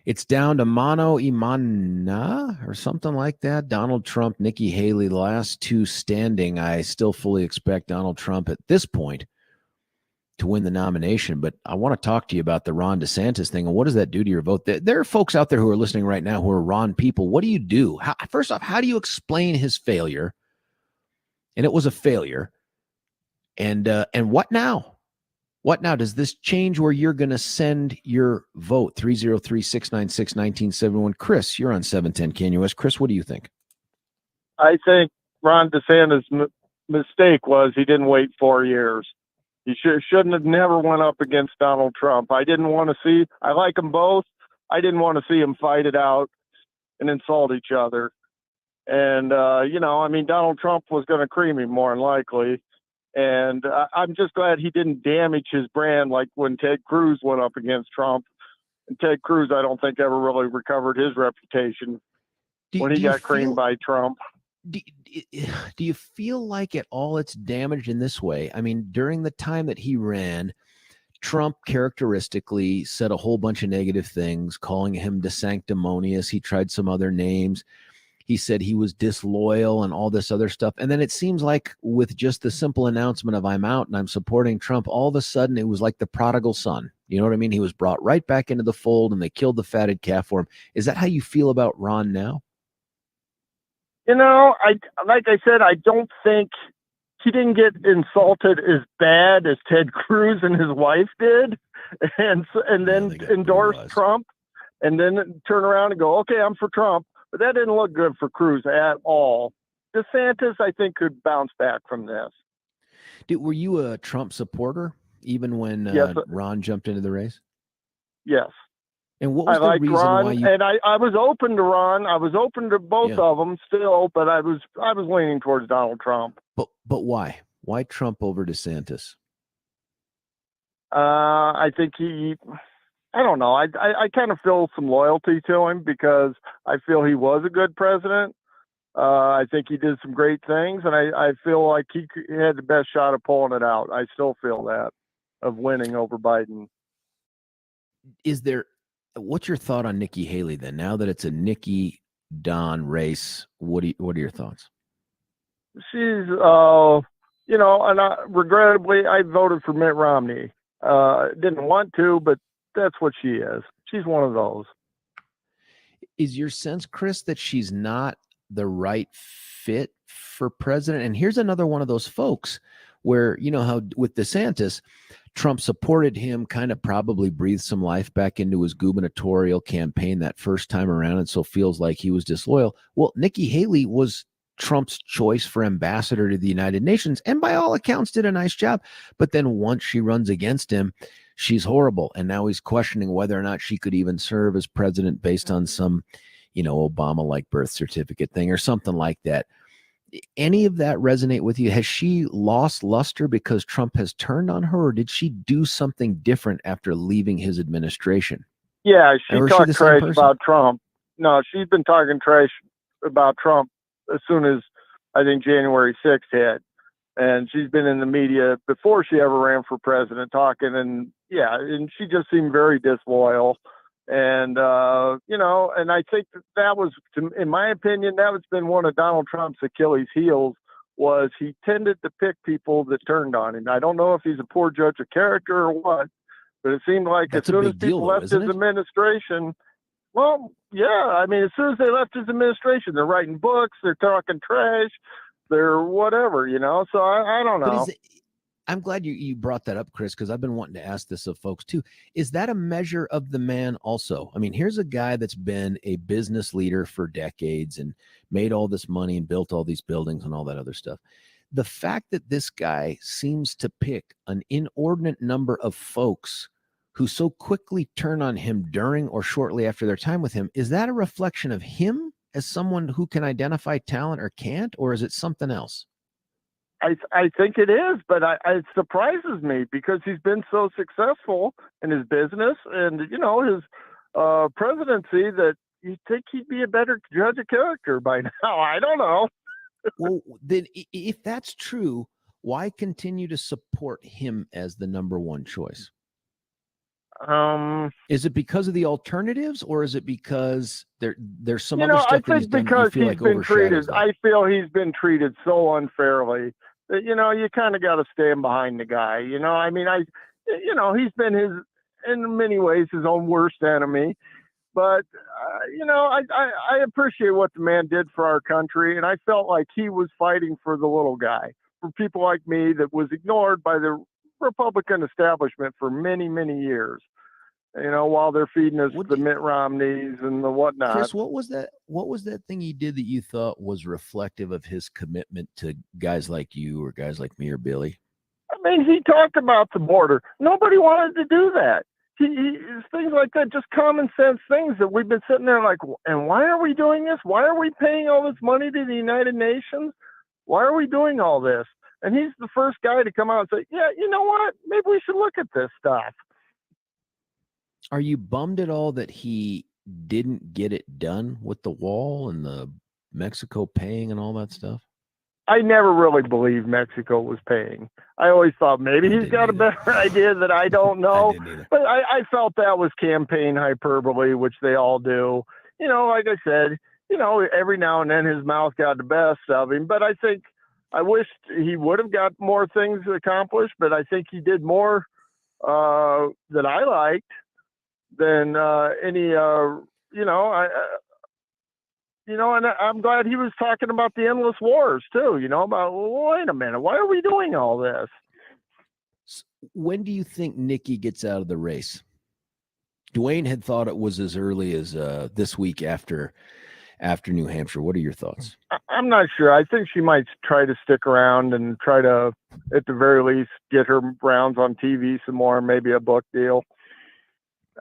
it's down to mano y mano or something like that. Donald Trump, Nikki Haley, the last two standing. I still fully expect Donald Trump at this point to win the nomination, but I want to talk to you about the Ron DeSantis thing and what does that do to your vote? There are folks out there who are listening right now who are Ron people. What do you do? First off, how do you explain his failure? And it was a failure. And what now? What now? Does this change where you're going to send your vote? 303-696-1971. Chris, you're on 710 KNUS. Chris, what do you think? I think Ron DeSantis' mistake was he didn't wait 4 years. He shouldn't have never went up against Donald Trump. I like them both. I didn't want to see them fight it out and insult each other. And, Donald Trump was going to cream him more than likely. And I'm just glad he didn't damage his brand like when Ted Cruz went up against Trump. And Ted Cruz, I don't think ever really recovered his reputation when he got creamed by Trump. Do you feel like at all it's damaged in this way? I mean, during the time that he ran, Trump characteristically said a whole bunch of negative things, calling him DeSanctimonious. He tried some other names. He said he was disloyal and all this other stuff. And then it seems like with just the simple announcement of I'm out and I'm supporting Trump, all of a sudden it was like the prodigal son. You know what I mean? He was brought right back into the fold and they killed the fatted calf for him. Is that how you feel about Ron now? Like I said, I don't think he didn't get insulted as bad as Ted Cruz and his wife did, and then endorse Trump, and then turn around and go, okay, I'm for Trump. But that didn't look good for Cruz at all. DeSantis, I think, could bounce back from this. Were you a Trump supporter even when Ron jumped into the race? Yes. And what was the reason Ron, why you... And I was open to Ron. I was open to both of them still, but I was leaning towards Donald Trump. But why? Why Trump over DeSantis? I think I don't know. I kind of feel some loyalty to him because I feel he was a good president. I think he did some great things, and I feel like he had the best shot of pulling it out. I still feel that, of winning over Biden. What's your thought on Nikki Haley then? Now that it's a Nikki Don race, what are your thoughts? She's, regrettably, I voted for Mitt Romney. Didn't want to, but that's what she is. She's one of those. Is your sense, Chris, that she's not the right fit for president? And here's another one of those folks where, you know how with DeSantis, Trump supported him, kind of probably breathed some life back into his gubernatorial campaign that first time around, and so feels like he was disloyal. Well, Nikki Haley was Trump's choice for ambassador to the United Nations, and by all accounts did a nice job. But then once she runs against him, she's horrible. And now he's questioning whether or not she could even serve as president based on some, Obama-like birth certificate thing or something like that. Any of that resonate with you? Has she lost luster because Trump has turned on her, or did she do something different after leaving his administration? Yeah, she talked trash about Trump. No, she's been talking trash about Trump as soon as I think January 6th hit. And she's been in the media before she ever ran for president talking. And she just seemed very disloyal. And, and I think that was, in my opinion, that has been one of Donald Trump's Achilles heels, was he tended to pick people that turned on him. I don't know if he's a poor judge of character or what, but it seemed like as soon as people left his administration, as soon as they left his administration, they're writing books, they're talking trash, they're whatever, so I don't know. I'm glad you brought that up, Chris, because I've been wanting to ask this of folks too. Is that a measure of the man also? I mean, here's a guy that's been a business leader for decades and made all this money and built all these buildings and all that other stuff. The fact that this guy seems to pick an inordinate number of folks who so quickly turn on him during or shortly after their time with him, is that a reflection of him as someone who can identify talent or can't, or is it something else? I think it is, but it surprises me because he's been so successful in his business and, his presidency that you'd think he'd be a better judge of character by now. I don't know. Well, then if that's true, why continue to support him as the number one choice? Is it because of the alternatives, or is it because there's some other stuff that he's done that you feel like overshadows that? I feel he's been treated so unfairly that, you kind of got to stand behind the guy. I mean, he's been in many ways, his own worst enemy. But, I appreciate what the man did for our country. And I felt like he was fighting for the little guy, for people like me that was ignored by the Republican establishment for many, many years. While they're feeding us the Mitt Romneys and the whatnot. Chris, what was that thing he did that you thought was reflective of his commitment to guys like you or guys like me or Billy? I mean, he talked about the border. Nobody wanted to do that. Things like that, just common sense things that we've been sitting there like, and why are we doing this? Why are we paying all this money to the United Nations? Why are we doing all this? And he's the first guy to come out and say, yeah, you know what? Maybe we should look at this stuff. Are you bummed at all that he didn't get it done with the wall and the Mexico paying and all that stuff? I never really believed Mexico was paying. I always thought maybe he's got a better idea that I don't know. But I felt that was campaign hyperbole, which they all do. Like I said, every now and then his mouth got the best of him. But I wished he would have got more things accomplished. But I think he did more that I liked than any, and I'm glad he was talking about the endless wars too, about, well, wait a minute, why are we doing all this? When do you think Nikki gets out of the race? Dwayne had thought it was as early as this week after New Hampshire. What are your thoughts? I'm not sure. I think she might try to stick around and try to, at the very least, get her rounds on TV some more, maybe a book deal.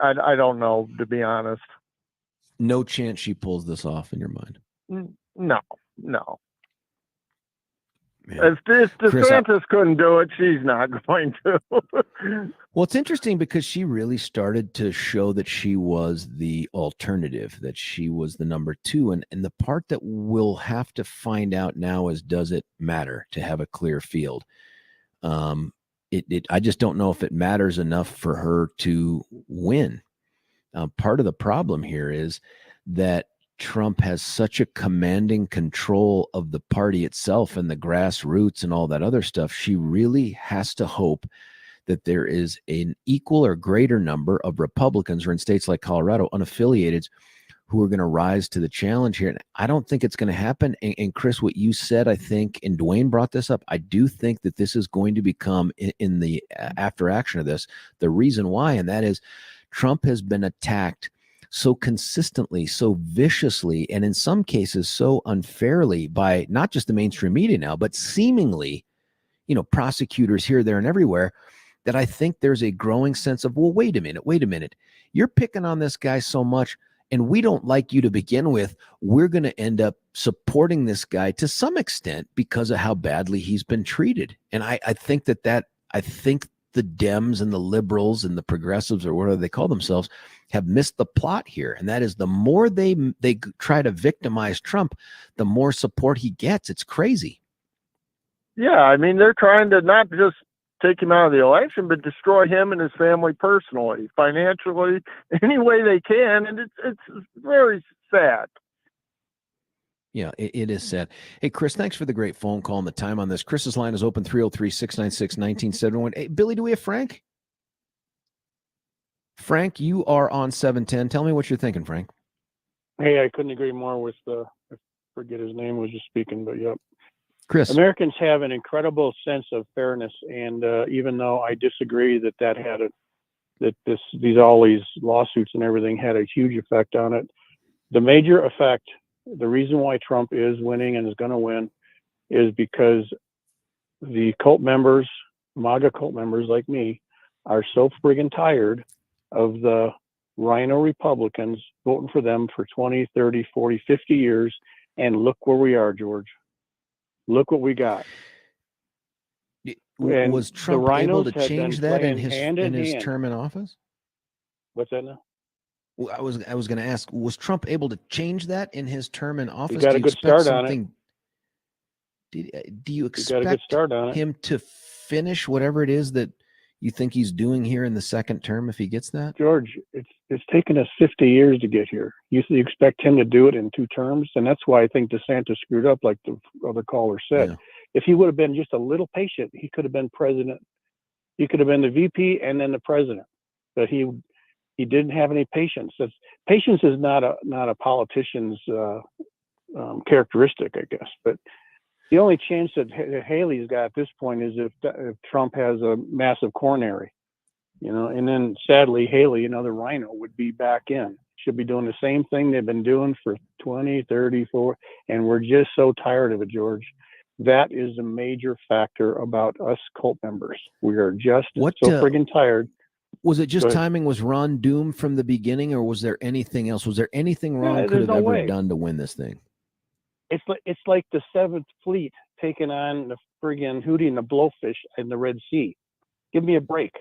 I don't know, to be honest. No chance she pulls this off in your mind? No. Man. If DeSantis couldn't do it, she's not going to. Well, it's interesting because she really started to show that she was the alternative, that she was the number two. And the part that we'll have to find out now is, does it matter to have a clear field? I just don't know if it matters enough for her to win. Part of the problem here is that Trump has such a commanding control of the party itself and the grassroots and all that other stuff. She really has to hope that there is an equal or greater number of Republicans, or in states like Colorado, unaffiliated, who are going to rise to the challenge here. And I don't think it's going to happen. And Chris, what you said, I think, and Dwayne brought this up, I do think that this is going to become, in the after action of this, the reason why, and that is Trump has been attacked so consistently, so viciously, and in some cases so unfairly by not just the mainstream media now, but seemingly, prosecutors here, there, and everywhere, that I think there's a growing sense of, well, wait a minute. You're picking on this guy so much, and we don't like you to begin with. We're going to end up supporting this guy to some extent because of how badly he's been treated. And I think I think the Dems and the liberals and the progressives, or whatever they call themselves, have missed the plot here. And that is, the more they try to victimize Trump, the more support he gets. It's crazy. Yeah, I mean, they're trying to not just take him out of the election, but destroy him and his family personally, financially, any way they can. And it's very sad. Yeah, it is sad. Hey, Chris, thanks for the great phone call and the time on this. Chris's line is open, 303-696-1971. Hey, Billy, do we have Frank? Frank, you are on 710. Tell me what you're thinking, Frank. Hey, I couldn't agree more with I forget his name, was just speaking, but yep. Chris. Americans have an incredible sense of fairness, and even though I disagree that all these lawsuits and everything had a huge effect on it, the major effect, the reason why Trump is winning and is going to win, is because the cult members, MAGA cult members like me, are so friggin' tired of the rhino Republicans voting for them for 20, 30, 40, 50 years. And look where we are, George. Look what we got. And was Trump able to change that in his term in office? What's that now? I was going to ask, was Trump able to change that in his term in office? He got a good start on it. do you got a good expect start on it. him to finish whatever it is that you think he's doing here in the second term if he gets that? George, it's taken us 50 years to get here. You expect him to do it in 2 terms, and that's why I think DeSantis screwed up, like the other caller said. Yeah. If he would have been just a little patient, he could have been president. He could have been the VP and then the president. But he didn't have any patience. Patience is not a politician's characteristic, I guess. But the only chance that Haley's got at this point is if Trump has a massive coronary, and then sadly Haley, another rhino, would be back in. Should be doing the same thing they've been doing for 20, 30, 40, and we're just so tired of it, George. That is a major factor about us cult members. We are just so friggin' tired. Was it just timing? Was Ron doomed from the beginning, or was there anything else? Was there anything Ron could have ever done to win this thing? It's like the 7th Fleet taking on the friggin' Houthi and the Blowfish in the Red Sea. Give me a break.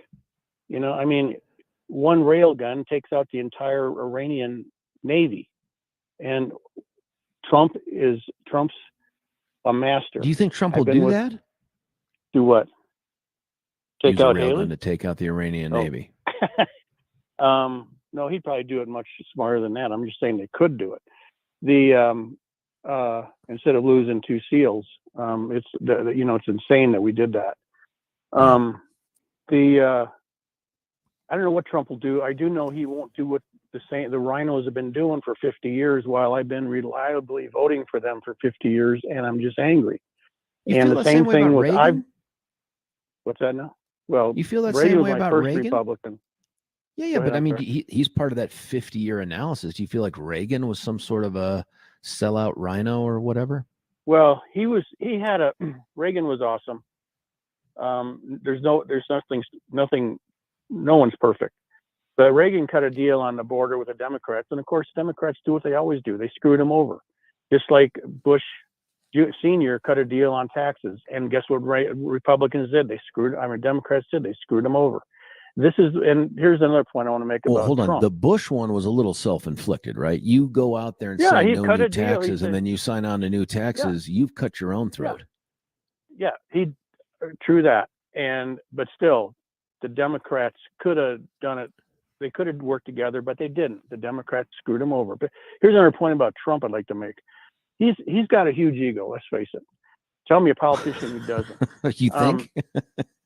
One railgun takes out the entire Iranian Navy, and Trump's a master. Do you think Trump will do that? Do what? Take out Haley? To take out the Iranian Navy. No, he'd probably do it much smarter than that. I'm just saying they could do it. Instead of losing 2 SEALs, it's insane that we did that. I don't know what Trump will do. I do know he won't do what the rhinos have been doing for 50 years while I've been reliably voting for them for 50 years, and I'm just angry. You feel the same thing with Reagan? What's that now? Well, you feel that Reagan same way was my about first Reagan? Republican. Yeah, but I mean, he's part of that 50-year analysis. Do you feel like Reagan was some sort of a sellout rhino or whatever? Well, Reagan was awesome. No one's perfect. But Reagan cut a deal on the border with the Democrats, and of course, Democrats do what they always do. They screwed him over, just like Bush Senior cut a deal on taxes. And guess what? Republicans did? Democrats did. They screwed him over. And here's another point I want to make about hold on. Trump. The Bush one was a little self-inflicted, right? You go out there and say no new taxes, and then you sign on to new taxes. Yeah. You've cut your own throat. Yeah, true that. But still, the Democrats could have done it. They could have worked together, but they didn't. The Democrats screwed him over. But here's another point about Trump I'd like to make. He's got a huge ego. Let's face it. Tell me a politician who doesn't. You think?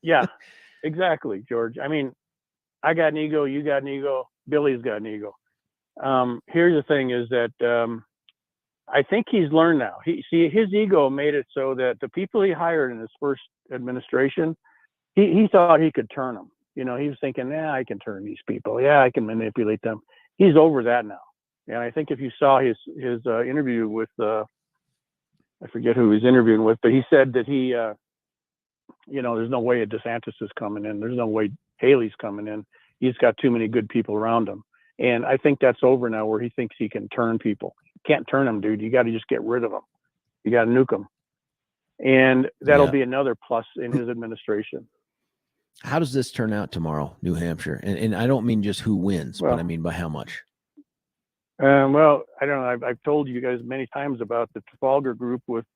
Yeah, exactly, George. I mean, I got an ego. You got an ego. Billy's got an ego. Here's the thing: is that I think he's learned now. His ego made it so that the people he hired in his first administration, he thought he could turn them. He was thinking, I can turn these people. Yeah, I can manipulate them. He's over that now. And I think if you saw his interview with, I forget who he was interviewing with, but he said that there's no way a DeSantis is coming in. There's no way Haley's coming in. He's got too many good people around him. And I think that's over now, where he thinks he can turn people. You can't turn them, dude. You got to just get rid of them. You got to nuke them. And that'll be another plus in his administration. How does this turn out tomorrow, New Hampshire? And I don't mean just who wins, but I mean by how much. Well, I don't know. I've told you guys many times about the Trafalgar group with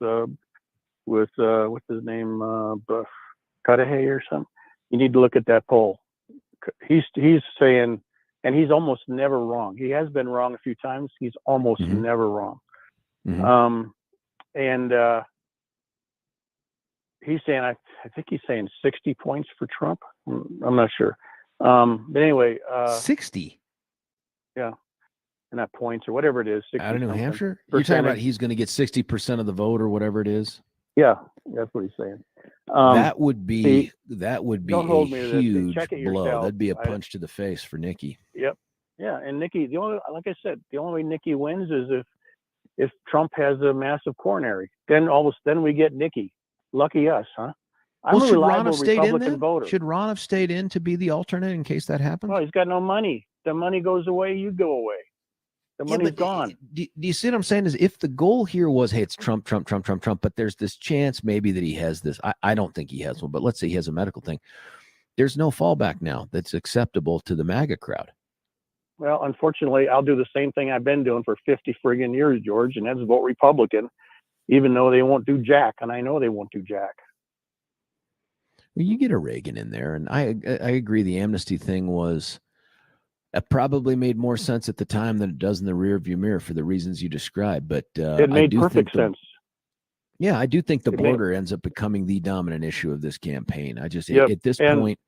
what's his name, Cudahy or something. You need to look at that poll. He's saying, and he's almost never wrong. He has been wrong a few times. He's almost never wrong. Mm-hmm. He's saying, I think he's saying 60 points for Trump. I'm not sure. But anyway, 60. Yeah. And not points or whatever it is. Out of New Hampshire? You're talking about he's going to get 60% of the vote or whatever it is? Yeah, that's what he's saying. That would be a huge blow. That'd be a punch to the face for Nikki. Yep. Yeah, and Nikki, like I said, the only way Nikki wins is if Trump has a massive coronary. Then we get Nikki. Lucky us, huh? I'm a reliable Republican voter. Should Ron have stayed in to be the alternate in case that happens? Well, he's got no money. The money goes away, you go away. The money's gone. Do you see what I'm saying? Is if the goal here was, hey, it's Trump, but there's this chance maybe that he has this. I don't think he has one, but let's say he has a medical thing. There's no fallback now that's acceptable to the MAGA crowd. Well, unfortunately, I'll do the same thing I've been doing for 50 friggin' years, George, and that's vote Republican. even though they won't do jack, and I know they won't do jack. Well, you get a Reagan in there, and I agree. The amnesty thing was probably made more sense at the time than it does in the rearview mirror for the reasons you described. But it made perfect sense. Yeah, I do think the border ends up becoming the dominant issue of this campaign. I just at this point,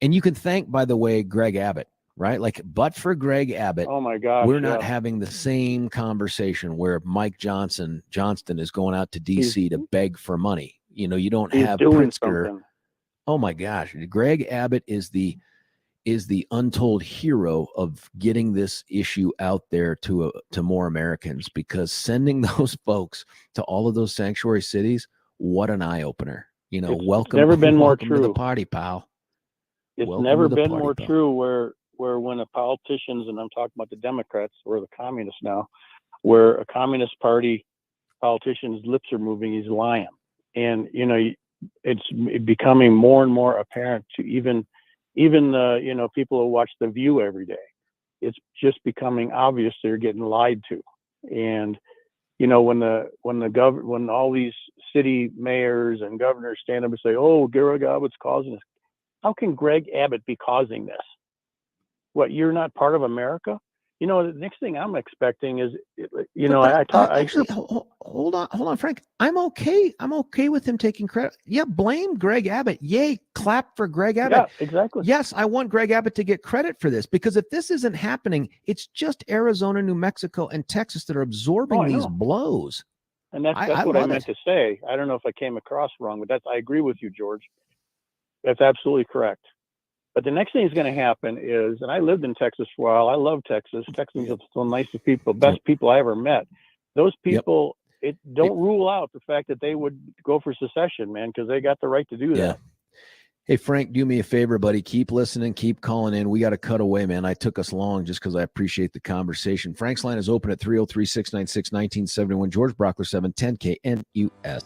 and you can thank, by the way, Greg Abbott, right? Like, but for Greg Abbott, oh my gosh, we're not having the same conversation where Mike Johnston is going out to DC to beg for money. You know, you don't have Pritzker. Something. Oh my gosh, Greg Abbott is the untold hero of getting this issue out there to more Americans, because sending those folks to all of those sanctuary cities, what an eye opener. You know, welcome. Never been more true to the party, pal. It's never been more true where when a politicians, and I'm talking about the Democrats or the communists now, where a communist party politician's lips are moving, he's lying. And, you know, it's becoming more and more apparent to even you know, people who watch The View every day. It's just becoming obvious they're getting lied to. And, you know, when all these city mayors and governors stand up and say, "Oh, Greg Abbott's causing this," how can Greg Abbott be causing this? What, you're not part of America? You know, the next thing I'm expecting is, you know, hold on, Frank. I'm okay with him taking credit. Yeah, blame Greg Abbott. Yay, clap for Greg Abbott. Yeah, exactly. Yes, I want Greg Abbott to get credit for this, because if this isn't happening, it's just Arizona, New Mexico, and Texas that are absorbing these blows. And that's what I meant to say. I don't know if I came across wrong, but I agree with you, George. That's absolutely correct. But the next thing is going to happen is, and I lived in Texas for a while. I love Texas. Texans are so nice people, best people I ever met. Those people, don't rule out the fact that they would go for secession, man, because they got the right to do that. Hey, Frank, do me a favor, buddy. Keep listening. Keep calling in. We got to cut away, man. I took us long just because I appreciate the conversation. Frank's line is open at 303-696-1971. George Brauchler, 710 KNUS.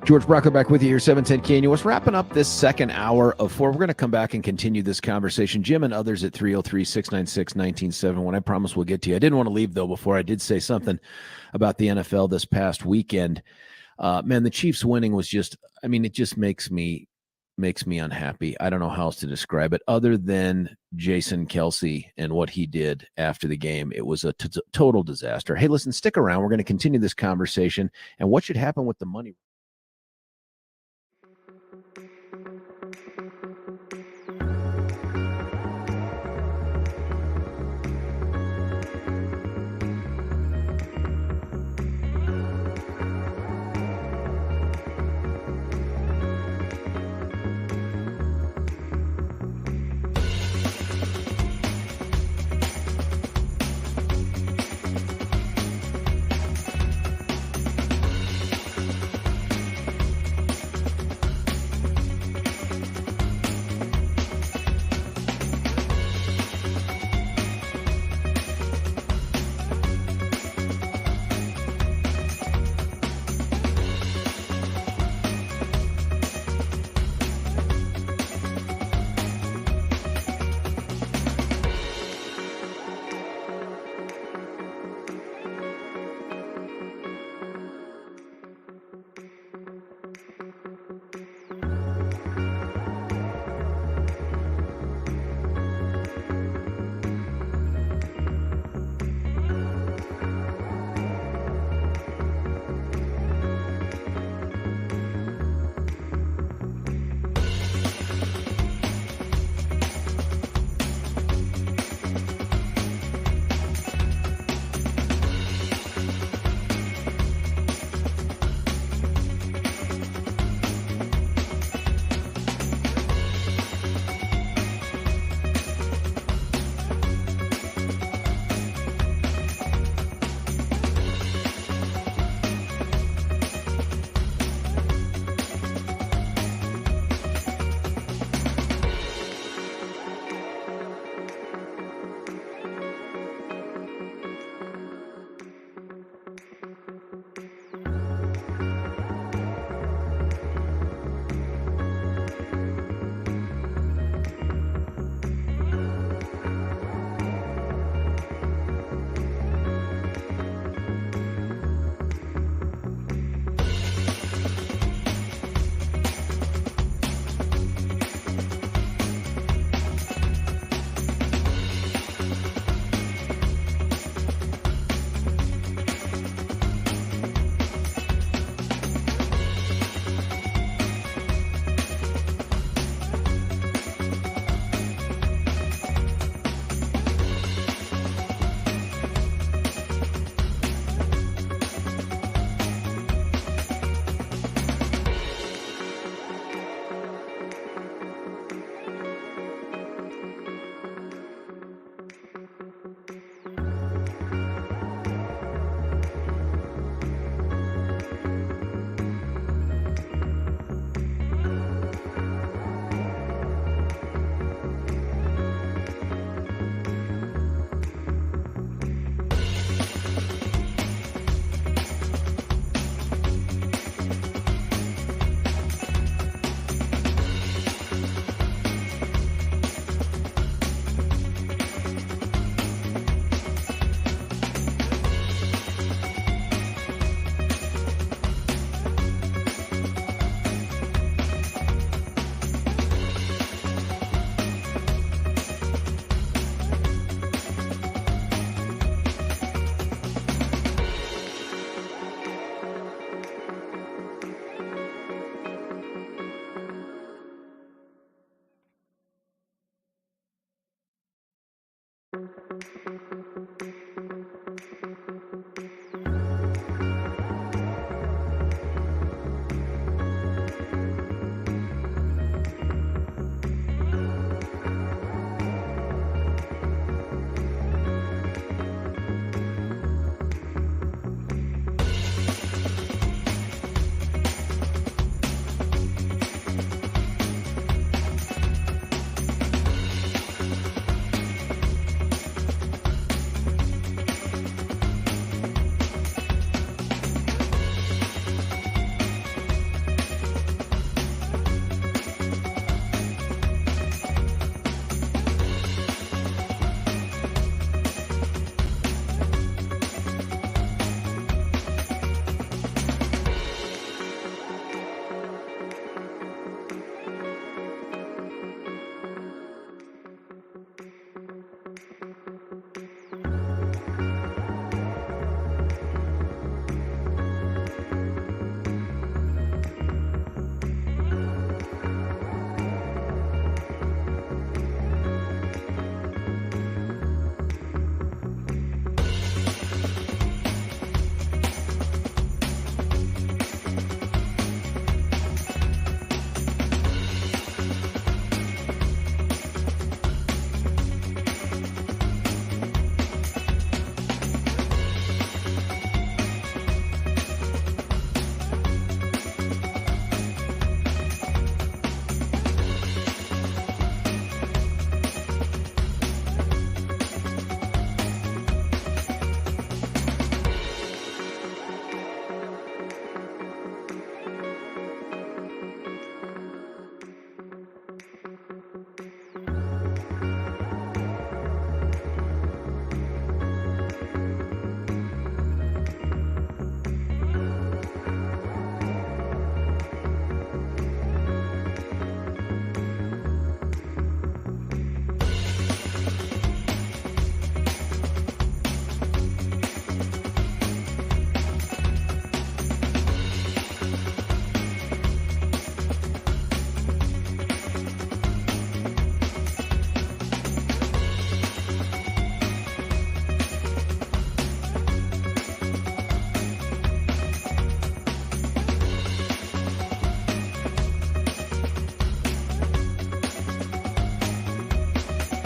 George Brauchler back with you here, 710 KNUS. Wrapping up this second hour of 4. We're going to come back and continue this conversation. Jim and others at 303-696-1971. I promise we'll get to you. I didn't want to leave, though, before I did say something about the NFL this past weekend. Man, the Chiefs winning was just, I mean, it just makes me unhappy. I don't know how else to describe it other than Jason Kelce and what he did after the game. It was a total disaster. Hey, listen, stick around. We're going to continue this conversation and what should happen with the money.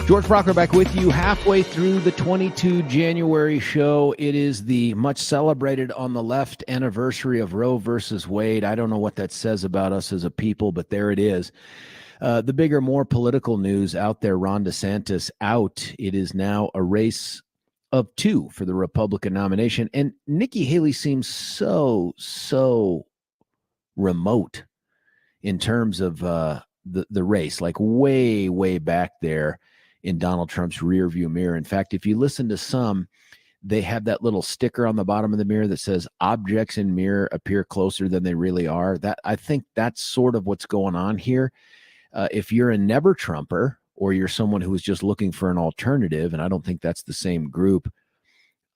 George Brauchler back with you halfway through the 22 January show. It is the much celebrated on the left anniversary of Roe versus Wade. I don't know what that says about us as a people, but there it is. The bigger, more political news out there, Ron DeSantis out. It is now a race of two for the Republican nomination. And Nikki Haley seems so remote in terms of the race, like way back there in Donald Trump's rearview mirror. In fact, if you listen to some, they have that little sticker on the bottom of the mirror that says objects in mirror appear closer than they really are. That, I think that's sort of what's going on here. If you're a never Trumper, or you're someone who is just looking for an alternative, and I don't think that's the same group,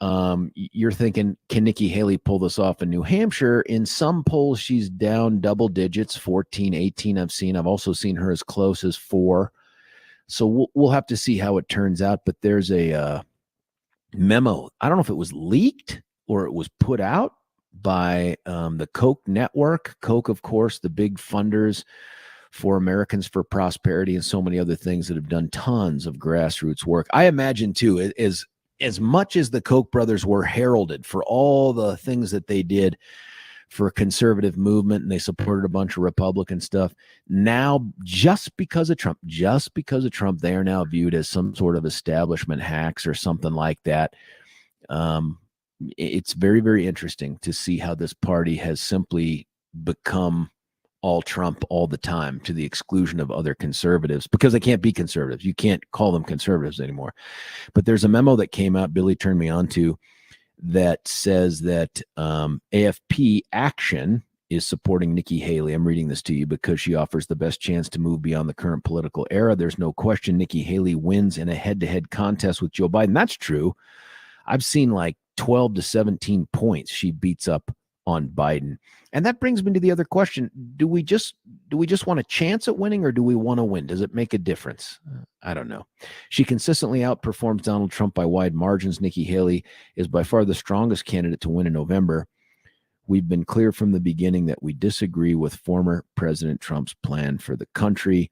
you're thinking, can Nikki Haley pull this off in New Hampshire? In some polls, she's down double digits, 14, 18 I've also seen her as close as 4. So we'll have to see how it turns out. But there's a memo. I don't know if it was leaked or it was put out by the Koch network. Koch, of course, the big funders for Americans for Prosperity and so many other things that have done tons of grassroots work. I imagine, too, as much as the Koch brothers were heralded for all the things that they did for a conservative movement, and they supported a bunch of Republican stuff. Now, just because of Trump, they are now viewed as some sort of establishment hacks or something like that. It's very, very interesting to see how this party has simply become all Trump all the time, to the exclusion of other conservatives, because they can't be conservatives. You can't call them conservatives anymore. But there's a memo that came out, Billy turned me on to, that says that AFP Action is supporting Nikki Haley. I'm reading this to you because she offers the best chance to move beyond the current political era. There's no question Nikki Haley wins in a head-to-head contest with Joe Biden. That's true. I've seen like 12 to 17 points she beats up on Biden. And that brings me to the other question. Do we just want a chance at winning, or do we want to win? Does it make a difference? I don't know. She consistently outperforms Donald Trump by wide margins. Nikki Haley is by far the strongest candidate to win in November. We've been clear from the beginning that we disagree with former President Trump's plan for the country.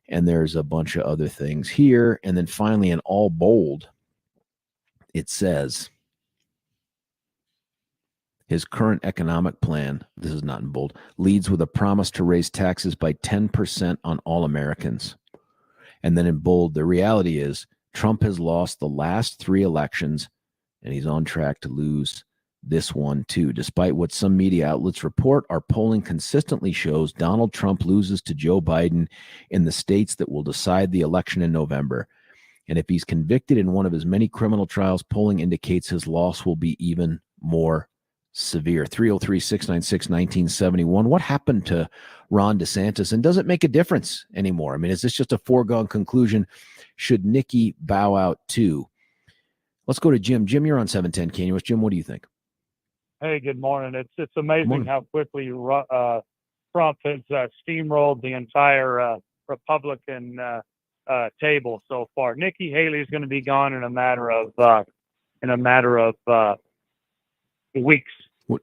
And there's a bunch of other things here. And then finally, in all bold, it says, his current economic plan, this is not in bold, leads with a promise to raise taxes by 10% on all Americans. And then in bold, the reality is Trump has lost the last 3 elections, and he's on track to lose this one too. Despite what some media outlets report, our polling consistently shows Donald Trump loses to Joe Biden in the states that will decide the election in November. And if he's convicted in one of his many criminal trials, polling indicates his loss will be even more severe. 303-696-1971. What happened to Ron DeSantis, and does it make a difference anymore? I mean, is this just a foregone conclusion? Should Nikki bow out too? Let's go to Jim. Jim, you're on 710 KNUS. Jim, what do you think? Hey, good morning. It's amazing how quickly Trump has steamrolled the entire Republican table so far. Nikki Haley is going to be gone in a matter of weeks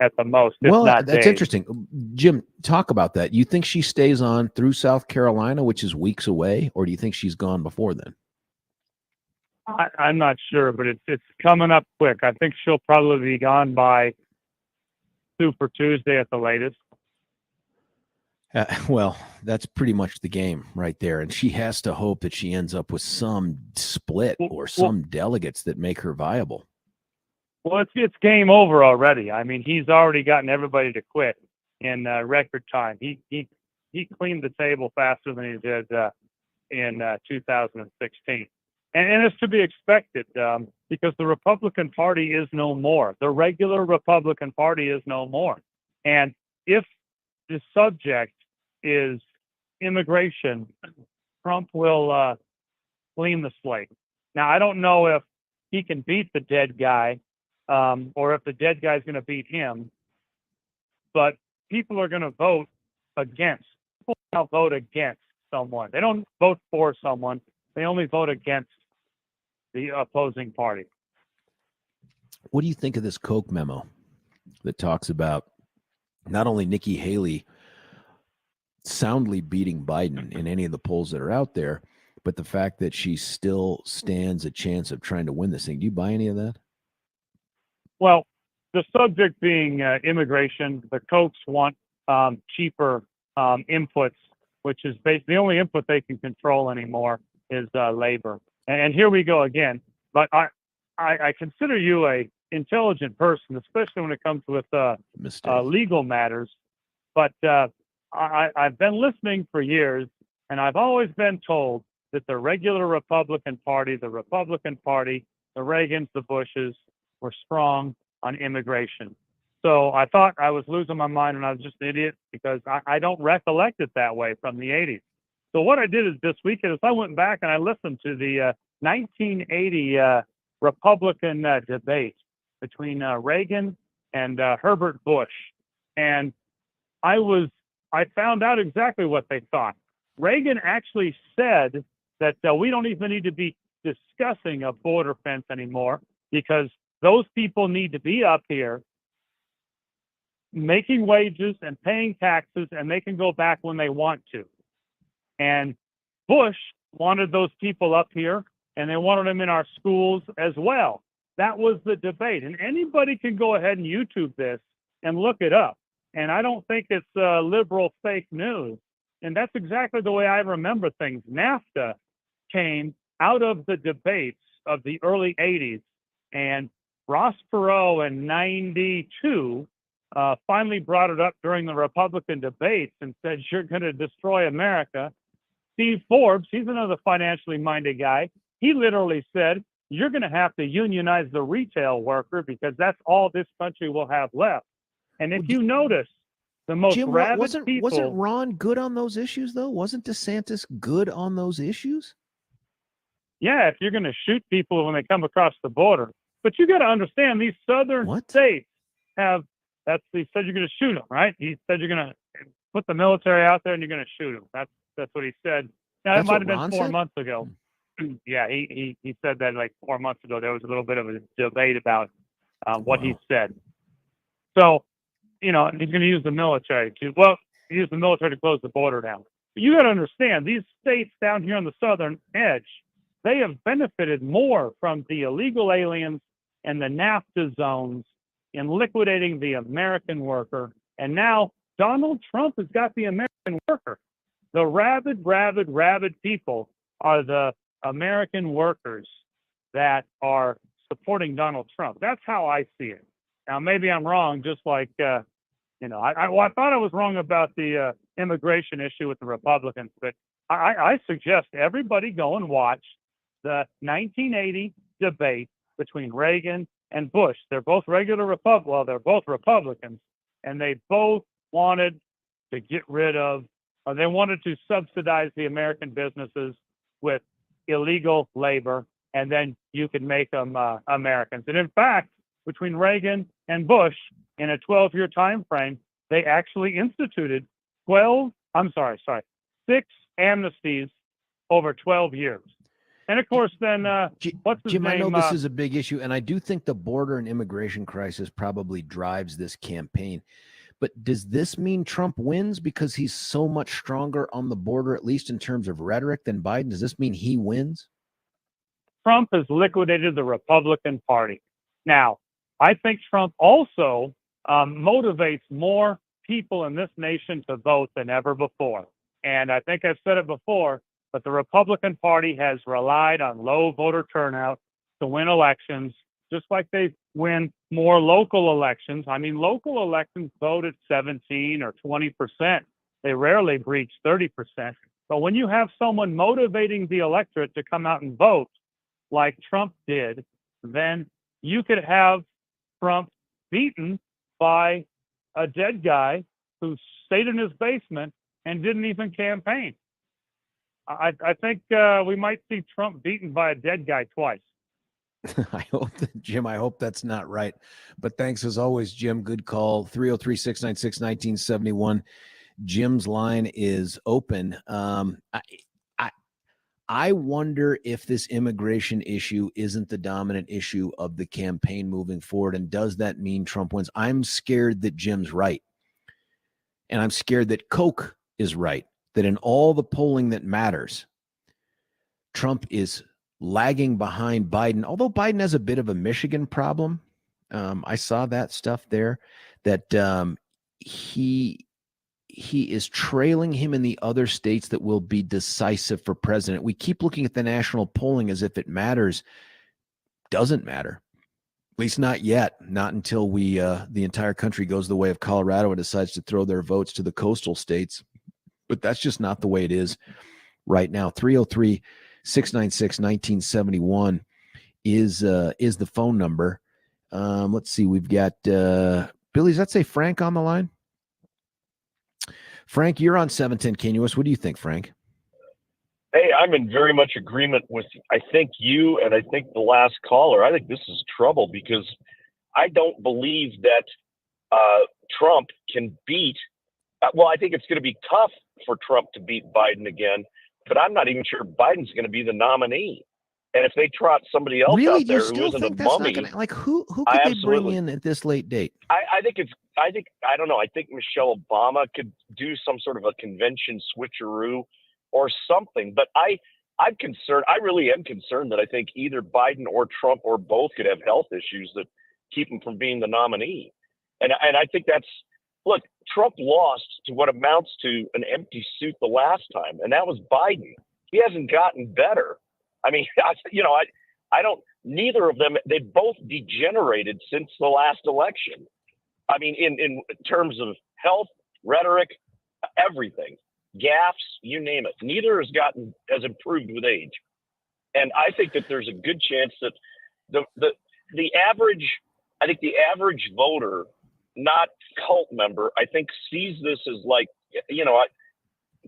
at the most. Well, that's days. interesting. Jim, talk about that. You think she stays on through South Carolina, which is weeks away, or do you think she's gone before then? I'm not sure, but it's coming up quick. I think she'll probably be gone by Super Tuesday at the latest. Well, that's pretty much the game right there. And she has to hope that she ends up with some split or some delegates that make her viable. Well, it's game over already. I mean, he's already gotten everybody to quit in record time. He cleaned the table faster than he did in 2016. And it's to be expected because the Republican Party is no more. The regular Republican Party is no more. And if the subject is immigration, Trump will clean the slate. Now, I don't know if he can beat the dead guy or if the dead guy is going to beat him, but people are going to vote against. People now vote against someone. They don't vote for someone. They only vote against the opposing party. What do you think of this Koch memo that talks about not only Nikki Haley soundly beating Biden in any of the polls that are out there, But the fact that she still stands a chance of trying to win this thing, do you buy any of that? Well, the subject being immigration, the Kochs want cheaper inputs, which is basically the only input they can control anymore is labor. And here we go again. But I consider you a intelligent person, especially when it comes with legal matters. But I've been listening for years, and I've always been told that the regular Republican Party, the Reagans, the Bushes, were strong on immigration. So I thought I was losing my mind and I was just an idiot because I don't recollect it that way from the 80s. So what I did is this weekend is I went back and I listened to the 1980 Republican debate between Reagan and Herbert Bush. And I found out exactly what they thought. Reagan actually said that we don't even need to be discussing a border fence anymore because those people need to be up here making wages and paying taxes, and they can go back when they want to. And Bush wanted those people up here, and they wanted them in our schools as well. That was the debate. And anybody can go ahead and YouTube this and look it up. And I don't think it's liberal fake news. And that's exactly the way I remember things. NAFTA came out of the debates of the early 80s, and Ross Perot in 92 finally brought it up during the Republican debates and said, you're going to destroy America. Steve Forbes, he's another financially minded guy. He literally said, you're going to have to unionize the retail worker because that's all this country will have left. And if you notice, the most rabid people... Wasn't Ron good on those issues, though? Wasn't DeSantis good on those issues? Yeah, if you're going to shoot people when they come across the border. But you got to understand, these southern states have... He said you're going to shoot them, right? He said you're going to put the military out there and you're going to shoot them. That's what he said. Now, that might have been 4 months ago. Yeah, he said that like 4 months ago. There was a little bit of a debate about what he said. So, he's going to use the military to close the border down. But you got to understand, these states down here on the southern edge, they have benefited more from the illegal aliens and the NAFTA zones in liquidating the American worker. And now Donald Trump has got the American worker. The rabid people are the American workers that are supporting Donald Trump. That's how I see it. Now, maybe I'm wrong, just like, I thought I was wrong about the immigration issue with the Republicans, but I suggest everybody go and watch the 1980 debate between Reagan and Bush. They're both they're both Republicans, and they both wanted to get rid of, or they wanted to subsidize the American businesses with illegal labor, and then you could make them Americans. And in fact, between Reagan and Bush, in a 12-year time frame, they actually instituted 6 amnesties over 12 years. And of course, then what's his Jim, name? I know this is a big issue, and I do think the border and immigration crisis probably drives this campaign. But does this mean Trump wins because he's so much stronger on the border, at least in terms of rhetoric, than Biden? Does this mean he wins? Trump has liquidated the Republican Party. Now, I think Trump also motivates more people in this nation to vote than ever before. And I think I've said it before, but the Republican Party has relied on low voter turnout to win elections, just like they win more local elections. I mean, local elections vote at 17 or 20%. They rarely breach 30%. But when you have someone motivating the electorate to come out and vote, like Trump did, then you could have Trump beaten by a dead guy who stayed in his basement and didn't even campaign. I think we might see Trump beaten by a dead guy twice. I hope that's not right. But thanks as always, Jim. Good call. 303-696-1971. Jim's line is open. I wonder if this immigration issue isn't the dominant issue of the campaign moving forward. And does that mean Trump wins? I'm scared that Jim's right. And I'm scared that Koch is right, that in all the polling that matters, Trump is lagging behind Biden, although Biden has a bit of a Michigan problem. I saw that stuff there, that he is trailing him in the other states that will be decisive for president. We keep looking at the national polling as if it matters. Doesn't matter. At least not yet. Not until the entire country goes the way of Colorado and decides to throw their votes to the coastal states. But that's just not the way it is right now. 303-696-1971 is the phone number. Let's see. We've got Billy. Does that say Frank on the line? Frank, you're on 710 Continuous. What do you think, Frank? Hey, I'm in very much agreement with, I think, you and I think the last caller. I think this is trouble because I don't believe that Trump can beat. Well, I think it's going to be tough for Trump to beat Biden again, but I'm not even sure Biden's going to be the nominee. And if they trot somebody else out there who isn't a mummy, like who could they bring in at this late date? I don't know. I think Michelle Obama could do some sort of a convention switcheroo or something. But I'm concerned. I really am concerned that I think either Biden or Trump or both could have health issues that keep him from being the nominee. And I think look, Trump lost to what amounts to an empty suit the last time, and that was Biden. He hasn't gotten better. I mean, I don't, neither of them, they both degenerated since the last election. I mean, in terms of health, rhetoric, everything, gaffes, you name it. Neither has improved with age. And I think that there's a good chance that the average voter, not cult member, I think sees this as like,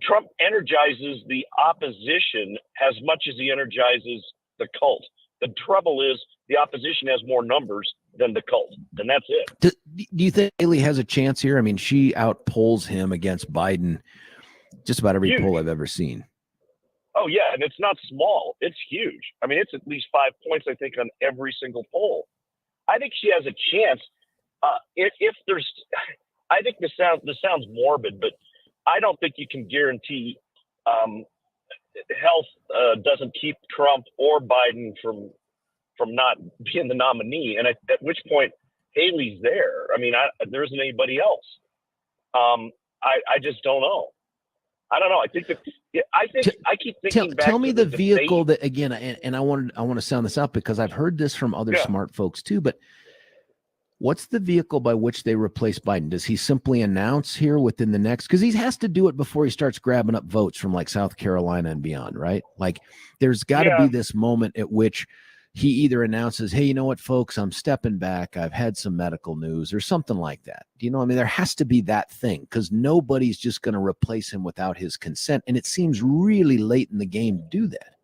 Trump energizes the opposition as much as he energizes the cult. The trouble is the opposition has more numbers than the cult, and that's it. Do you think Haley has a chance here? I mean, she outpolls him against Biden just about every poll I've ever seen. Oh, yeah, and it's not small. It's huge. I mean, it's at least 5 points, I think, on every single poll. I think she has a chance. If there's – I think this sounds morbid, but I don't think you can guarantee health doesn't keep Trump or Biden from not being the nominee. And at which point Haley's there. I mean, there isn't anybody else. I just don't know. I don't know. I think I keep thinking back. Tell me the vehicle that, again, and I want to sound this out because I've heard this from other smart folks too, but what's the vehicle by which they replace Biden? Does he simply announce here within the next, because he has to do it before he starts grabbing up votes from like South Carolina and beyond, right? Like there's got to be this moment at which he either announces, hey, you know what, folks, I'm stepping back. I've had some medical news or something like that. Do you know? I mean, there has to be that thing because nobody's just going to replace him without his consent. And it seems really late in the game to do that.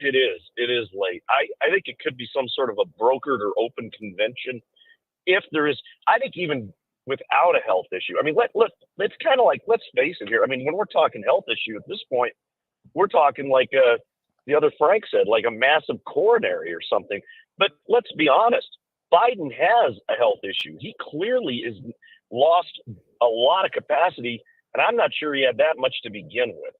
It is late. I think it could be some sort of a brokered or open convention. If there is, I think even without a health issue, I mean, it's kind of like, let's face it here. I mean, when we're talking health issue at this point, we're talking like the other Frank said, like a massive coronary or something. But let's be honest, Biden has a health issue. He clearly is lost a lot of capacity, and I'm not sure he had that much to begin with.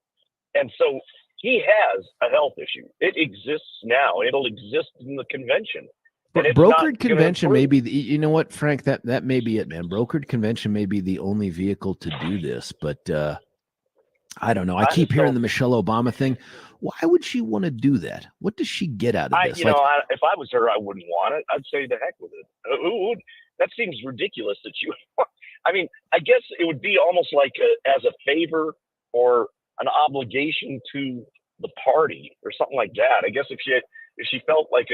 And so he has a health issue. It exists now. It'll exist in the convention. Brokered convention may be, you know what, Frank, that may be it, man. Brokered convention may be the only vehicle to do this, but I don't know. I keep hearing the Michelle Obama thing. Why would she want to do that? What does she get out of this? If I was her, I wouldn't want it. I'd say the heck with it. That seems ridiculous that you would want. I mean, I guess it would be almost like as a favor or an obligation to the party or something like that. I guess if she felt like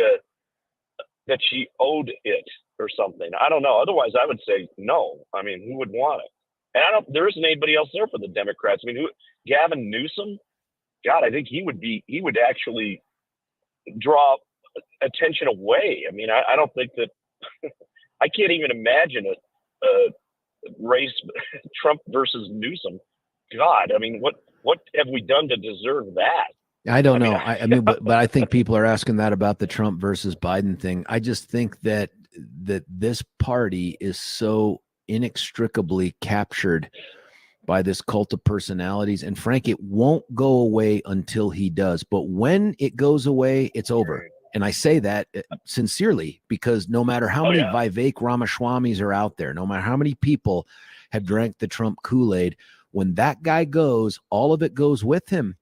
that she owed it or something. I don't know. Otherwise, I would say no. I mean, who would want it? And there isn't anybody else there for the Democrats. I mean, Gavin Newsom? God, I think he would actually draw attention away. I mean, I don't think that I can't even imagine a race Trump versus Newsom. God, I mean, what have we done to deserve that? I don't know. I mean, but I think people are asking that about the Trump versus Biden thing. I just think that this party is so inextricably captured by this cult of personalities. And Frank, it won't go away until he does. But when it goes away, it's over. And I say that sincerely, because no matter how many Vivek Ramaswamis are out there, no matter how many people have drank the Trump Kool-Aid, when that guy goes, all of it goes with him,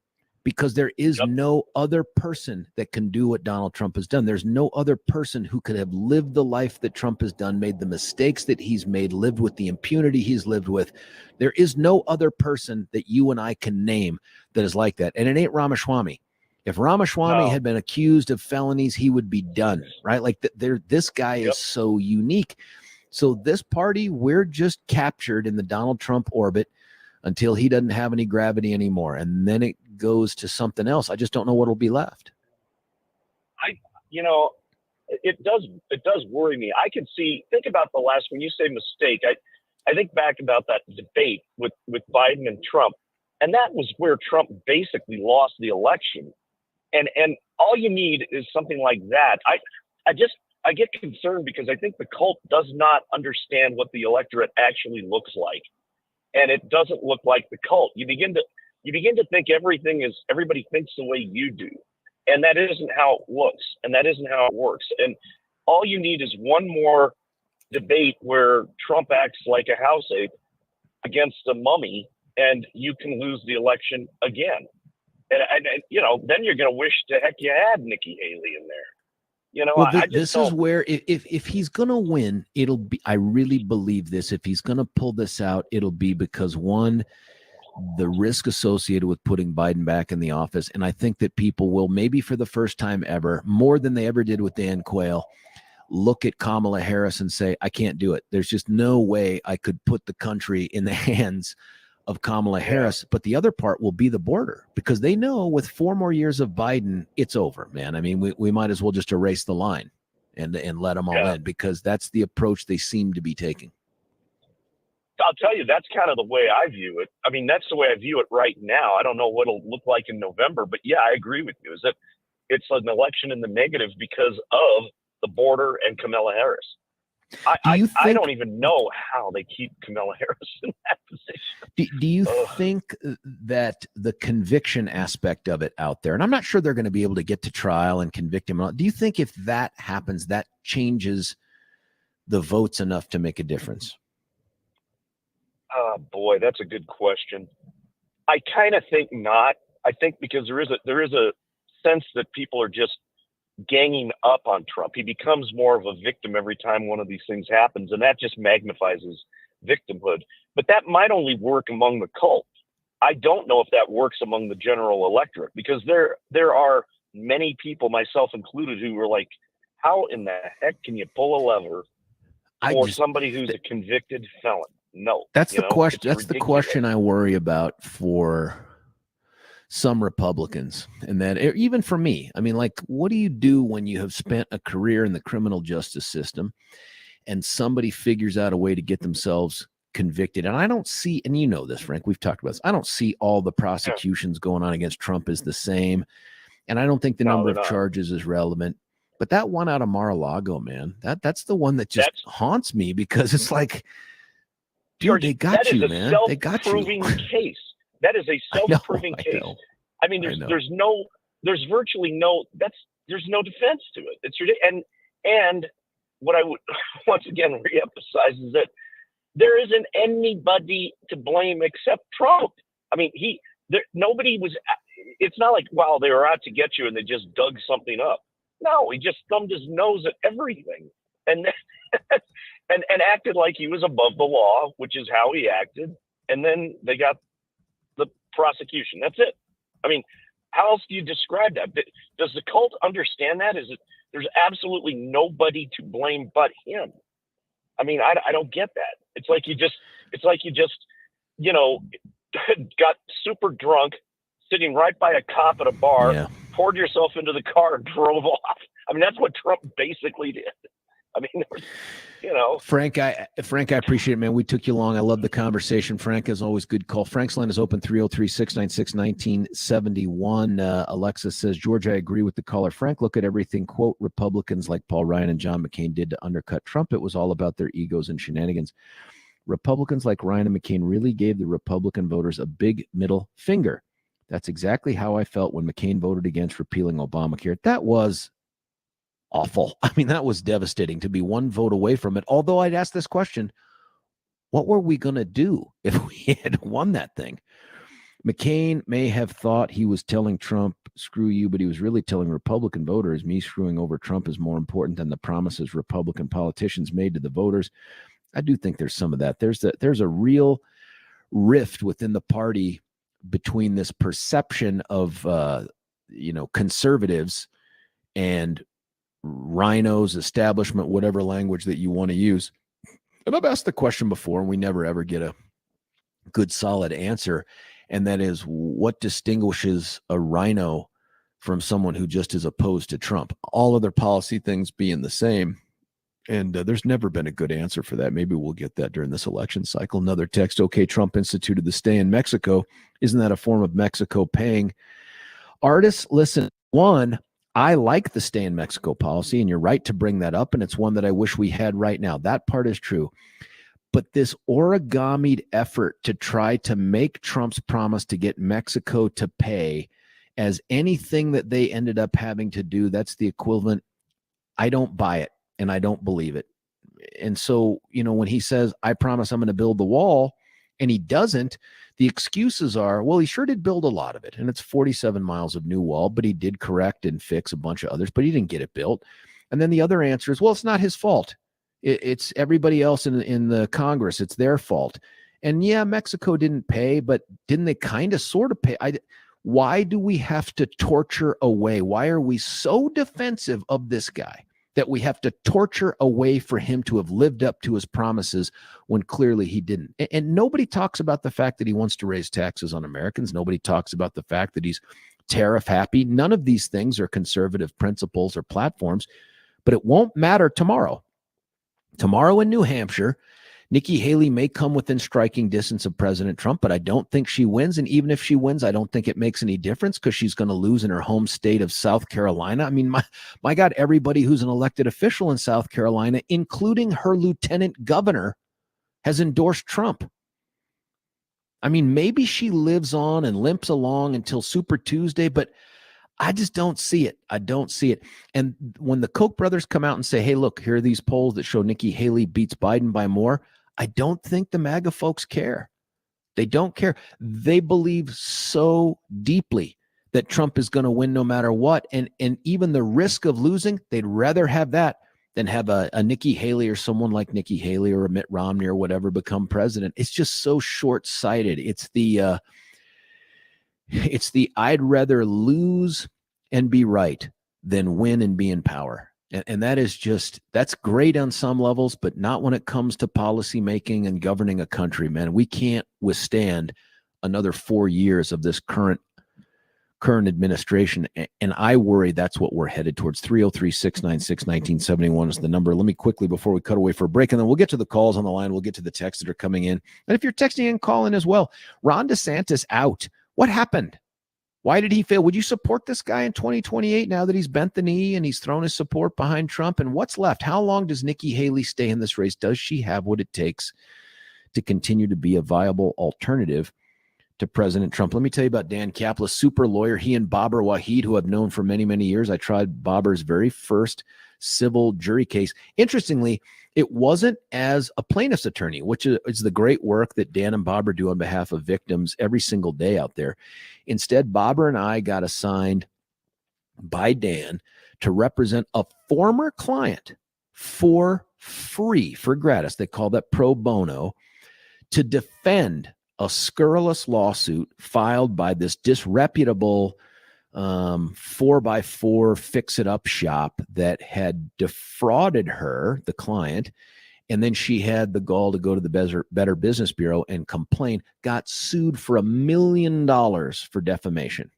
because there is no other person that can do what Donald Trump has done. There's no other person who could have lived the life that Trump has done, made the mistakes that he's made, lived with the impunity he's lived with. There is no other person that you and I can name that is like that. And it ain't Ramaswamy. If Ramaswamy had been accused of felonies, he would be done, right? Like this guy is so unique. So this party, we're just captured in the Donald Trump orbit until he doesn't have any gravity anymore. And then it goes to something else. I just don't know what'll be left. It does worry me. I can think about when you say mistake, I think back about that debate with Biden and Trump, and that was where Trump basically lost the election. And all you need is something like that. I get concerned because I think the cult does not understand what the electorate actually looks like. And it doesn't look like the cult. You begin to think everybody thinks the way you do. And that isn't how it looks. And that isn't how it works. And all you need is one more debate where Trump acts like a house ape against a mummy, and you can lose the election again. And then you're going to wish to heck you had Nikki Haley in there. Well, this is where if he's going to win, it'll be, I really believe this, if he's going to pull this out, it'll be because, one, the risk associated with putting Biden back in the office. And I think that people will, maybe for the first time ever, more than they ever did with Dan Quayle, look at Kamala Harris and say, I can't do it. There's just no way I could put the country in the hands of Kamala Harris. But the other part will be the border, because they know with 4 more years of Biden, it's over, man. I mean, we might as well just erase the line and let them all in, because that's the approach they seem to be taking. I'll tell you, that's kind of the way I view it. I mean, that's the way I view it right now. I don't know what it'll look like in November, but yeah, I agree with you. Is that it's an election in the negative because of the border and Kamala Harris. I don't even know how they keep Kamala Harris in that position. Do you think that the conviction aspect of it out there, and I'm not sure they're going to be able to get to trial and convict him, do you think if that happens, that changes the votes enough to make a difference? Oh boy, that's a good question. I kind of think not. I think because there is a sense that people are just ganging up on Trump. He becomes more of a victim every time one of these things happens, and that just magnifies his victimhood. But that might only work among the cult. I don't know if that works among the general electorate, because there are many people, myself included, who are like, how in the heck can you pull a lever for somebody who's a convicted felon? No. That's the question. That's the question I worry about for some Republicans, and that even for me, I mean, like, what do you do when you have spent a career in the criminal justice system and somebody figures out a way to get themselves convicted? And I don't see, and you know this, Frank, we've talked about this, I don't see all the prosecutions going on against Trump as the same. And I don't think the number of charges is relevant. But that one out of Mar-a-Lago, man, that's the one that just haunts me, because it's like, dude, they got you, man. They got you. Case. That is a self-proving case. I mean, there's virtually no defense to it. It's ridiculous. And what I would once again reemphasize is that there isn't anybody to blame except Trump. I mean, nobody was. It's not like, wow, they were out to get you and they just dug something up. No, he just thumbed his nose at everything and acted like he was above the law, which is how he acted. And then they got the prosecution. That's it. I mean, how else do you describe that? Does the cult understand that? There's absolutely nobody to blame but him. I mean, I don't get that. It's like you just, got super drunk, sitting right by a cop at a bar, poured yourself into the car and drove off. I mean, that's what Trump basically did. I mean, Frank, I appreciate it, man. We took you long. I love the conversation. Frank, as always, good call. Frank's line is open, 303-696-1971. Alexa says, George, I agree with the caller. Frank, look at everything, quote, Republicans like Paul Ryan and John McCain did to undercut Trump. It was all about their egos and shenanigans. Republicans like Ryan and McCain really gave the Republican voters a big middle finger. That's exactly how I felt when McCain voted against repealing Obamacare. That was awful. I mean, that was devastating to be one vote away from it. Although I'd ask this question, what were we going to do if we had won that thing? McCain may have thought he was telling Trump, screw you, but he was really telling Republican voters, me screwing over Trump is more important than the promises Republican politicians made to the voters. I do think there's some of that. There's a real rift within the party between this perception of, conservatives and rhinos, establishment, whatever language that you want to use. And I've asked the question before, and we never ever get a good solid answer. And that is, what distinguishes a rhino from someone who just is opposed to Trump? All other policy things being the same. And there's never been a good answer for that. Maybe we'll get that during this election cycle. Another text, okay, Trump instituted the stay in Mexico. Isn't that a form of Mexico paying? Artists, listen, one, I like the stay in Mexico policy, and you're right to bring that up, and it's one that I wish we had right now. That part is true. But this origamied effort to try to make Trump's promise to get Mexico to pay as anything that they ended up having to do, that's the equivalent. I don't buy it, and I don't believe it. And so, when he says, I promise I'm going to build the wall, and he doesn't, the excuses are, well, he sure did build a lot of it, and it's 47 miles of new wall, but he did correct and fix a bunch of others, but he didn't get it built. And then the other answer is, well, it's not his fault. It's everybody else in the Congress. It's their fault. And yeah, Mexico didn't pay, but didn't they kind of sort of pay? Why do we have to torture away? Why are we so defensive of this guy that we have to torture away for him to have lived up to his promises when clearly he didn't? And nobody talks about the fact that he wants to raise taxes on Americans. Nobody talks about the fact that he's tariff happy. None of these things are conservative principles or platforms, but it won't matter tomorrow. Tomorrow in New Hampshire, Nikki Haley may come within striking distance of President Trump, but I don't think she wins. And even if she wins, I don't think it makes any difference because she's going to lose in her home state of South Carolina. I mean, my God, everybody who's an elected official in South Carolina, including her lieutenant governor, has endorsed Trump. I mean, maybe she lives on and limps along until Super Tuesday, but I just don't see it. I don't see it. And when the Koch brothers come out and say, hey, look, here are these polls that show Nikki Haley beats Biden by more, I don't think the MAGA folks care. They don't care. They believe so deeply that Trump is going to win no matter what. And even the risk of losing, they'd rather have that than have a Nikki Haley or someone like Nikki Haley or a Mitt Romney or whatever become president. It's just so short-sighted. It's the I'd rather lose and be right than win and be in power. And that is that's great on some levels, but not when it comes to policy making and governing a country, man. We can't withstand another 4 years of this current administration. And I worry that's what we're headed towards. 303-696-1971 is the number. Let me quickly, before we cut away for a break, and then we'll get to the calls on the line. We'll get to the texts that are coming in. And if you're texting in, call in as well. Ron DeSantis out. What happened? Why did he fail? Would you support this guy in 2028 now that he's bent the knee and he's thrown his support behind Trump? And what's left? How long does Nikki Haley stay in this race? Does she have what it takes to continue to be a viable alternative to President Trump? Let me tell you about Dan Kaplan, super lawyer. He and Babar Wahid, who I've known for many, many years. I tried Babar's very first civil jury case. Interestingly, it wasn't as a plaintiff's attorney, which is the great work that Dan and Babar do on behalf of victims every single day out there. Instead, Babar and I got assigned by Dan to represent a former client for free, for gratis. They call that pro bono, to defend a scurrilous lawsuit filed by this disreputable 4x4 fix-it-up shop that had defrauded her, the client, and then she had the gall to go to the Better Business Bureau and complain, got sued for $1 million for defamation.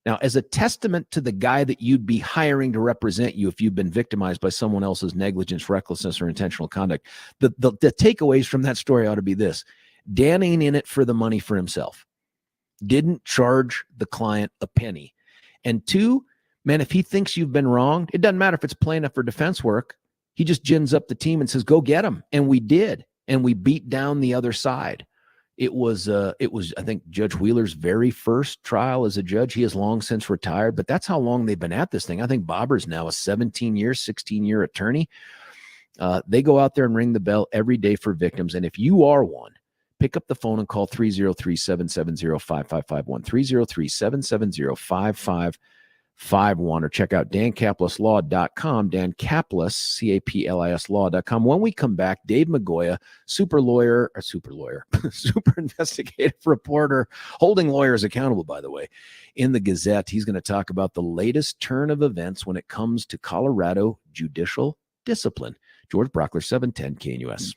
Now, as a testament to the guy that you'd be hiring to represent you if you've been victimized by someone else's negligence, recklessness, or intentional conduct, the takeaways from that story ought to be this. Dan ain't in it for the money for himself. Didn't charge the client a penny. And two, man, if he thinks you've been wronged, it doesn't matter if it's plaintiff or defense work. He just gins up the team and says, go get him. And we did. and we beat down the other side. It was, I think, Judge Wheeler's very first trial as a judge. He has long since retired, but that's how long they've been at this thing. I think Bobber's now a 16-year attorney. They go out there and ring the bell every day for victims. And if you are one, pick up the phone and call 303-770-5551, 303-770-5551, or check out dancaplislaw.com, Dan Caplis, C-A-P-L-I-S law.com. When we come back, Dave Magoya, super investigative reporter, holding lawyers accountable, by the way, in the Gazette. He's going to talk about the latest turn of events when it comes to Colorado judicial discipline. George Brauchler, 710 KNUS.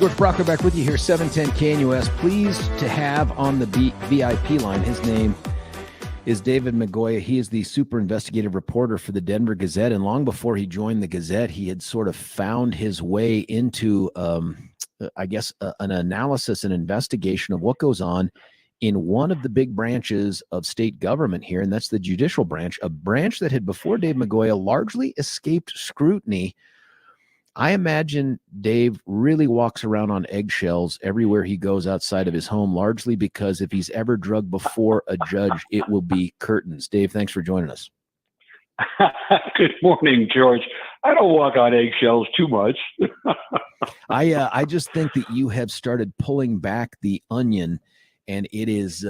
George Brauchler back with you here, 710 KNUS. Pleased to have on the VIP line. His name is David Migoya. He is the super investigative reporter for the Denver Gazette. And long before he joined the Gazette, he had sort of found his way into, an analysis and investigation of what goes on in one of the big branches of state government here, and that's the judicial branch, a branch that had before Dave Migoya largely escaped scrutiny. I imagine Dave really walks around on eggshells everywhere he goes outside of his home, largely because if he's ever drugged before a judge, it will be curtains. Dave, thanks for joining us. Good morning, George. I don't walk on eggshells too much. I just think that you have started pulling back the onion, and it is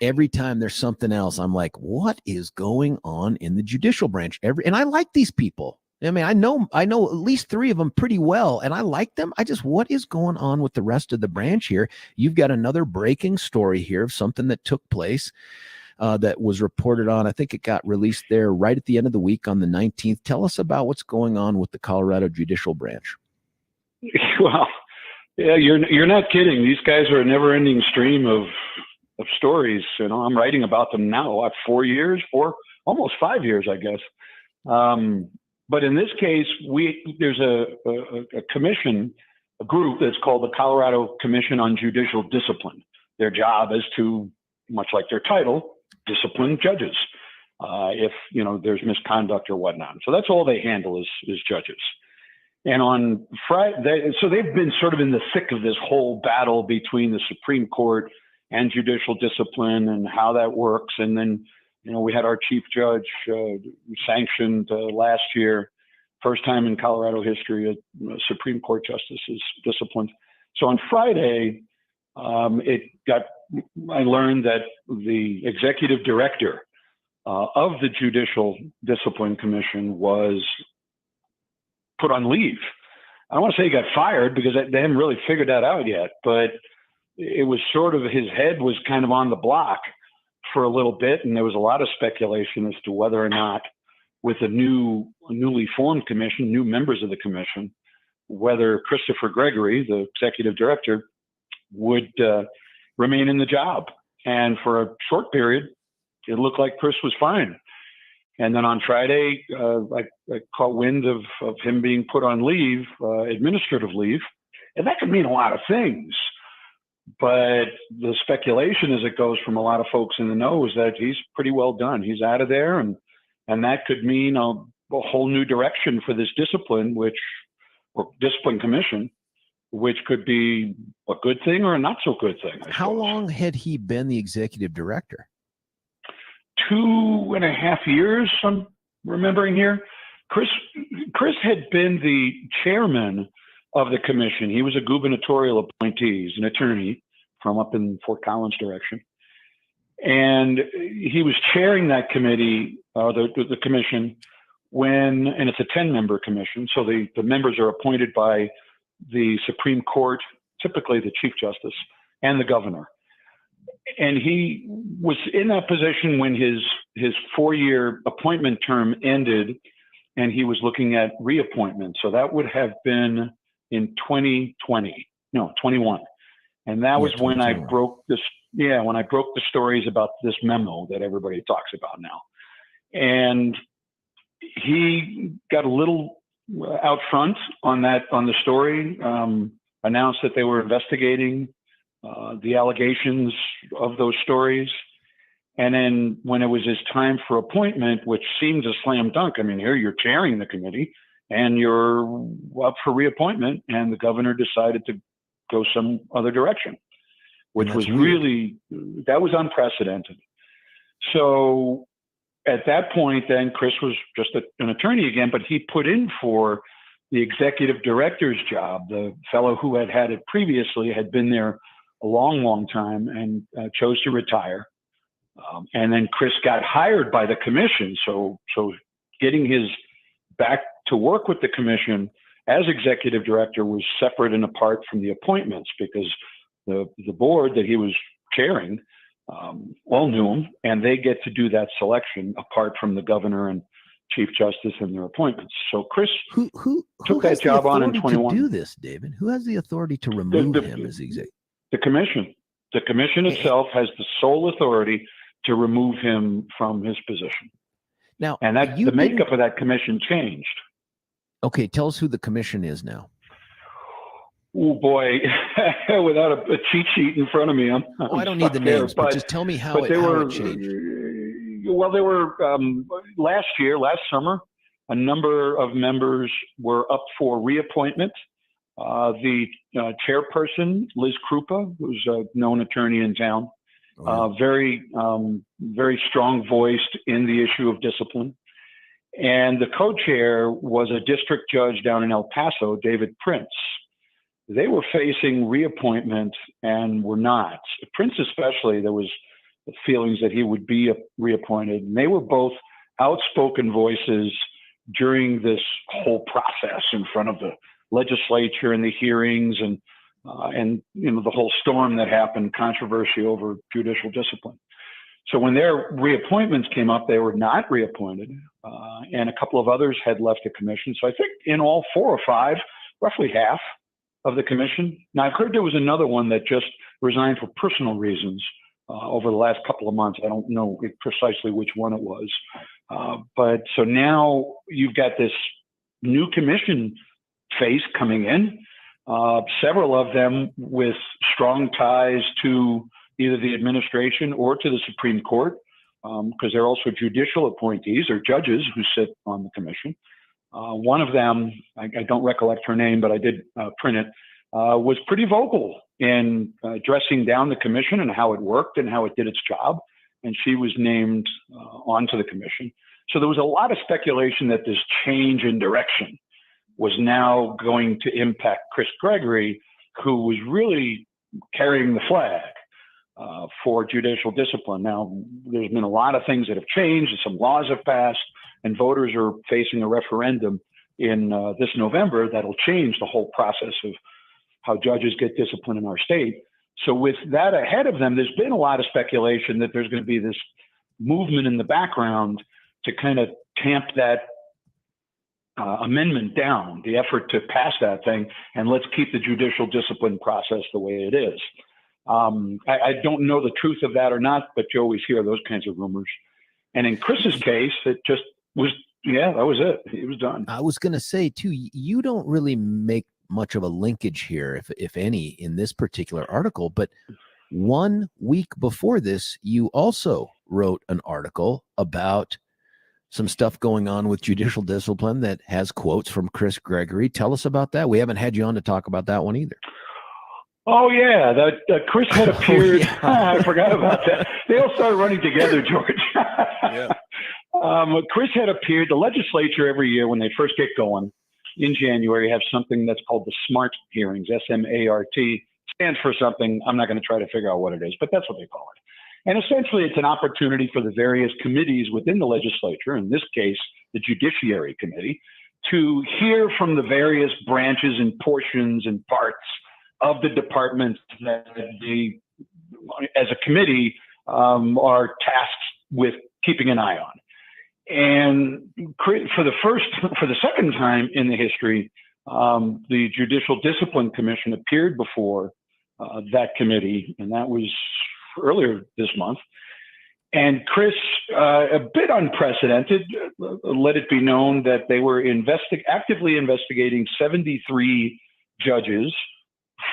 every time there's something else, I'm like, what is going on in the judicial branch? And I like these people. I mean, I know at least three of them pretty well, and I like them. What is going on with the rest of the branch here? You've got another breaking story here of something that took place that was reported on. I think it got released there right at the end of the week on the 19th. Tell us about what's going on with the Colorado judicial branch. Well, yeah, you're not kidding. These guys are a never-ending stream of stories. You know, I'm writing about them now. 4 years, almost 5 years, I guess. But in this case, there's a commission, a group that's called the Colorado Commission on Judicial Discipline. Their job is to, much like their title, discipline judges if there's misconduct or whatnot. So that's all they handle is judges. And on Friday, so they've been sort of in the thick of this whole battle between the Supreme Court and judicial discipline and how that works. And then we had our chief judge sanctioned last year, first time in Colorado history, a Supreme Court justice is disciplined. So on Friday, I learned that the executive director of the Judicial Discipline Commission was put on leave. I don't want to say he got fired because they haven't really figured that out yet, but it was sort of his head was kind of on the block for a little bit, and there was a lot of speculation as to whether or not, with a newly formed commission, new members of the commission, whether Christopher Gregory, the executive director, would remain in the job. And for a short period, it looked like Chris was fine. And then on Friday, I caught wind of him being put on leave, administrative leave, and that could mean a lot of things. But the speculation as it goes from a lot of folks in the know is that he's pretty well done. He's out of there, and that could mean a whole new direction for this discipline, or discipline commission, which could be a good thing or a not so good thing. How long had he been the executive director? 2.5 years, I'm remembering here. Chris had been the chairman of the commission. He was a gubernatorial appointee. He's an attorney from up in Fort Collins direction. And he was chairing that committee, the commission, and it's a 10-member commission. So the members are appointed by the Supreme Court, typically the Chief Justice, and the governor. And he was in that position when his 4-year appointment term ended, and he was looking at reappointment. So that would have been in 21. And that was when I broke this. Yeah, when I broke the stories about this memo that everybody talks about now. And he got a little out front on the story, announced that they were investigating the allegations of those stories. And then when it was his time for appointment, which seemed a slam dunk, I mean, here you're chairing the committee and you're up for reappointment, and the governor decided to go some other direction, which was really, that was unprecedented. So at that point, then Chris was just an attorney again, but he put in for the executive director's job. The fellow who had it previously had been there a long, long time and chose to retire. And then Chris got hired by the commission. So getting his back to work with the commission as executive director was separate and apart from the appointments, because the board that he was chairing all knew him, and they get to do that selection apart from the governor and Chief Justice and their appointments. So Chris who took that job on in 21. To do this, David? Who has the authority to remove him as executive? The commission. The commission itself has the sole authority to remove him from his position. Now, and that the makeup of that commission changed. Okay, tell us who the commission is now. Oh boy, without a cheat sheet in front of me, I don't need the names, but just tell me how it changed. Well, they were last summer, a number of members were up for reappointment. The chairperson, Liz Krupa, who's a known attorney in town, very strong voiced in the issue of discipline. And the co-chair was a district judge down in El Paso, David Prince. They were facing reappointment and were not. Prince especially, there was feelings that he would be reappointed. And they were both outspoken voices during this whole process in front of the legislature and the hearings and the whole storm that happened, controversy over judicial discipline. So when their reappointments came up, they were not reappointed, and a couple of others had left the commission. So I think in all 4 or 5, roughly half of the commission. Now I've heard there was another one that just resigned for personal reasons over the last couple of months. I don't know precisely which one it was, but so now you've got this new commission face coming in, several of them with strong ties to either the administration or to the Supreme Court, because they're also judicial appointees or judges who sit on the commission. One of them, I don't recollect her name, but I did print it, was pretty vocal in dressing down the commission and how it worked and how it did its job. And she was named onto the commission. So there was a lot of speculation that this change in direction was now going to impact Chris Gregory, who was really carrying the flag for judicial discipline. Now, there's been a lot of things that have changed, and some laws have passed, and voters are facing a referendum in this November that'll change the whole process of how judges get discipline in our state. So with that ahead of them, there's been a lot of speculation that there's going to be this movement in the background to kind of tamp that amendment down, the effort to pass that thing, and let's keep the judicial discipline process the way it is. I don't know the truth of that or not, but you always hear those kinds of rumors. And in Chris's case, it just was, that was it. It was done. I was going to say, too, you don't really make much of a linkage here, if any, in this particular article. But 1 week before this, you also wrote an article about some stuff going on with judicial discipline that has quotes from Chris Gregory. Tell us about that. We haven't had you on to talk about that one either. Oh, yeah. That Chris had appeared. I forgot about that. They all started running together, George. Chris had appeared. The legislature every year when they first get going in January have something that's called the SMART hearings, S-M-A-R-T. Stands for something. I'm not going to try to figure out what it is, but that's what they call it. And essentially, it's an opportunity for the various committees within the legislature, in this case, the Judiciary Committee, to hear from the various branches and portions and parts of the departments that they, as a committee, are tasked with keeping an eye on. And for the second time in the history, the Judicial Discipline Commission appeared before that committee, and that was earlier this month. And Chris, a bit unprecedented, let it be known that they were actively investigating 73 judges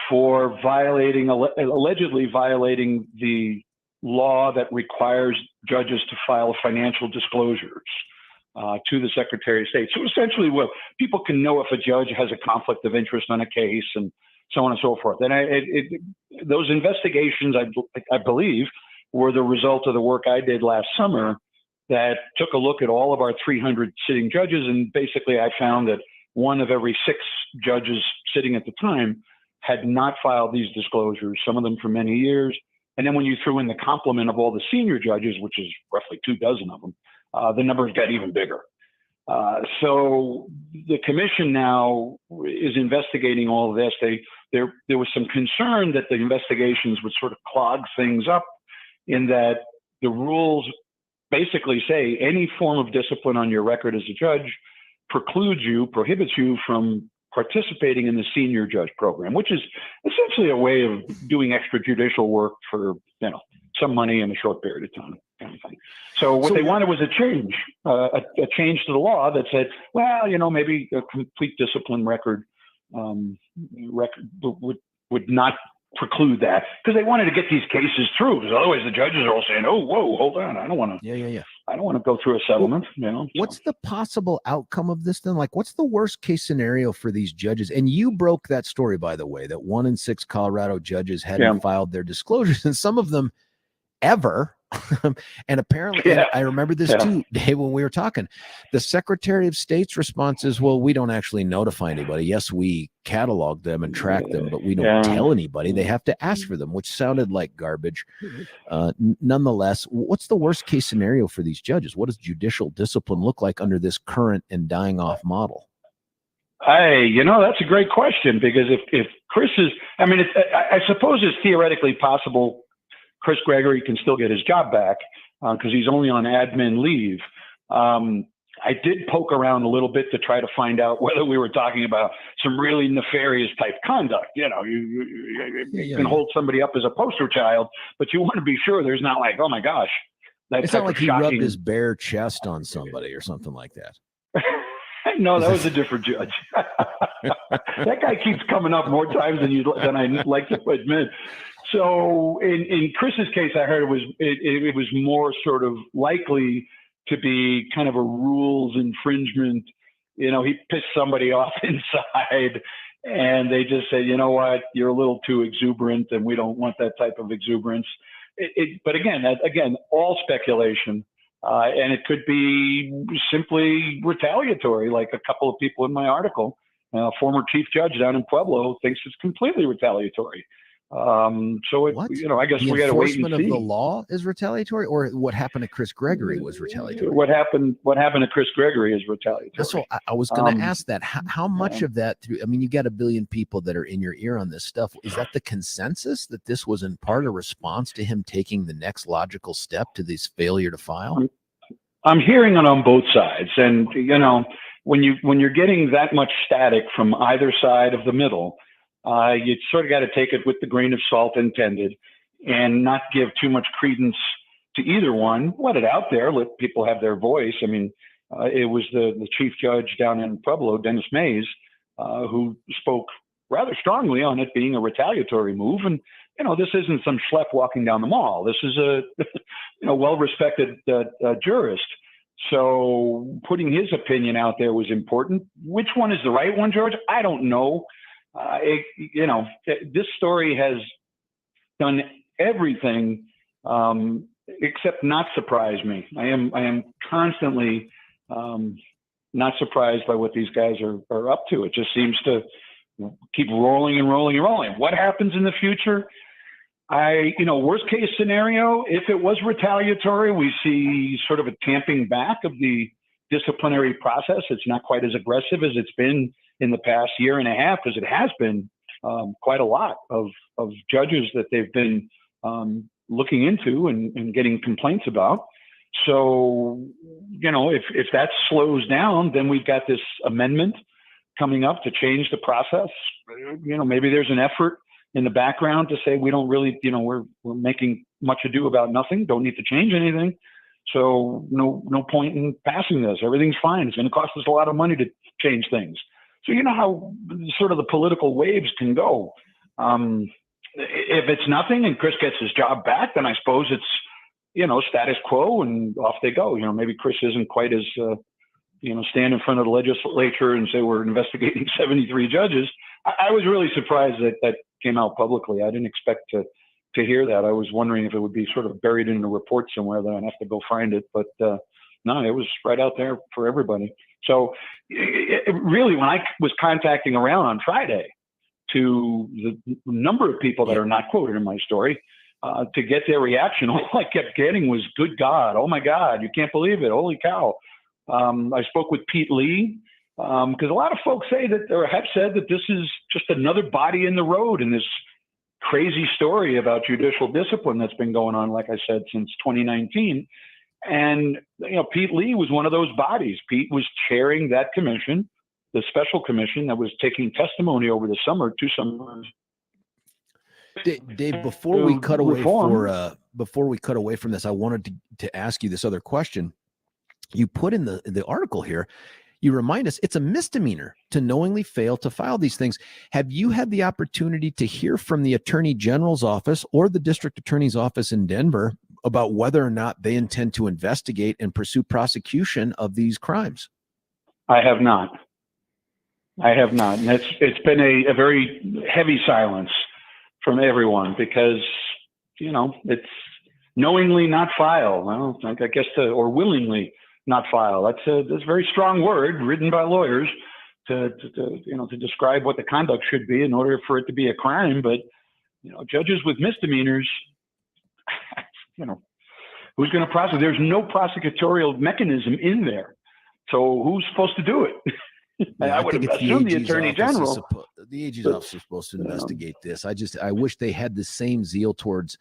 for allegedly violating the law that requires judges to file financial disclosures to the Secretary of State. So essentially, people can know if a judge has a conflict of interest on a case and so on and so forth. And those investigations, I believe, were the result of the work I did last summer that took a look at all of our 300 sitting judges. And basically, I found that 1 of every 6 judges sitting at the time had not filed these disclosures, some of them for many years. And then when you threw in the complement of all the senior judges, which is roughly 24 of them, the numbers got even bigger. So the commission now is investigating all of this. There was some concern that the investigations would sort of clog things up, in that the rules basically say any form of discipline on your record as a judge prohibits you from participating in the senior judge program, which is essentially a way of doing extrajudicial work for, some money in a short period of time, kind of thing. So what they wanted was a change to the law that said, well, maybe a complete discipline record would not preclude that, because they wanted to get these cases through, because otherwise the judges are all saying, oh, whoa, hold on, I don't want to I don't want to go through a settlement. What's the possible outcome of this then? Like, what's the worst case scenario for these judges? And you broke that story, by the way, that 1 in 6 Colorado judges hadn't filed their disclosures, and some of them ever. And apparently, and I remember this too, Dave, when we were talking, the Secretary of State's response is, well, we don't actually notify anybody. Yes, we catalog them and track them, but we don't tell anybody. They have to ask for them, which sounded like garbage. Nonetheless, what's the worst case scenario for these judges? What does judicial discipline look like under this current and dying off model? Hey, that's a great question, because if Chris is, I suppose it's theoretically possible Chris Gregory can still get his job back because he's only on admin leave. I did poke around a little bit to try to find out whether we were talking about some really nefarious type conduct. You can hold somebody up as a poster child, but you want to be sure there's not like, oh my gosh. It's not like he rubbed his bare chest on somebody or something like that. No, that was a different judge. That guy keeps coming up more times than I like to admit. So in Chris's case, I heard it was more sort of likely to be kind of a rules infringement. He pissed somebody off inside, and they just said, you know what, you're a little too exuberant, and we don't want that type of exuberance. But again, all speculation. And it could be simply retaliatory, like a couple of people in my article. Former chief judge down in Pueblo thinks it's completely retaliatory. So I guess we got to wait and see. Enforcement of the law is retaliatory, or what happened to Chris Gregory was retaliatory? What happened to Chris Gregory is retaliatory. That's what I was going to ask that. How much of that you got 1 billion people that are in your ear on this stuff. Is that the consensus that this was in part a response to him taking the next logical step to this failure to file? I'm hearing it on both sides. And, when you're getting that much static from either side of the middle, you sort of got to take it with the grain of salt intended and not give too much credence to either one. Let it out there. Let people have their voice. It was the chief judge down in Pueblo, Dennis Mays, who spoke rather strongly on it being a retaliatory move. And, this isn't some schlep walking down the mall. This is a well-respected jurist. So putting his opinion out there was important. Which one is the right one, George? I don't know. This story has done everything except not surprise me. I am constantly not surprised by what these guys are up to. It just seems to keep rolling and rolling and rolling. What happens in the future? Worst case scenario, if it was retaliatory, we see sort of a tamping back of the disciplinary process. It's not quite as aggressive as it's been in the past year and a half, because it has been quite a lot of judges that they've been looking into and getting complaints about. So, if that slows down, then we've got this amendment coming up to change the process. Maybe there's an effort in the background to say we don't really, we're making much ado about nothing, don't need to change anything. So no point in passing this. Everything's fine. It's going to cost us a lot of money to change things. So you know how sort of the political waves can go. If it's nothing and Chris gets his job back, then I suppose it's, status quo and off they go. Maybe Chris isn't quite as, stand in front of the legislature and say we're investigating 73 judges. I was really surprised that came out publicly. I didn't expect to hear that. I was wondering if it would be sort of buried in a report somewhere that I'd have to go find it. But no, it was right out there for everybody. So really, when I was contacting around on Friday to the number of people that are not quoted in my story to get their reaction, all I kept getting was, good God, oh my God, you can't believe it, holy cow. I spoke with Pete Lee, because a lot of folks say that, or have said that this is just another body in the road in this crazy story about judicial discipline that's been going on, like I said, since 2019. And, Pete Lee was one of those bodies. Pete was chairing that commission, the special commission that was taking testimony over the summer, 2 summers. Dave, before we cut away from this, I wanted to ask you this other question. You put in the article here, you remind us it's a misdemeanor to knowingly fail to file these things. Have you had the opportunity to hear from the Attorney General's office or the District Attorney's office in Denver about whether or not they intend to investigate and pursue prosecution of these crimes? I have not. And it's been a very heavy silence from everyone because, it's knowingly not file. Well, I guess or willingly not file. That's a very strong word written by lawyers to describe what the conduct should be in order for it to be a crime. But, judges with misdemeanors, who's going to prosecute? There's no prosecutorial mechanism in there. So who's supposed to do it? Yeah, I would have assumed the Attorney General. The AG's office is supposed to investigate this. I wish they had the same zeal towards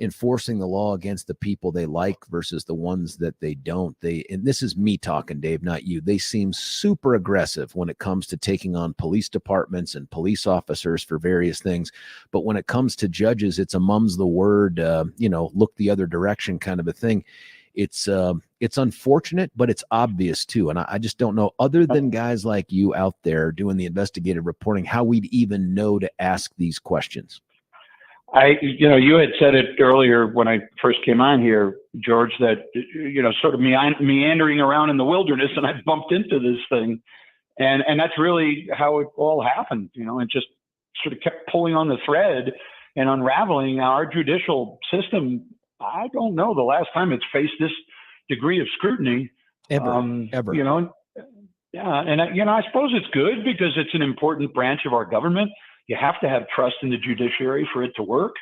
enforcing the law against the people they like versus the ones that they don't. And this is me talking, Dave, not you. They seem super aggressive when it comes to taking on police departments and police officers for various things. But when it comes to judges, it's a mum's the word, look the other direction kind of a thing. It's unfortunate, but it's obvious too. And I just don't know, other than guys like you out there doing the investigative reporting, how we'd even know to ask these questions. You had said it earlier when I first came on here, George, that, sort of meandering around in the wilderness, and I bumped into this thing. And that's really how it all happened, and just sort of kept pulling on the thread and unraveling. Now, our judicial system, I don't know the last time it's faced this degree of scrutiny. Ever. Yeah. And, I suppose it's good because it's an important branch of our government. You have to have trust in the judiciary for it to work.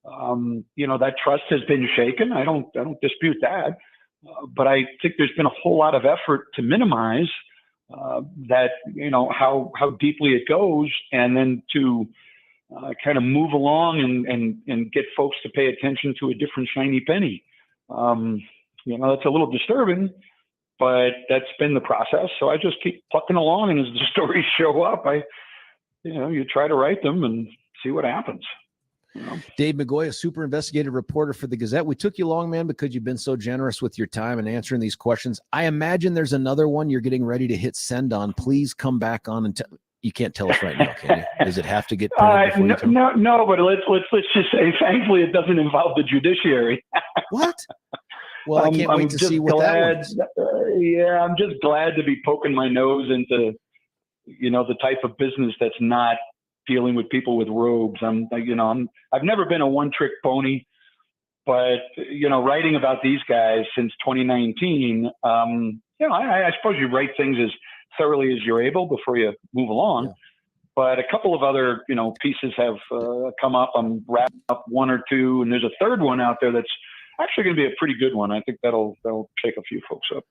That trust has been shaken. I don't dispute that. But I think there's been a whole lot of effort to minimize that, how deeply it goes, and then to kind of move along and get folks to pay attention to a different shiny penny. That's a little disturbing, but that's been the process. So I just keep plucking along, and as the stories show up, you try to write them and see what happens. Dave McGoy, a super investigative reporter for the Gazette. We took you long, man, because you've been so generous with your time and answering these questions. I imagine there's another one you're getting ready to hit send on. Please come back on and you can't tell us right now, can you? Does it have to get printed no, but let's just say, thankfully, it doesn't involve the judiciary. What? Well, I can't wait to see what that is. I'm just glad to be poking my nose into, the type of business that's not dealing with people with robes. I've never been a one-trick pony, but writing about these guys since 2019, I suppose you write things as thoroughly as you're able before you move along. Yeah. But a couple of other, pieces have come up. I'm wrapping up one or two, and there's a third one out there that's actually going to be a pretty good one. I think that'll shake a few folks up.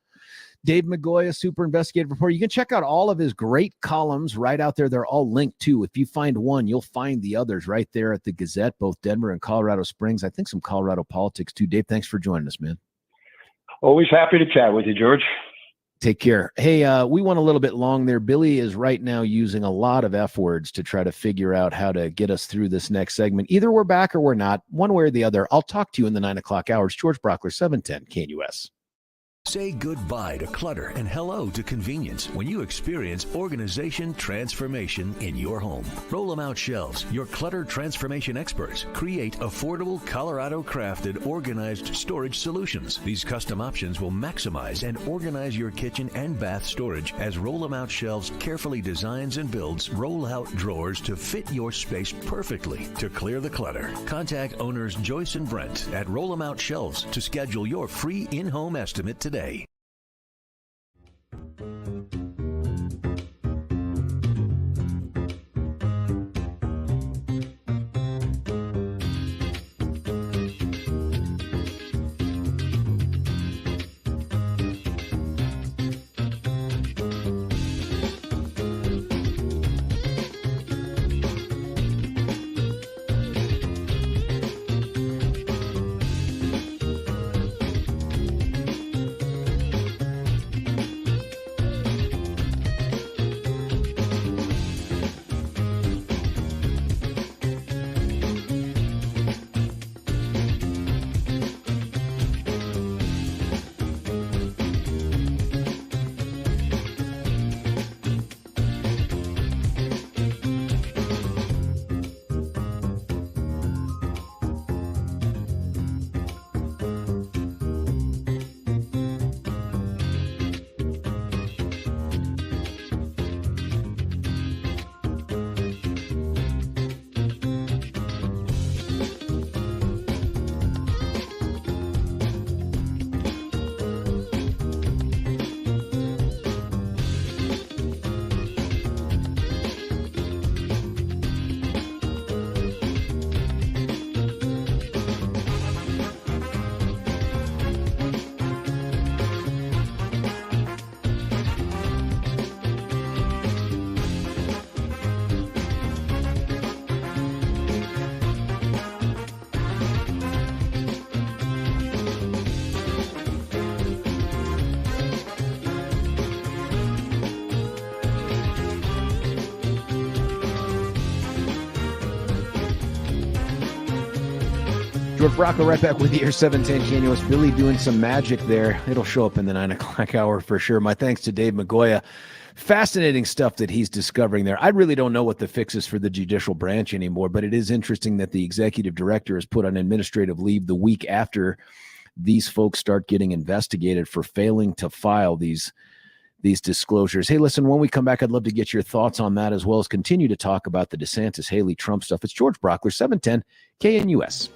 Dave McGoy, a super investigative reporter. You can check out all of his great columns right out there. They're all linked too. If you find one, you'll find the others right there at the Gazette, both Denver and Colorado Springs. I think some Colorado politics too. Dave, thanks for joining us, man. Always happy to chat with you, George. Take care. Hey, we went a little bit long there. Billy is right now using a lot of F words to try to figure out how to get us through this next segment. Either we're back or we're not, one way or the other. I'll talk to you in the 9 o'clock hours. George Brauchler, 710 KNUS. Say goodbye to clutter and hello to convenience when you experience organization transformation in your home. Roll them out shelves. Your clutter transformation experts create affordable Colorado-crafted organized storage solutions. These custom options will maximize and organize your kitchen and bath storage as Roll them out shelves carefully designs and builds roll-out drawers to fit your space perfectly to clear the clutter. Contact owners Joyce and Brent at Roll them out Shelves to schedule your free in-home estimate today. George Brauchler right back with you here, 710 KNUS. Billy doing some magic there. It'll show up in the 9 o'clock hour for sure. My thanks to Dave Magoya. Fascinating stuff that he's discovering there. I really don't know what the fix is for the judicial branch anymore, but it is interesting that the executive director is put on administrative leave the week after these folks start getting investigated for failing to file these disclosures. Hey, listen, when we come back, I'd love to get your thoughts on that as well as continue to talk about the DeSantis, Haley, Trump stuff. It's George Brauchler, 710 KNUS.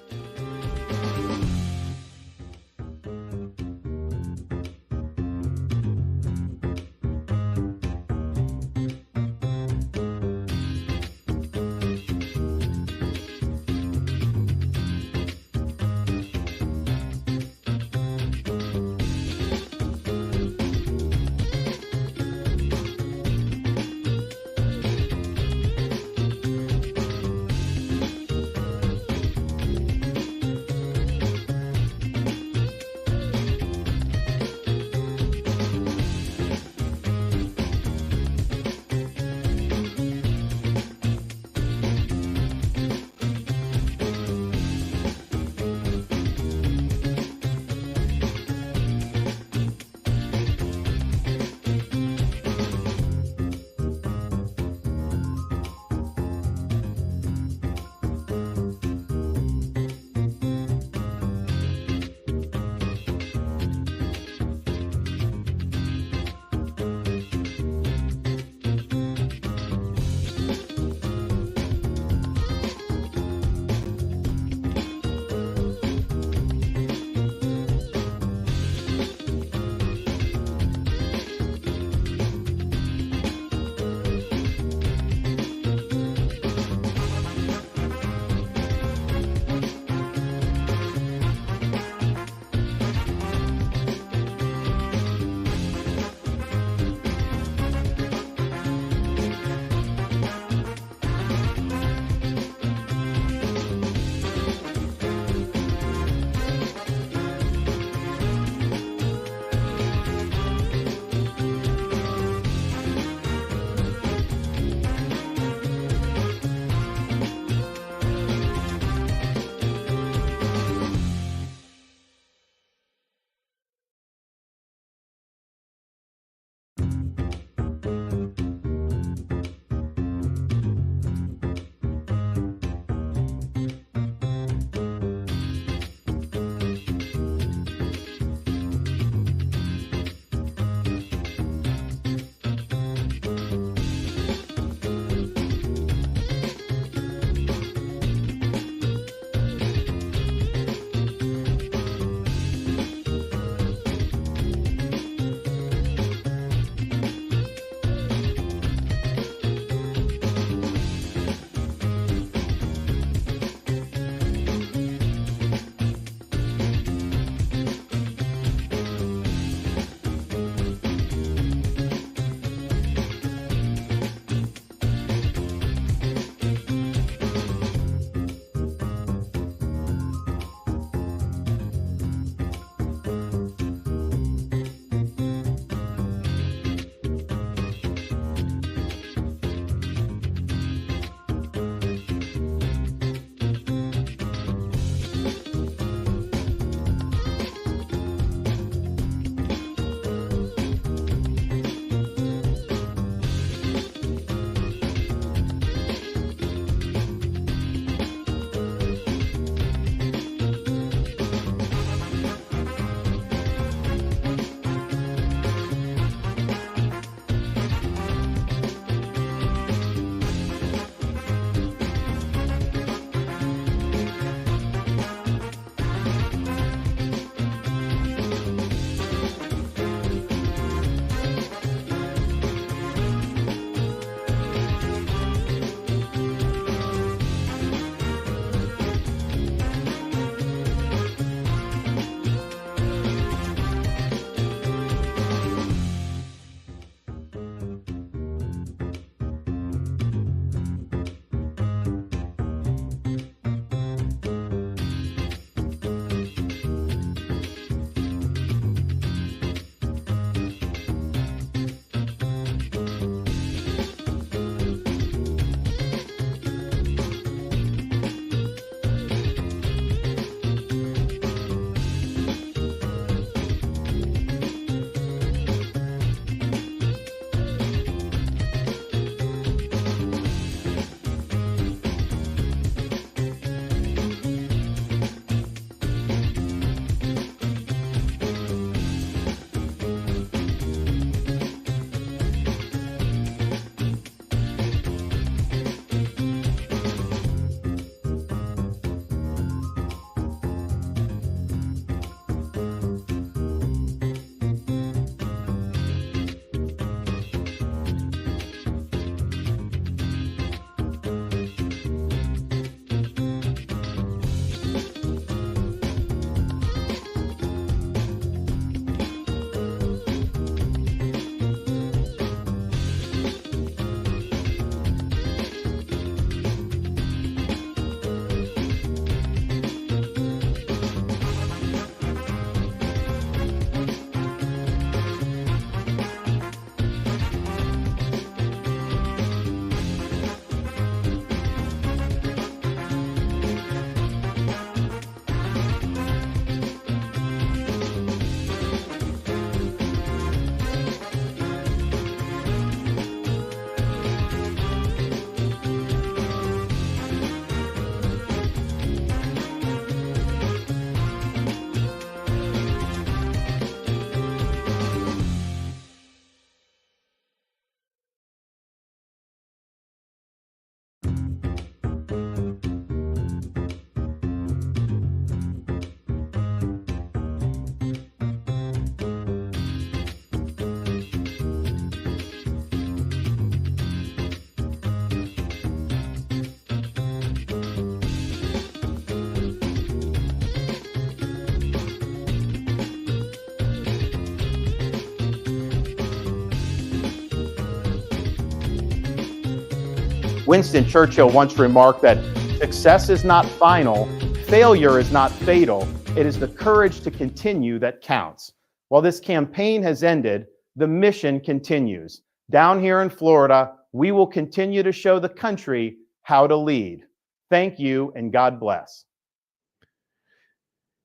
Winston Churchill once remarked that success is not final, failure is not fatal. It is the courage to continue that counts. While this campaign has ended, the mission continues. Down here in Florida, we will continue to show the country how to lead. Thank you, and God bless.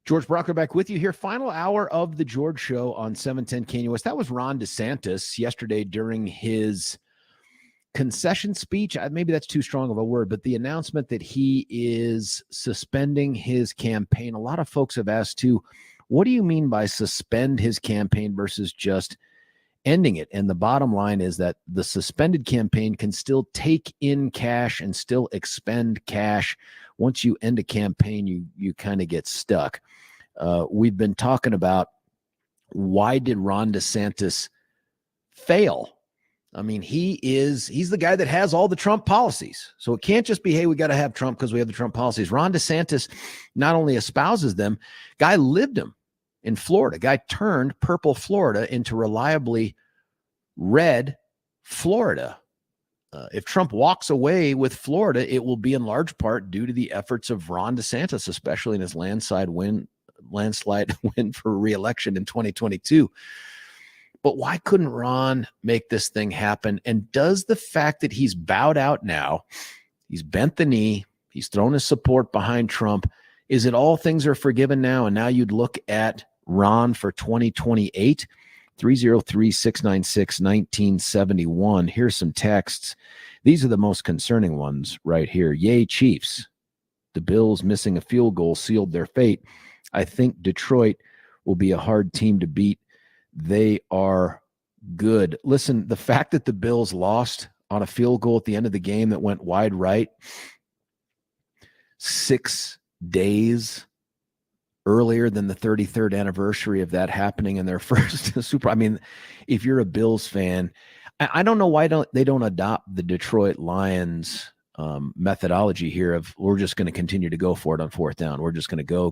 George Brauchler back with you here. Final hour of the George Show on 710 KNUS. That was Ron DeSantis yesterday during his concession speech. Maybe that's too strong of a word, but the announcement that he is suspending his campaign. A lot of folks have asked too, what do you mean by suspend his campaign versus just ending it? And the bottom line is that the suspended campaign can still take in cash and still expend cash. Once you end a campaign, you kind of get stuck. We've been talking about, why did Ron DeSantis fail? I mean, he's the guy that has all the Trump policies. So it can't just be, hey, we got to have Trump because we have the Trump policies. Ron DeSantis not only espouses them, guy lived them in Florida. Guy turned purple Florida into reliably red Florida. If Trump walks away with Florida, it will be in large part due to the efforts of Ron DeSantis, especially in his landslide win for re-election in 2022. But why couldn't Ron make this thing happen? And does the fact that he's bowed out now, he's bent the knee, he's thrown his support behind Trump, is it all things are forgiven now? And now you'd look at Ron for 2028, 303-696-1971. Here's some texts. These are the most concerning ones right here. Yay, Chiefs. The Bills missing a field goal sealed their fate. I think Detroit will be a hard team to beat. They are good. Listen, the fact that the Bills lost on a field goal at the end of the game that went wide right 6 days earlier than the 33rd anniversary of that happening in their first Super. I mean, if you're a Bills fan, I don't know why they don't adopt the Detroit Lions methodology here of, we're just going to continue to go for it on fourth down. We're just going to go.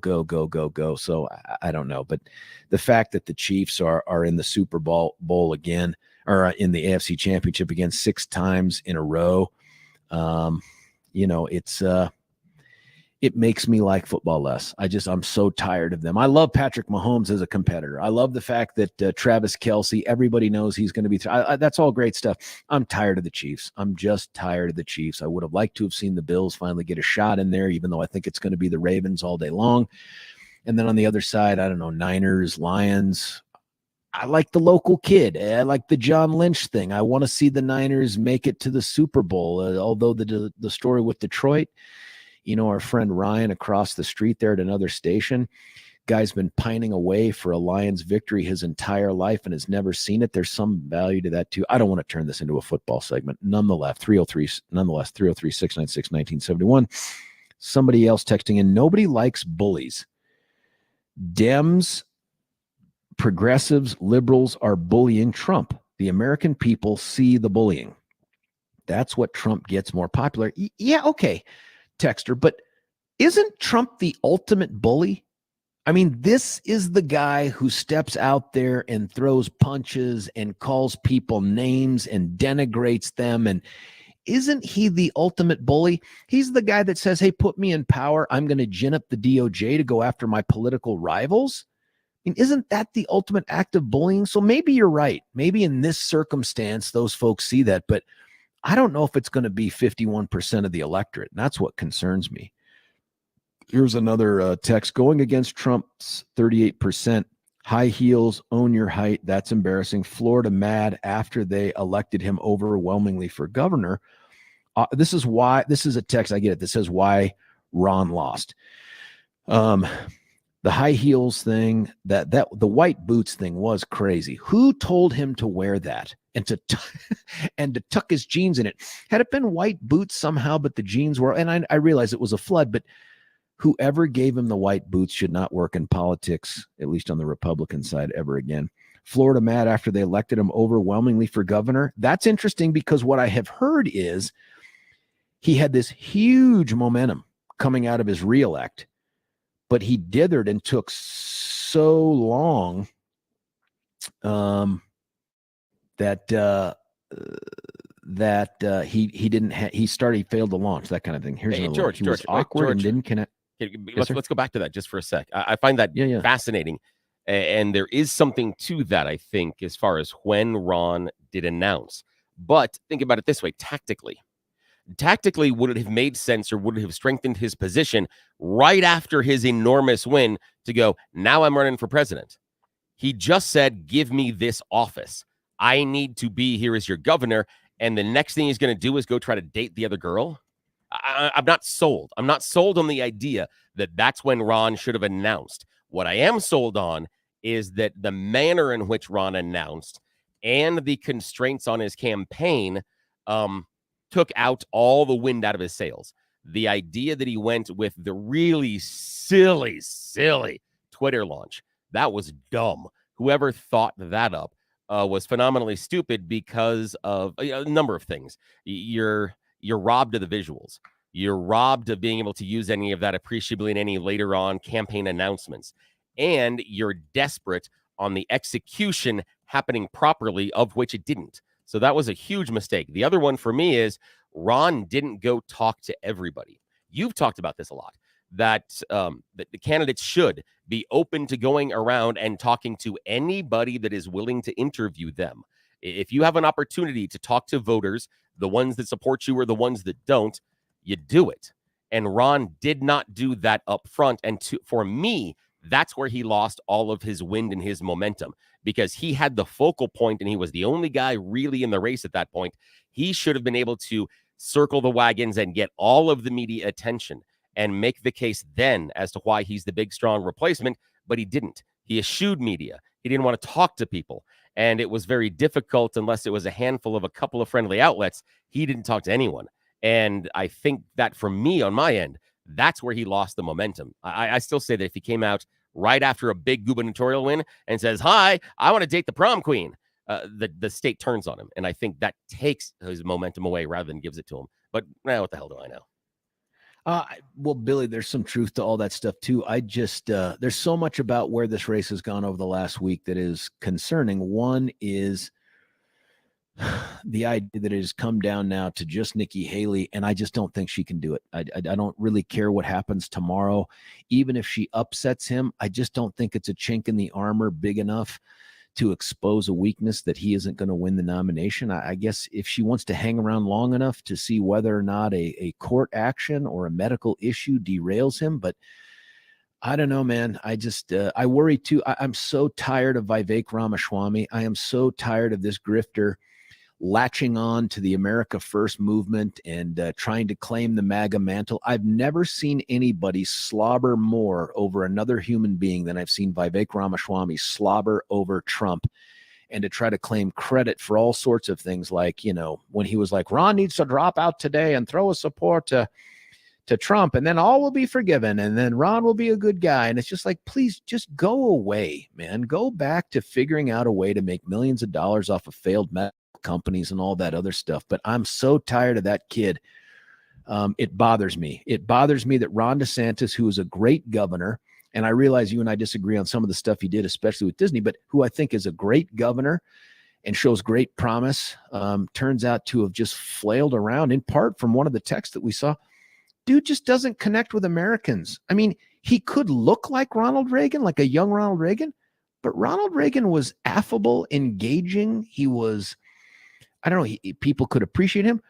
So I don't know. But the fact that the Chiefs are in the Super Bowl again, or in the AFC Championship again 6 times in a row, it makes me like football less. I'm so tired of them. I love Patrick Mahomes as a competitor. I love the fact that Travis Kelce, everybody knows he's going to be. That's all great stuff. I'm tired of the Chiefs. I'm just tired of the Chiefs. I would have liked to have seen the Bills finally get a shot in there, even though I think it's going to be the Ravens all day long. And then on the other side, I don't know, Niners, Lions. I like the local kid. I like the John Lynch thing. I want to see the Niners make it to the Super Bowl, although the story with Detroit, our friend Ryan across the street there at another station, guy's been pining away for a Lions victory his entire life and has never seen it. There's some value to that too. I don't want to turn this into a football segment. Nonetheless, 303-696-1971. Somebody else texting in, nobody likes bullies. Dems, progressives, liberals are bullying Trump. The American people see the bullying. That's what Trump gets more popular. Yeah, okay. Texter, but isn't Trump the ultimate bully? I mean, this is the guy who steps out there and throws punches and calls people names and denigrates them. And isn't he the ultimate bully? He's the guy that says, hey, put me in power. I'm going to gin up the DOJ to go after my political rivals. I mean, isn't that the ultimate act of bullying? So maybe you're right. Maybe in this circumstance, those folks see that, but I don't know if it's going to be 51% of the electorate. And that's what concerns me. Here's another text. Going against Trump's 38%. High heels, own your height. That's embarrassing. Florida mad after they elected him overwhelmingly for governor. This is a text. I get it. This says why Ron lost. The high heels thing, that the white boots thing was crazy. Who told him to wear that and to tuck his jeans in it? Had it been white boots somehow, but the jeans were, and I realize it was a flood, but whoever gave him the white boots should not work in politics, at least on the Republican side, ever again. Florida mad after they elected him overwhelmingly for governor. That's interesting because what I have heard is he had this huge momentum coming out of his reelect, but he dithered and took so long that that he failed to launch, that kind of thing. Here's another George, one. He was awkward and didn't connect. Let's go back to that just for a sec. I find that fascinating. And there is something to that, I think, as far as when Ron did announce. But think about it this way, tactically. Tactically, would it have made sense or would it have strengthened his position right after his enormous win to go, now I'm running for president? He just said, give me this office. I need to be here as your governor. And the next thing he's going to do is go try to date the other girl. I'm not sold. I'm not sold on the idea that that's when Ron should have announced. What I am sold on is that the manner in which Ron announced and the constraints on his campaign took out all the wind out of his sails. The idea that he went with the really silly Twitter launch, that was dumb. Whoever thought that up was phenomenally stupid because of a number of things. You're robbed of the visuals. You're robbed of being able to use any of that appreciably in any later on campaign announcements. And you're desperate on the execution happening properly, of which it didn't. So that was a huge mistake. The other one for me is Ron didn't go talk to everybody. You've talked about this a lot, that the candidates should be open to going around and talking to anybody that is willing to interview them. If you have an opportunity to talk to voters, the ones that support you or the ones that don't, you do it. And Ron did not do that up front. And for me, that's where he lost all of his wind and his momentum, because he had the focal point and he was the only guy really in the race at that point. He should have been able to circle the wagons and get all of the media attention and make the case then as to why he's the big, strong replacement, but he didn't. He eschewed media. He didn't want to talk to people. And it was very difficult unless it was a handful of a couple of friendly outlets. He didn't talk to anyone. And I think that for me on my end, that's where he lost the momentum. I still say that if he came out right after a big gubernatorial win and says, hi, I want to date the prom queen, the state turns on him. And I think that takes his momentum away rather than gives it to him. But what the hell do I know? Well, Billy, there's some truth to all that stuff too. I just, there's so much about where this race has gone over the last week that is concerning. One is the idea that it has come down now to just Nikki Haley, and I just don't think she can do it. I don't really care what happens tomorrow. Even if she upsets him, I just don't think it's a chink in the armor big enough to expose a weakness that he isn't going to win the nomination. I guess if she wants to hang around long enough to see whether or not a court action or a medical issue derails him, but I don't know, man. I just, I worry too. I'm so tired of Vivek Ramaswamy. I am so tired of this grifter latching on to the America First movement and trying to claim the MAGA mantle. I've never seen anybody slobber more over another human being than I've seen Vivek Ramaswamy slobber over Trump, and to try to claim credit for all sorts of things, like, you know, when he was like, Ron needs to drop out today and throw a support to Trump, and then all will be forgiven, and then Ron will be a good guy. And it's just like, please just go away, man. Go back to figuring out a way to make millions of dollars off of failed medical companies and all that other stuff. But I'm so tired of that kid. It bothers me. It bothers me that Ron DeSantis, who is a great governor, and I realize you and I disagree on some of the stuff he did, especially with Disney, but who I think is a great governor and shows great promise, turns out to have just flailed around, in part from one of the texts that we saw. Dude just doesn't connect with Americans. I mean, he could look like Ronald Reagan, like a young Ronald Reagan, but Ronald Reagan was affable, engaging. He was, I don't know, people could appreciate him.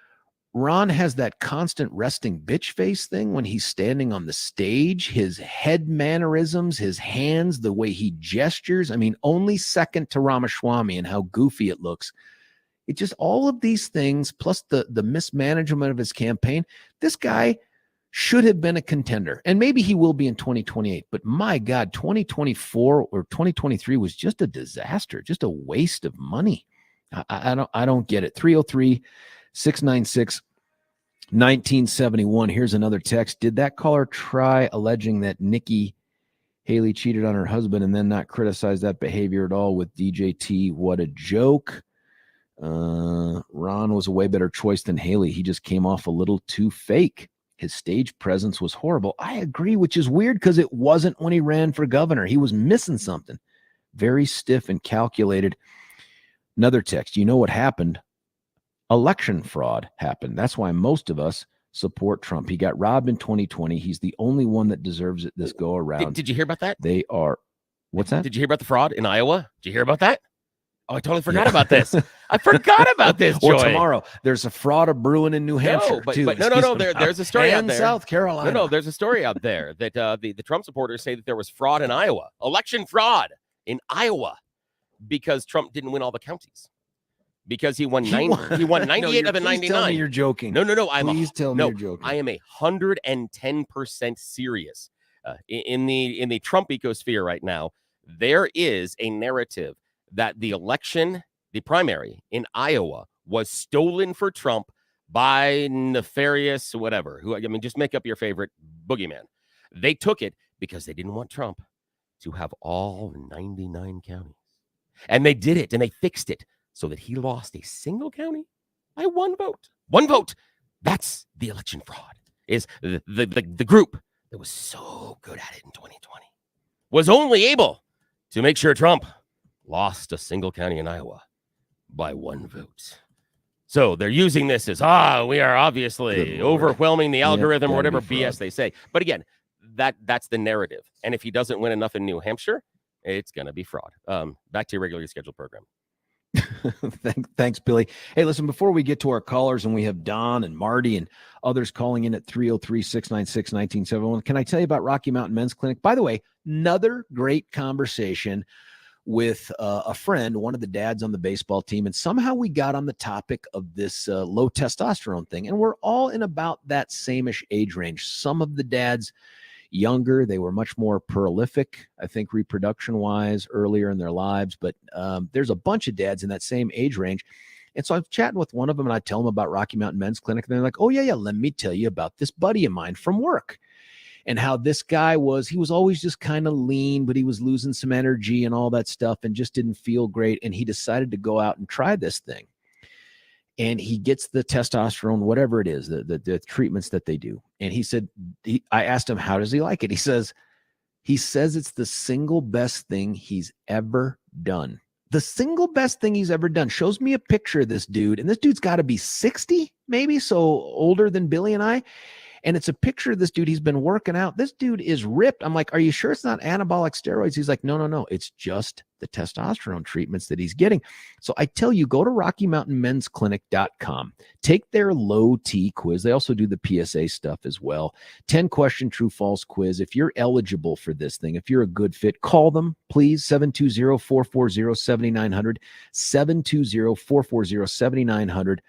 Ron has that constant resting bitch face thing when he's standing on the stage, his head mannerisms, his hands, the way he gestures. I mean, only second to Ramaswamy and how goofy it looks. It just, all of these things, plus the mismanagement of his campaign, this guy should have been a contender. And maybe he will be in 2028. But my God, 2024 or 2023 was just a disaster, just a waste of money. I don't get it. 303-696-1971. Here's another text. Did that caller try alleging that Nikki Haley cheated on her husband and then not criticize that behavior at all with DJT? What a joke. Ron was a way better choice than Haley. He just came off a little too fake. His stage presence was horrible. I agree, which is weird because it wasn't when he ran for governor. He was missing something. Very stiff and calculated. Another text. You know what happened? election fraud happened. That's why most of us support Trump. He got robbed in 2020. He's the only one that deserves it this go around. Did you hear about that? They are. What's that? Did you hear about the fraud in Iowa? Did you hear about that? Oh, I totally forgot about this. I forgot about this, Joy. Or tomorrow, there's a fraud of brewing in New Hampshire, too. No. There's a story out there. South Carolina. No, there's a story out there that the Trump supporters say that there was fraud in Iowa, election fraud in Iowa, because Trump didn't win all the counties. Because he won 98 of the 99. Tell me you're joking. No. Please tell me you're joking. I am 110% serious. In the Trump ecosphere right now, there is a narrative that the election, the primary in Iowa, was stolen for Trump by nefarious whatever. Just make up your favorite boogeyman. They took it because they didn't want Trump to have all 99 counties. And they did it, and they fixed it so that he lost a single county by one vote. One vote. That's the election fraud. Is the group that was so good at it in 2020 was only able to make sure Trump lost a single county in Iowa by one vote. So they're using this as, we are obviously overwhelming the algorithm or whatever BS they say. But again, that's the narrative. And if he doesn't win enough in New Hampshire, it's going to be fraud. Back to your regularly scheduled program. Thanks, Billy. Hey, listen, before we get to our callers, and we have Don and Marty and others calling in at 303-696-1971, can I tell you about Rocky Mountain Men's Clinic? By the way, another great conversation with a friend, one of the dads on the baseball team, and somehow we got on the topic of this low testosterone thing, and we're all in about that same-ish age range. Some of the dads younger, they were much more prolific, I think, reproduction-wise earlier in their lives, but there's a bunch of dads in that same age range. And so I'm chatting with one of them, and I tell them about Rocky Mountain Men's Clinic, and they're like, oh, yeah, let me tell you about this buddy of mine from work. And how this guy he was always just kind of lean, but he was losing some energy and all that stuff and just didn't feel great. And he decided to go out and try this thing. And he gets the testosterone, whatever it is, the treatments that they do. And he said, I asked him, how does he like it? He says it's the single best thing he's ever done. The single best thing he's ever done. Shows me a picture of this dude. And this dude's got to be 60, maybe, so older than Billy and I. And it's a picture of this dude. He's been working out. This dude is ripped. I'm like, are you sure it's not anabolic steroids? He's like, no. It's just the testosterone treatments that he's getting. So I tell you, go to RockyMountainMen'sClinic.com. Take their low T quiz. They also do the PSA stuff as well. 10-question true-false quiz. If you're eligible for this thing, if you're a good fit, call them, please, 720-440-7900, 720-440-7900.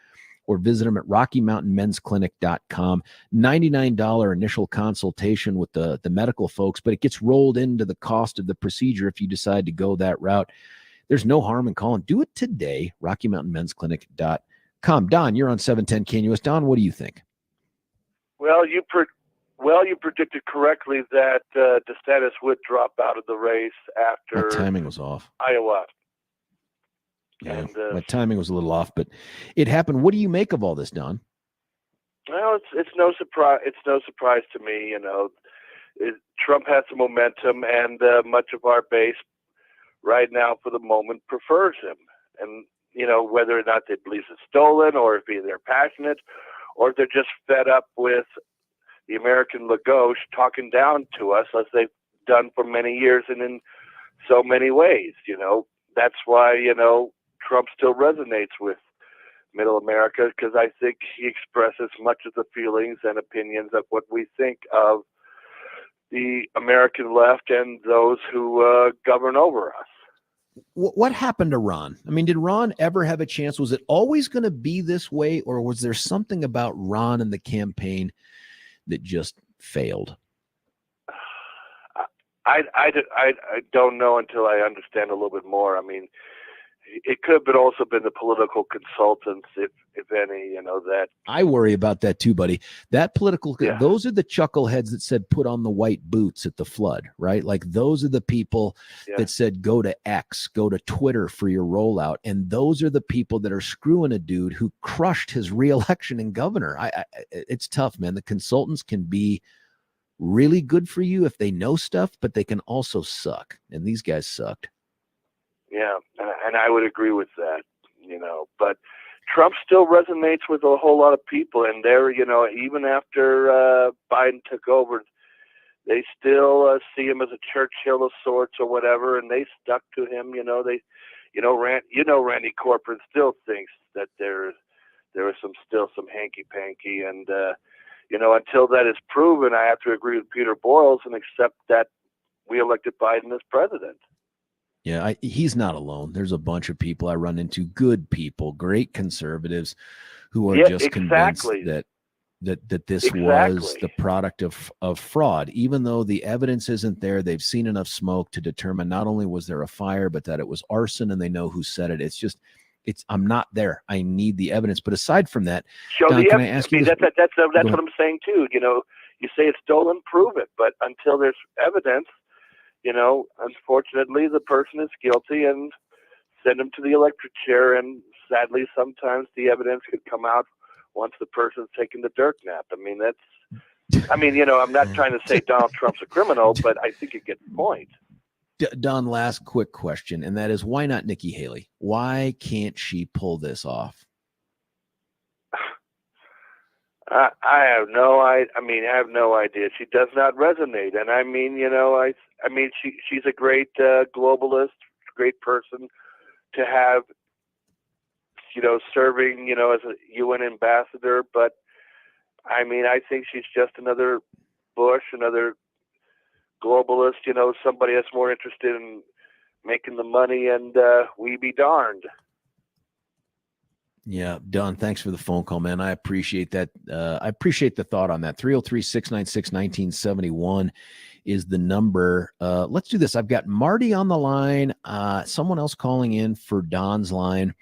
Or visit them at RockyMountainMen'sClinic.com. $99 initial consultation with the medical folks, but it gets rolled into the cost of the procedure if you decide to go that route. There's no harm in calling. Do it today, RockyMountainMen'sClinic.com. Don, you're on 710 KNUS. Don, what do you think? Well, you predicted correctly that DeSantis would drop out of the race after My timing was off. Iowa. Yeah, And, my timing was a little off, but it happened. What do you make of all this, Don? Well, it's no surprise. It's no surprise to me. Trump has some momentum, and much of our base right now, for the moment, prefers him. And whether or not they believe it's stolen, or if they're passionate, or if they're just fed up with the American Lagos talking down to us, as they've done for many years, and in so many ways. That's why Trump still resonates with middle America, because I think he expresses much of the feelings and opinions of what we think of the American left and those who govern over us. What happened to Ron? I mean, did Ron ever have a chance? Was it always going to be this way, or was there something about Ron and the campaign that just failed? I don't know until I understand a little bit more. I mean, it could have also been the political consultants, if any, that. I worry about that too, buddy. That those are the chuckleheads that said, put on the white boots at the flood, right? Like those are the people that said, go to X, go to Twitter for your rollout. And those are the people that are screwing a dude who crushed his reelection in governor. It's tough, man. The consultants can be really good for you if they know stuff, but they can also suck. And these guys sucked. Yeah, and I would agree with that, but Trump still resonates with a whole lot of people, and they're, even after Biden took over, they still see him as a Churchill of sorts or whatever, and they stuck to him. Randy Corcoran still thinks that there is still some hanky-panky, and until that is proven, I have to agree with Peter Boyles and accept that we elected Biden as president. Yeah, he's not alone. There's a bunch of people I run into, good people, great conservatives, who are just convinced that this was the product of fraud. Even though the evidence isn't there, they've seen enough smoke to determine not only was there a fire, but that it was arson, and they know who said it. I'm not there. I need the evidence. But aside from that, Don, can I ask you this? That's what I'm saying too. You say it's stolen, prove it. But until there's evidence, unfortunately, the person is guilty, and send him to the electric chair. And sadly, sometimes the evidence could come out once the person's taken the dirt nap. I'm not trying to say Donald Trump's a criminal, but I think you get the point. Don, last quick question, and that is, why not Nikki Haley? Why can't she pull this off? I have no idea. She does not resonate, and she's a great globalist, great person to have, serving, as a UN ambassador. But I think she's just another Bush, another globalist, somebody that's more interested in making the money, and we be darned. Yeah, Don, thanks for the phone call, man. I appreciate that. I appreciate the thought on that. 303-696-1971 is the number. Let's do this. I've got Marty on the line, someone else calling in for Don's line.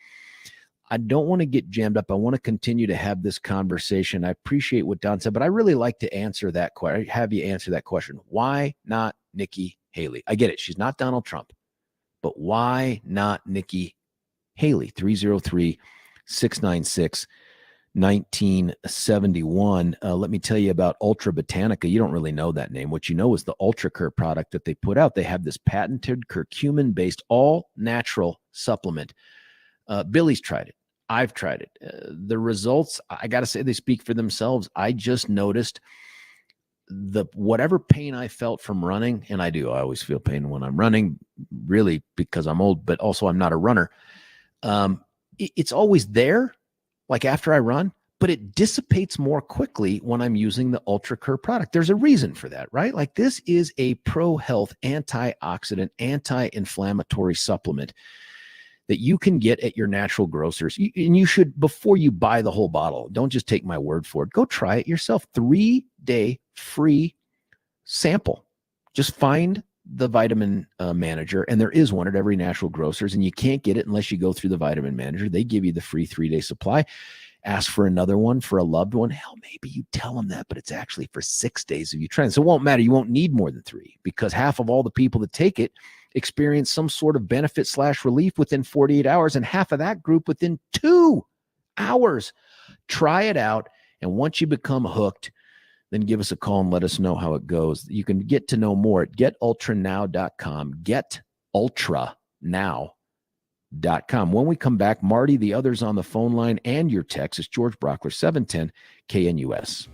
I don't want to get jammed up. I want to continue to have this conversation. I appreciate what Don said, but I really like to answer that question. Have you answer that question? Why not Nikki Haley? I get it. She's not Donald Trump, but why not Nikki Haley? 303-696-1971. Let me tell you about Ultra Botanica. You don't really know that name. What you know is the Ultra Cur product that they put out. They have this patented curcumin-based all-natural supplement. Billy's tried it. I've tried it. The results, I got to say, they speak for themselves. I just noticed whatever pain I felt from running, and I always feel pain when I'm running, really because I'm old, but also I'm not a runner. It's always there, like after I run, but it dissipates more quickly when I'm using the Ultra Cur product. There's a reason for that, right? Like, this is a pro-health, antioxidant, anti-inflammatory supplement that you can get at your natural grocers. And you should, before you buy the whole bottle, don't just take my word for it. Go try it yourself. 3-day free sample. Just find the vitamin manager, and there is one at every natural grocers, and you can't get it unless you go through the vitamin manager. They give you the free 3-day supply. Ask for another one for a loved one. Hell, maybe you tell them that, but it's actually for 6 days if you try. So it won't matter. You won't need more than 3, because half of all the people that take it experience some sort of benefit/relief within 48 hours, and half of that group within 2 hours. Try it out, and once you become hooked, then give us a call and let us know how it goes. You can get to know more at getultranow.com. Getultranow.com. When we come back, Marty, the others on the phone line, and your text. It's George Brauchler, 710 KNUS.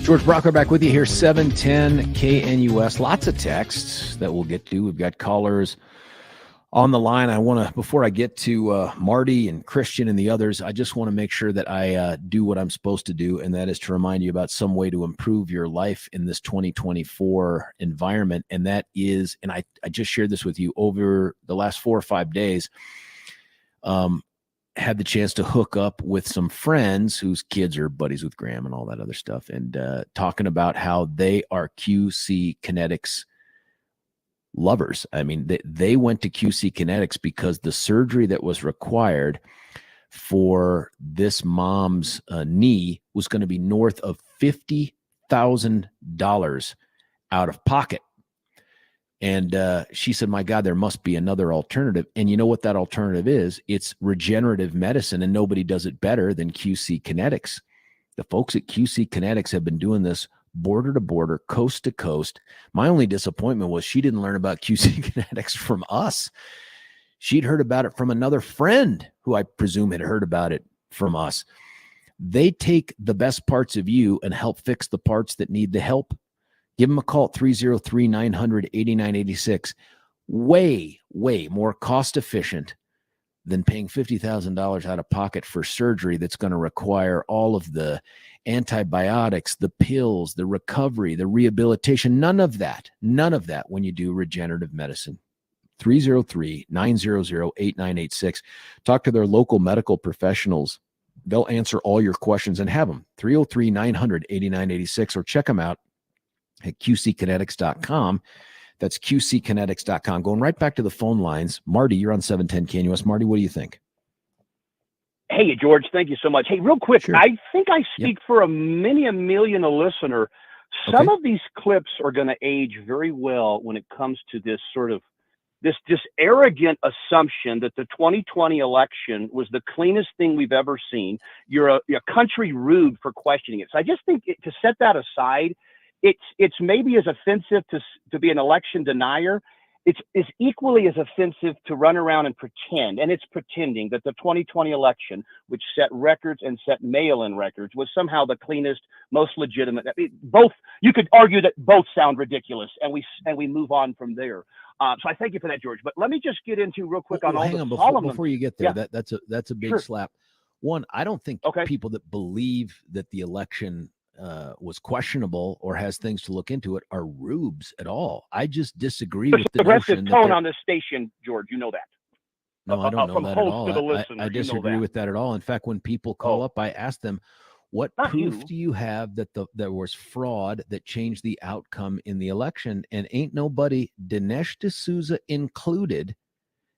George Brauchler back with you here, 710 KNUS. Lots of texts that we'll get to. We've got callers on the line. Before I get to Marty and Christian and the others, I just want to make sure that I do what I'm supposed to do, and that is to remind you about some way to improve your life in this 2024 environment. And that is, and I just shared this with you over the last 4 or 5 days, had the chance to hook up with some friends whose kids are buddies with Graham and all that other stuff, and talking about how they are QC Kinetics lovers. I mean, they went to QC Kinetics because the surgery that was required for this mom's knee was going to be north of $50,000 out of pocket. And she said, my God, there must be another alternative. And you know what that alternative is? It's regenerative medicine, and nobody does it better than QC Kinetics. The folks at QC Kinetics have been doing this border to border, coast to coast. My only disappointment was she didn't learn about QC Kinetics from us. She'd heard about it from another friend who I presume had heard about it from us. They take the best parts of you and help fix the parts that need the help. Give them a call at 303-900-8986. Way, way more cost efficient than paying $50,000 out of pocket for surgery that's going to require all of the antibiotics, the pills, the recovery, the rehabilitation. None of that when you do regenerative medicine. 303-900-8986. Talk to their local medical professionals. They'll answer all your questions, and have them. 303-900-8986, or check them out at qckinetics.com. That's qckinetics.com. Going right back to the phone lines. Marty, you're on 710 KNUS. Marty, what do you think? Hey, George, thank you so much. Hey, real quick, sure. I think I speak for a million a listener. Some of these clips are going to age very well when it comes to this sort of this arrogant assumption that the 2020 election was the cleanest thing we've ever seen. You're a country rude for questioning it. So I just think to set that aside, it's maybe as offensive to be an election denier. It's equally as offensive to run around and pretend, and it's pretending that the 2020 election, which set records and set mail-in records, was somehow the cleanest, most legitimate. I mean, both, you could argue that both sound ridiculous, and we move on from there. So I thank you for that, George. But let me just get into real quick on all the solemn. Before you get there, that's a big slap. One, I don't think people that believe that the election was questionable or has things to look into it are rubes at all. I just disagree with the aggressive tone on this station, George. You know that. No, I don't know that at all. I disagree with that at all. In fact, when people call up, I ask them, what proof do you have that there was fraud that changed the outcome in the election? And ain't nobody, Dinesh D'Souza included,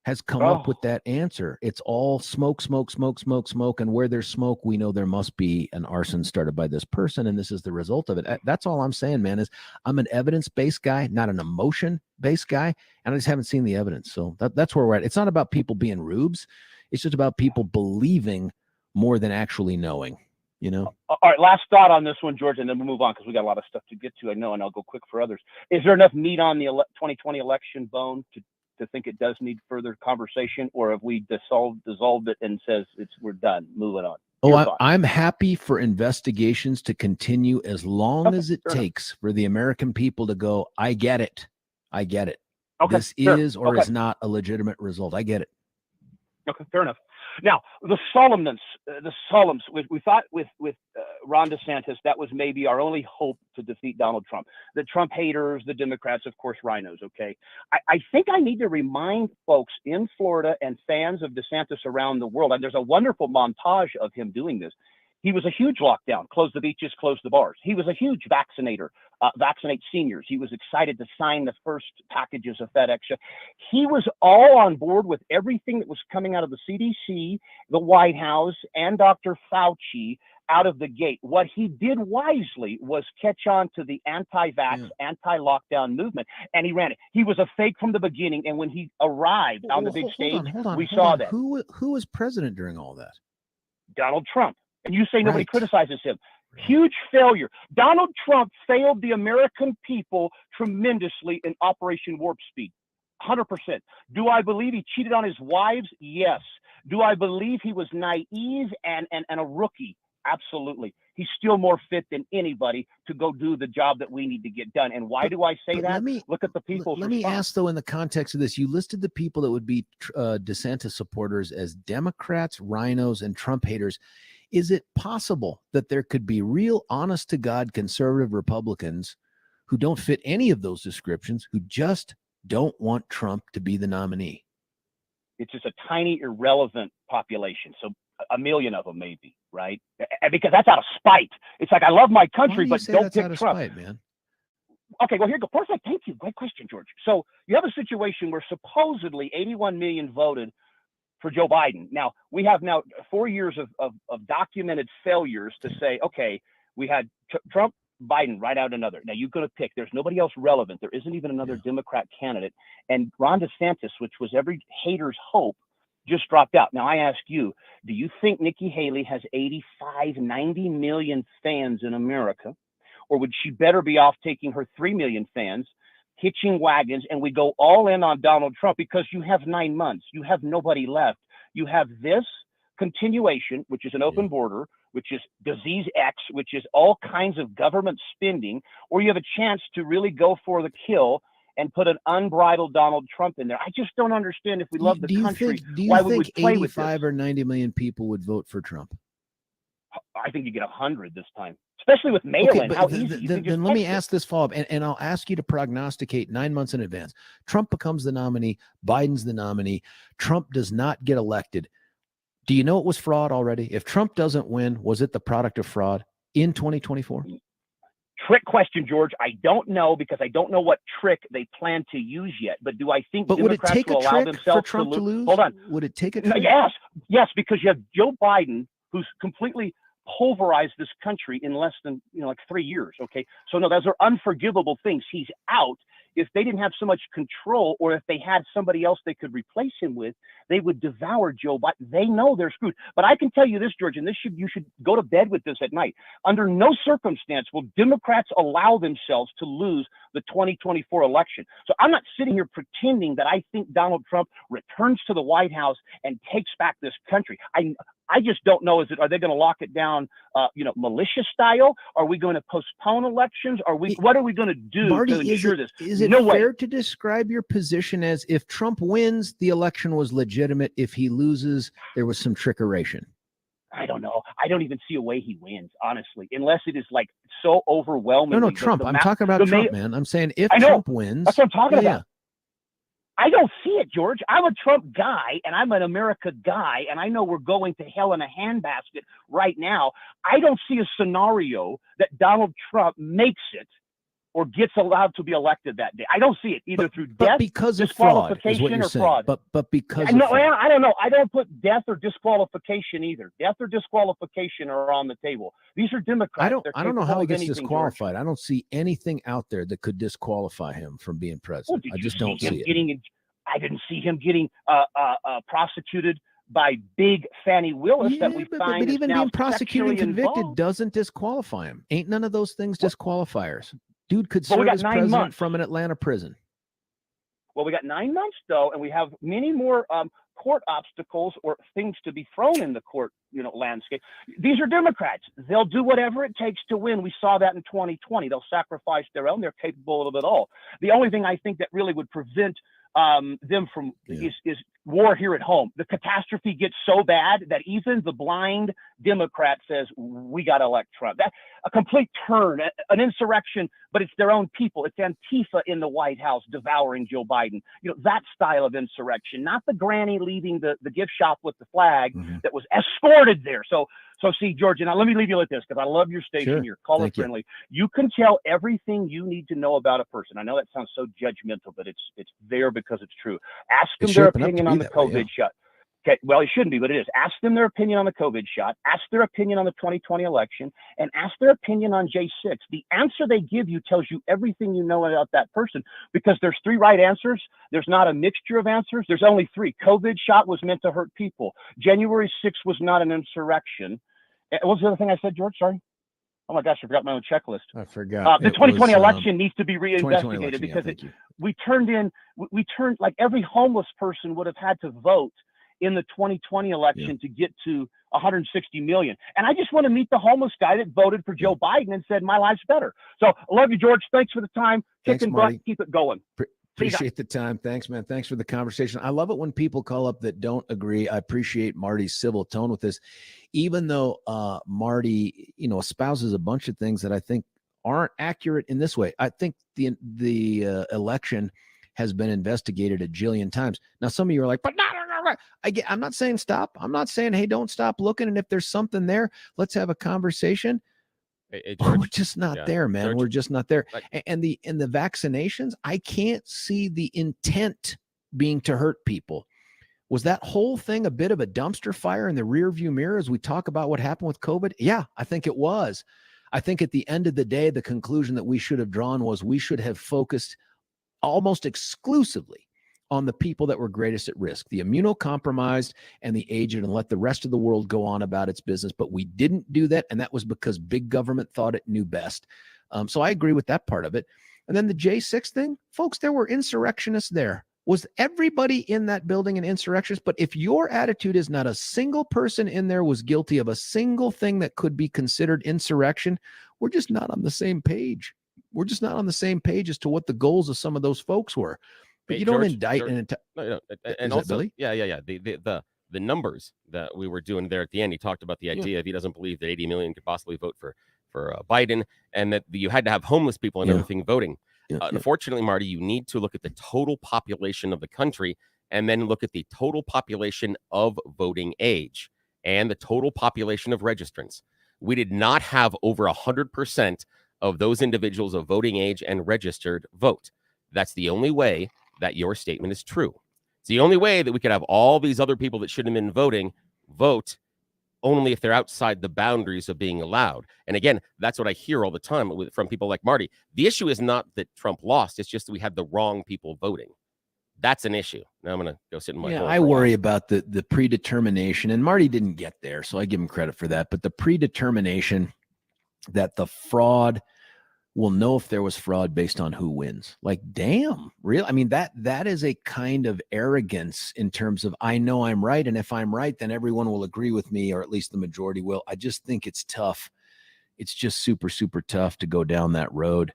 has come up with that answer. It's all smoke. And where there's smoke, we know there must be an arson started by this person, and this is the result of it. That's all I'm saying, man, is I'm an evidence-based guy, not an emotion-based guy, and I just haven't seen the evidence. So that's where we're at. It's not about people being rubes. It's just about people believing more than actually knowing, you know? All right, last thought on this one, George, and then we'll move on because we got a lot of stuff to get to, I know, and I'll go quick for others. Is there enough meat on the 2020 election bone to think it does need further conversation, or have we dissolved it and says we're done, moving on? I'm happy for investigations to continue as long as it takes for the American people to go, I get it. This is or is not a legitimate result. I get it. Okay, fair enough. Now, the solemns. We thought with Ron DeSantis, that was maybe our only hope to defeat Donald Trump. The Trump haters, the Democrats, of course, rhinos, okay? I think I need to remind folks in Florida and fans of DeSantis around the world, and there's a wonderful montage of him doing this. He was a huge lockdown, close the beaches, close the bars. He was a huge vaccinator, vaccinate seniors. He was excited to sign the first packages of FedEx. He was all on board with everything that was coming out of the CDC, the White House, and Dr. Fauci out of the gate. What he did wisely was catch on to the anti-vax, anti-lockdown movement, and he ran it. He was a fake from the beginning, and when he arrived on the big stage, we saw that. Who was president during all that? Donald Trump. And you say nobody criticizes him. Huge failure. Donald Trump failed the American people tremendously in Operation Warp Speed. 100%. Do I believe he cheated on his wives? Yes. Do I believe he was naive and a rookie? Absolutely. He's still more fit than anybody to go do the job that we need to get done. And why do I say that? Look at the people's Let me response. ask, though, in the context of this, you listed the people that would be DeSantis supporters as Democrats, rhinos, and Trump haters. Is it possible that there could be real, honest-to-God conservative Republicans who don't fit any of those descriptions, who just don't want Trump to be the nominee? It's just a tiny, irrelevant population. So a million of them, maybe, right? Because that's out of spite. It's like, I love my country, but don't pick Trump. Spite, man? Okay, well, here you go. Perfect. Thank you. Great question, George. So you have a situation where supposedly 81 million voted for Joe Biden. Now, we have 4 years of documented failures to say, okay, we had Trump, Biden, right out another. Now, you're going to pick. There's nobody else relevant. There isn't even another Democrat candidate. And Ron DeSantis, which was every hater's hope, just dropped out. Now, I ask you, do you think Nikki Haley has 85, 90 million fans in America? Or would she better be off taking her 3 million fans, hitching wagons, and we go all in on Donald Trump? Because you have 9 months. You have nobody left. You have this continuation, which is an open border, which is disease X, which is all kinds of government spending, or you have a chance to really go for the kill and put an unbridled Donald Trump in there. I just don't understand, if we love the country, why we would play with this. 85 or 90 million people would vote for Trump? I think you get 100 this time, especially with mail-in. How easy. Then let me ask this follow-up, and I'll ask you to prognosticate 9 months in advance. Trump becomes the nominee. Biden's the nominee. Trump does not get elected. Do you know it was fraud already? If Trump doesn't win, was it the product of fraud in 2024? Trick question, George. I don't know, because I don't know what trick they plan to use yet. But do I think Democrats will allow themselves for Trump to lose? Hold on. Would it take a trick? Yes, because you have Joe Biden, who's completely pulverized this country in less than like 3 years. Okay, so no, those are unforgivable things. He's out. If they didn't have so much control, or if they had somebody else they could replace him with, they would devour Joe Biden. They know they're screwed. But I can tell you this, George, and you should go to bed with this at night. Under no circumstance will Democrats allow themselves to lose the 2024 election. So I'm not sitting here pretending that I think Donald Trump returns to the White House and takes back this country. I just don't know. Are they going to lock it down, militia style? Are we going to postpone elections? What are we going to do to ensure this? Is it fair to describe your position as, if Trump wins, the election was legitimate? If he loses, there was some trickeration? I don't know. I don't even see a way he wins, honestly, unless it is like so overwhelming. No, Trump. I'm talking about Trump, man. I'm saying if Trump wins. That's what I'm talking about. I don't see it, George. I'm a Trump guy, and I'm an America guy, and I know we're going to hell in a handbasket right now. I don't see a scenario that Donald Trump makes it or gets allowed to be elected that day. I don't see it either through death, because of disqualification, or fraud. But because I don't know. I don't put death or disqualification either. Death or disqualification are on the table. These are Democrats. I don't know how he gets disqualified. George. I don't see anything out there that could disqualify him from being president. I just don't see it. I didn't see him getting prosecuted by big Fannie Willis that we find. But even being prosecuted and convicted doesn't disqualify him. Ain't none of those things disqualifiers. Dude could serve as president from an Atlanta prison. Well, we got 9 months, though, and we have many more court obstacles or things to be thrown in the court, landscape. These are Democrats. They'll do whatever it takes to win. We saw that in 2020. They'll sacrifice their own. They're capable of it all. The only thing I think that really would prevent them from is war here at home. The catastrophe gets so bad that even the blind Democrat says, we got to elect Trump. That's a complete turn, an insurrection, but it's their own people. It's Antifa in the White House devouring Joe Biden. That style of insurrection, not the granny leaving the gift shop with the flag that was escorted there. So see, George, and let me leave you with this, because I love your station. Sure. You're caller friendly. You can tell everything you need to know about a person. I know that sounds so judgmental, but it's there because it's true. Ask them their opinion on the COVID shot. Okay, well, it shouldn't be, but it is. Ask them their opinion on the COVID shot. Ask their opinion on the 2020 election, and ask their opinion on J6. The answer they give you tells you everything you know about that person, because there's 3 right answers. There's not a mixture of answers. There's only 3. COVID shot was meant to hurt people. January 6th was not an insurrection. What was the other thing I said, George? Sorry. Oh my gosh, I forgot my own checklist. I forgot. The 2020 election needs to be reinvestigated, because we turned like every homeless person would have had to vote in the 2020 election to get to 160 million. And I just want to meet the homeless guy that voted for Joe Biden and said, my life's better. So I love you, George. Thanks for the time. Kicking butt, keep it going. Appreciate the time. Thanks, man. Thanks for the conversation. I love it when people call up that don't agree. I appreciate Marty's civil tone with this, even though Marty, espouses a bunch of things that I think aren't accurate in this way. I think the election has been investigated a jillion times. Now, some of you are like, but I'm not saying stop. I'm not saying, hey, don't stop looking. And if there's something there, let's have a conversation. Hey, George, we're just not there, man. George, we're just not there. And the vaccinations, I can't see the intent being to hurt people. Was that whole thing a bit of a dumpster fire in the rearview mirror as we talk about what happened with COVID? Yeah, I think it was. I think at the end of the day, the conclusion that we should have drawn was we should have focused almost exclusively on the people that were greatest at risk, the immunocompromised and the aged, and let the rest of the world go on about its business. But we didn't do that, and that was because big government thought it knew best. So I agree with that part of it. And then the J6 thing, folks, there were insurrectionists there. Was everybody in that building an insurrectionist? But if your attitude is not a single person in there was guilty of a single thing that could be considered insurrection, we're just not on the same page. We're just not on the same page as to what the goals of some of those folks were. But hey, you don't George, indict George, and also, Billy? Yeah. The numbers that we were doing there at the end, he talked about the idea if he doesn't believe that 80 million could possibly vote for Biden, and that you had to have homeless people and everything voting. Unfortunately, Marty, you need to look at the total population of the country and then look at the total population of voting age and the total population of registrants. We did not have over 100% of those individuals of voting age and registered vote. That's the only way that your statement is true. It's the only way that we could have all these other people that shouldn't have been voting vote only if they're outside the boundaries of being allowed. And again, that's what I hear all the time from people like Marty. The issue is not that Trump lost. It's just that we had the wrong people voting. That's an issue. Now I'm going to go sit in my hole. I worry about the predetermination, and Marty didn't get there, so I give him credit for that. But the predetermination that the fraud will know if there was fraud based on who wins. Like, damn, real. I mean, that is a kind of arrogance in terms of, I know I'm right, and if I'm right, then everyone will agree with me, or at least the majority will. I just think it's tough. It's just super, super tough to go down that road.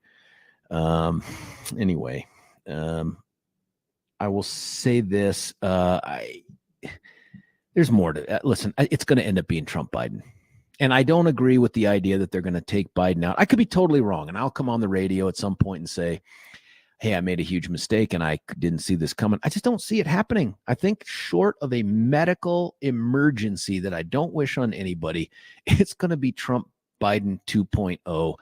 Anyway, I will say this. There's more to listen. It's going to end up being Trump Biden. And I don't agree with the idea that they're going to take Biden out. I could be totally wrong, and I'll come on the radio at some point and say, hey, I made a huge mistake and I didn't see this coming. I just don't see it happening. I think short of a medical emergency that I don't wish on anybody, it's going to be Trump Biden 2.0.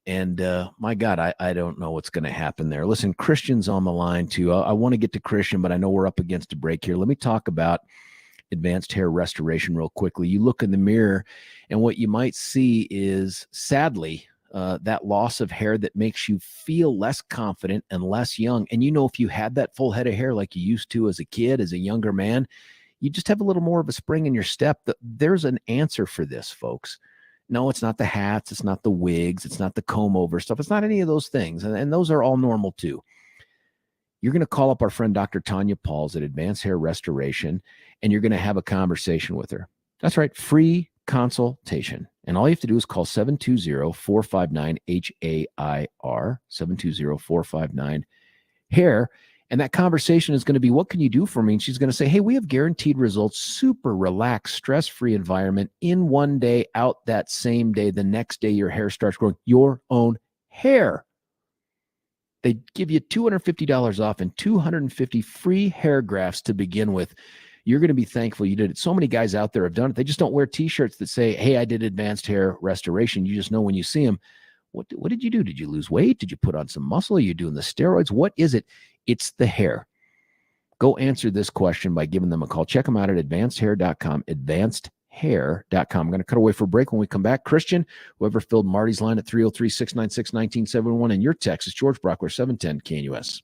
And my God, I don't know what's going to happen there. Listen, Christian's on the line too. I want to get to Christian, but I know we're up against a break here. Let me talk about advanced hair restoration real quickly. You look in the mirror and what you might see is, sadly, that loss of hair that makes you feel less confident and less young. And if you had that full head of hair like you used to as a kid, as a younger man, you just have a little more of a spring in your step. There's an answer for this, folks. No, it's not the hats. It's not the wigs. It's not the comb over stuff. It's not any of those things. And those are all normal too. You're going to call up our friend Dr. Tanya Pauls at Advanced Hair Restoration, and you're going to have a conversation with her. That's right, free consultation. And all you have to do is call 720-459-HAIR, 720-459-HAIR. And that conversation is going to be, what can you do for me? And she's going to say, hey, we have guaranteed results, super relaxed, stress-free environment in one day, out that same day, the next day your hair starts growing, your own hair. They give you $250 off and 250 free hair grafts to begin with. You're going to be thankful you did it. So many guys out there have done it. They just don't wear T-shirts that say, hey, I did advanced hair restoration. You just know when you see them, what did you do? Did you lose weight? Did you put on some muscle? Are you doing the steroids? What is it? It's the hair. Go answer this question by giving them a call. Check them out at advancedhair.com, advancedhair.com. I'm going to cut away for a break. When we come back, Christian, whoever filled Marty's line at 303-696-1971, and your text is George Brauchler, 710 KNUS.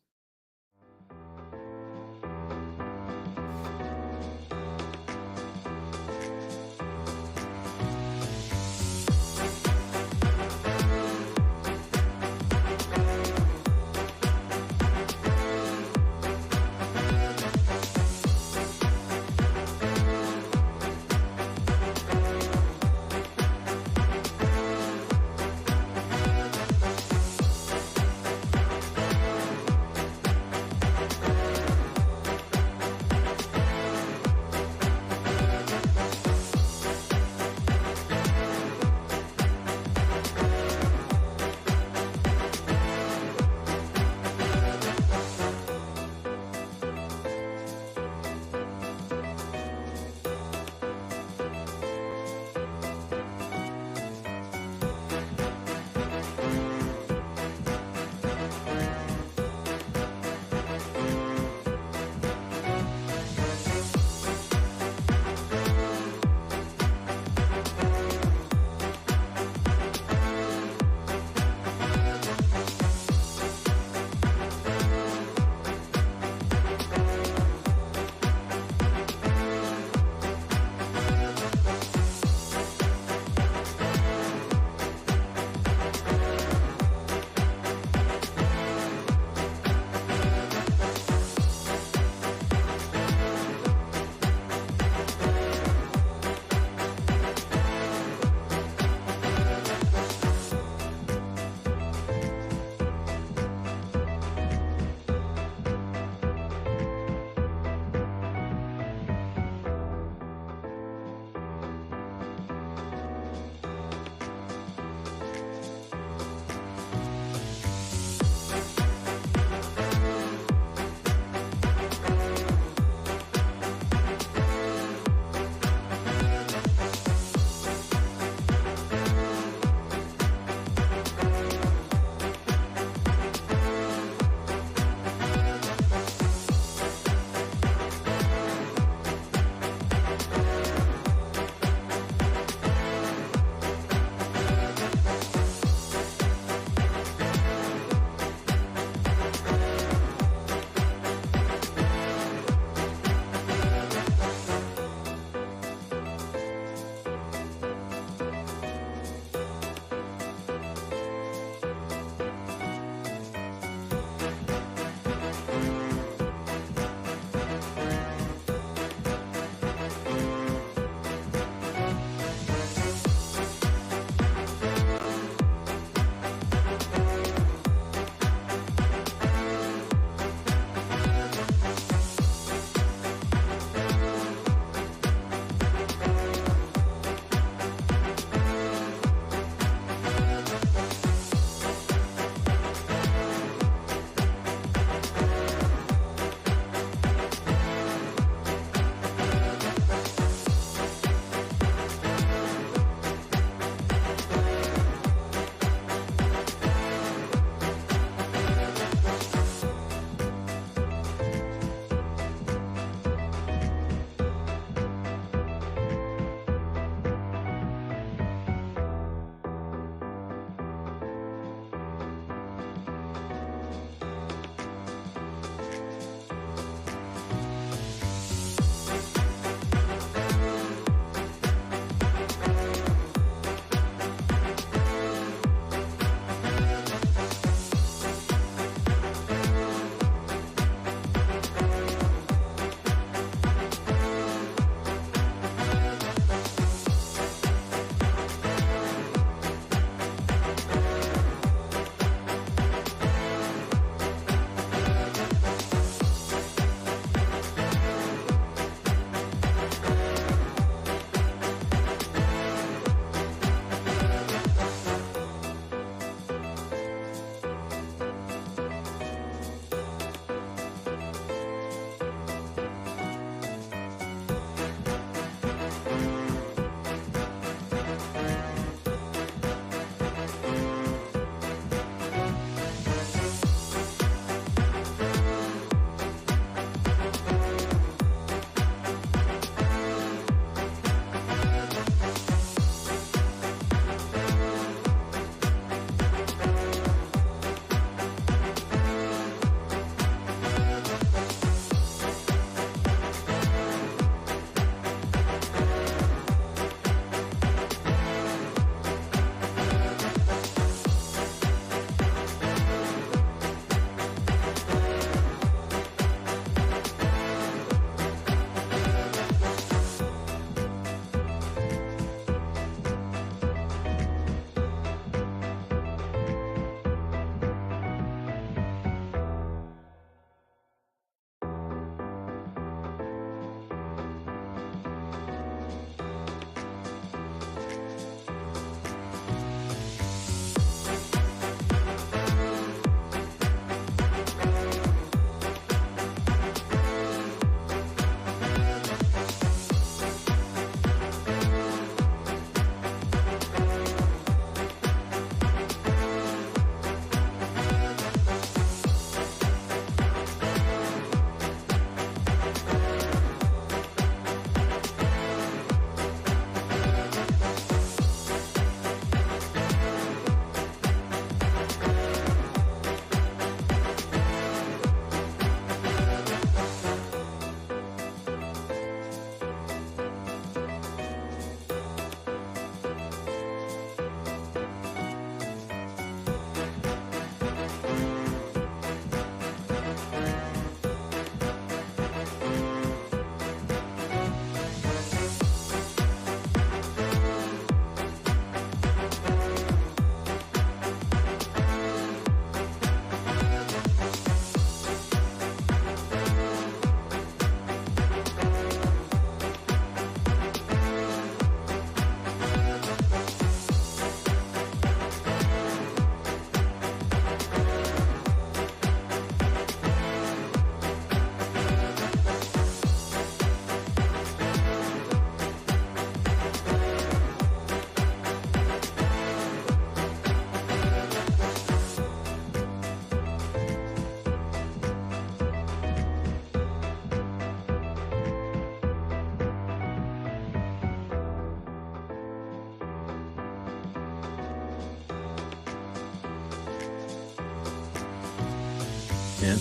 man.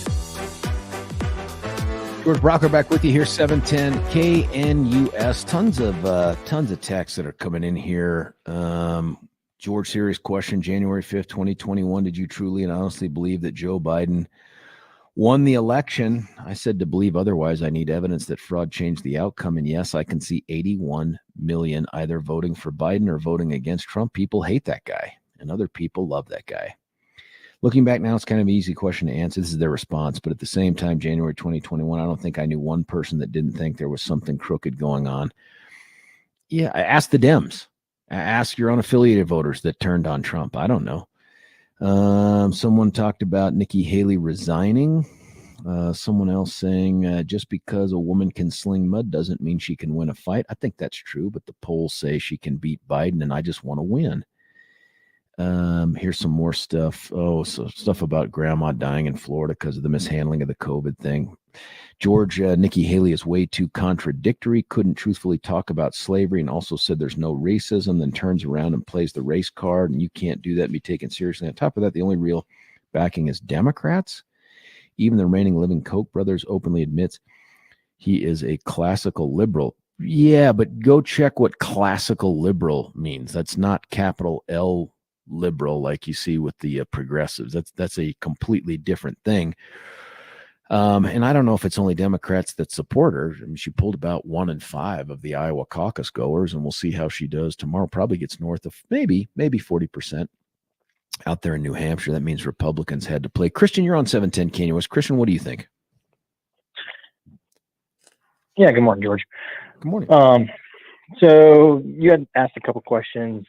George Brauchler back with you here, 710 KNUS. Tons of texts that are coming in here. George, serious question. January 5th, 2021. Did you truly and honestly believe that Joe Biden won the election? I said to believe otherwise, I need evidence that fraud changed the outcome. And yes, I can see 81 million either voting for Biden or voting against Trump. People hate that guy, and other people love that guy. Looking back now, it's kind of an easy question to answer. This is their response. But at the same time, January 2021, I don't think I knew one person that didn't think there was something crooked going on. Yeah, ask the Dems. Ask your unaffiliated voters that turned on Trump. I don't know. Someone talked about Nikki Haley resigning. Someone else saying just because a woman can sling mud doesn't mean she can win a fight. I think that's true, but the polls say she can beat Biden, and I just want to win. Here's some more stuff. So stuff about grandma dying in Florida because of the mishandling of the COVID thing. George, Nikki Haley is way too contradictory, couldn't truthfully talk about slavery, and also said there's no racism, then turns around and plays the race card, and you can't do that and be taken seriously. On top of that, the only real backing is Democrats. Even the remaining living Koch brothers openly admits he is a classical liberal. Yeah, but go check what classical liberal means. That's not capital L liberal like you see with the progressives. That's a completely different thing. And I don't know if it's only Democrats that support her. I mean, she pulled about 1 in 5 of the Iowa caucus goers, and we'll see how she does tomorrow. Probably gets north of maybe 40% out there in New Hampshire. That means Republicans had to play. Christian, you're on 710 KNUS. Christian, what do you think? Yeah, good morning, George. Good morning. So you had asked a couple questions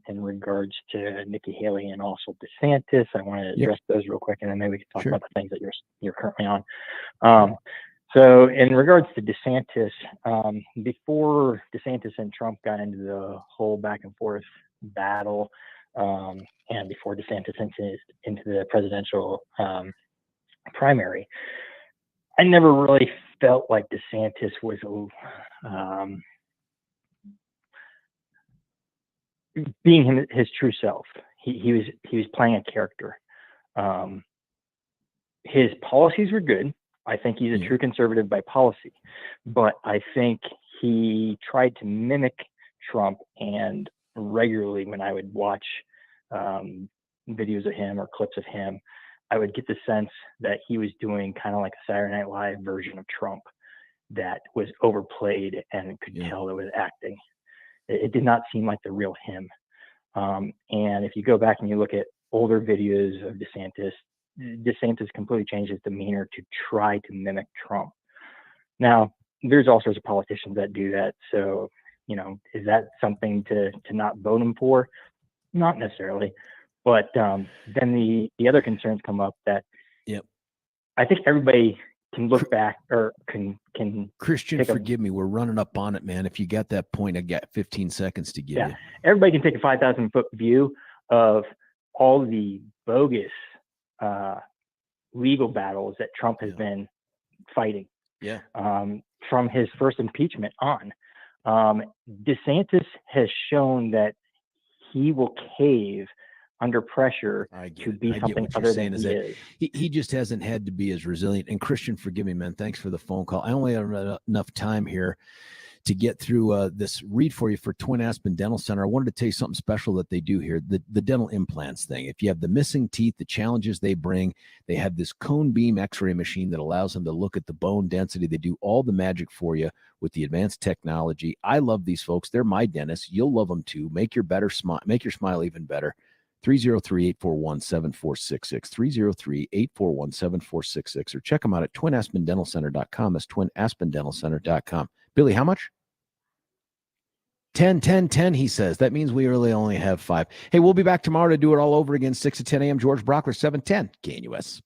in regards to Nikki Haley and also DeSantis. I want to address those real quick, and then maybe we can talk about the things that you're currently on. So in regards to DeSantis, before DeSantis and Trump got into the whole back and forth battle, and before DeSantis into the presidential primary, I never really felt like DeSantis was being his true self. He was playing a character. His policies were good. I think he's a true conservative by policy, but I think he tried to mimic Trump, and regularly when I would watch videos of him or clips of him, I would get the sense that he was doing kind of like a Saturday Night Live version of Trump that was overplayed and could tell it was acting. It did not seem like the real him. And if you go back and you look at older videos of DeSantis completely changed his demeanor to try to mimic Trump. Now, there's all sorts of politicians that do that. So, is that something to not vote him for? Not necessarily. But then the other concerns come up that I think everybody can look back or can Christian, forgive me. We're running up on it, man. If you got that point, I got 15 seconds to give you. Everybody can take a 5,000-foot view of all the bogus legal battles that Trump has been fighting. From his first impeachment on. DeSantis has shown that he will cave under pressure to be something other than he is. He just hasn't had to be as resilient. And Christian, forgive me, man. Thanks for the phone call. I only have enough time here to get through this read for you for Twin Aspen Dental Center. I wanted to tell you something special that they do here, the dental implants thing. If you have the missing teeth, the challenges they bring, they have this cone beam x-ray machine that allows them to look at the bone density. They do all the magic for you with the advanced technology. I love these folks. They're my dentists. You'll love them too. Make your smile even better. 303-841-7466, 303-841-7466, or check them out at twinaspendentalcenter.com. That's twinaspendentalcenter.com. Billy, how much? 10, he says. That means we really only have 5. Hey, we'll be back tomorrow to do it all over again, 6 to 10 a.m. George Brauchler, 710 KNUS.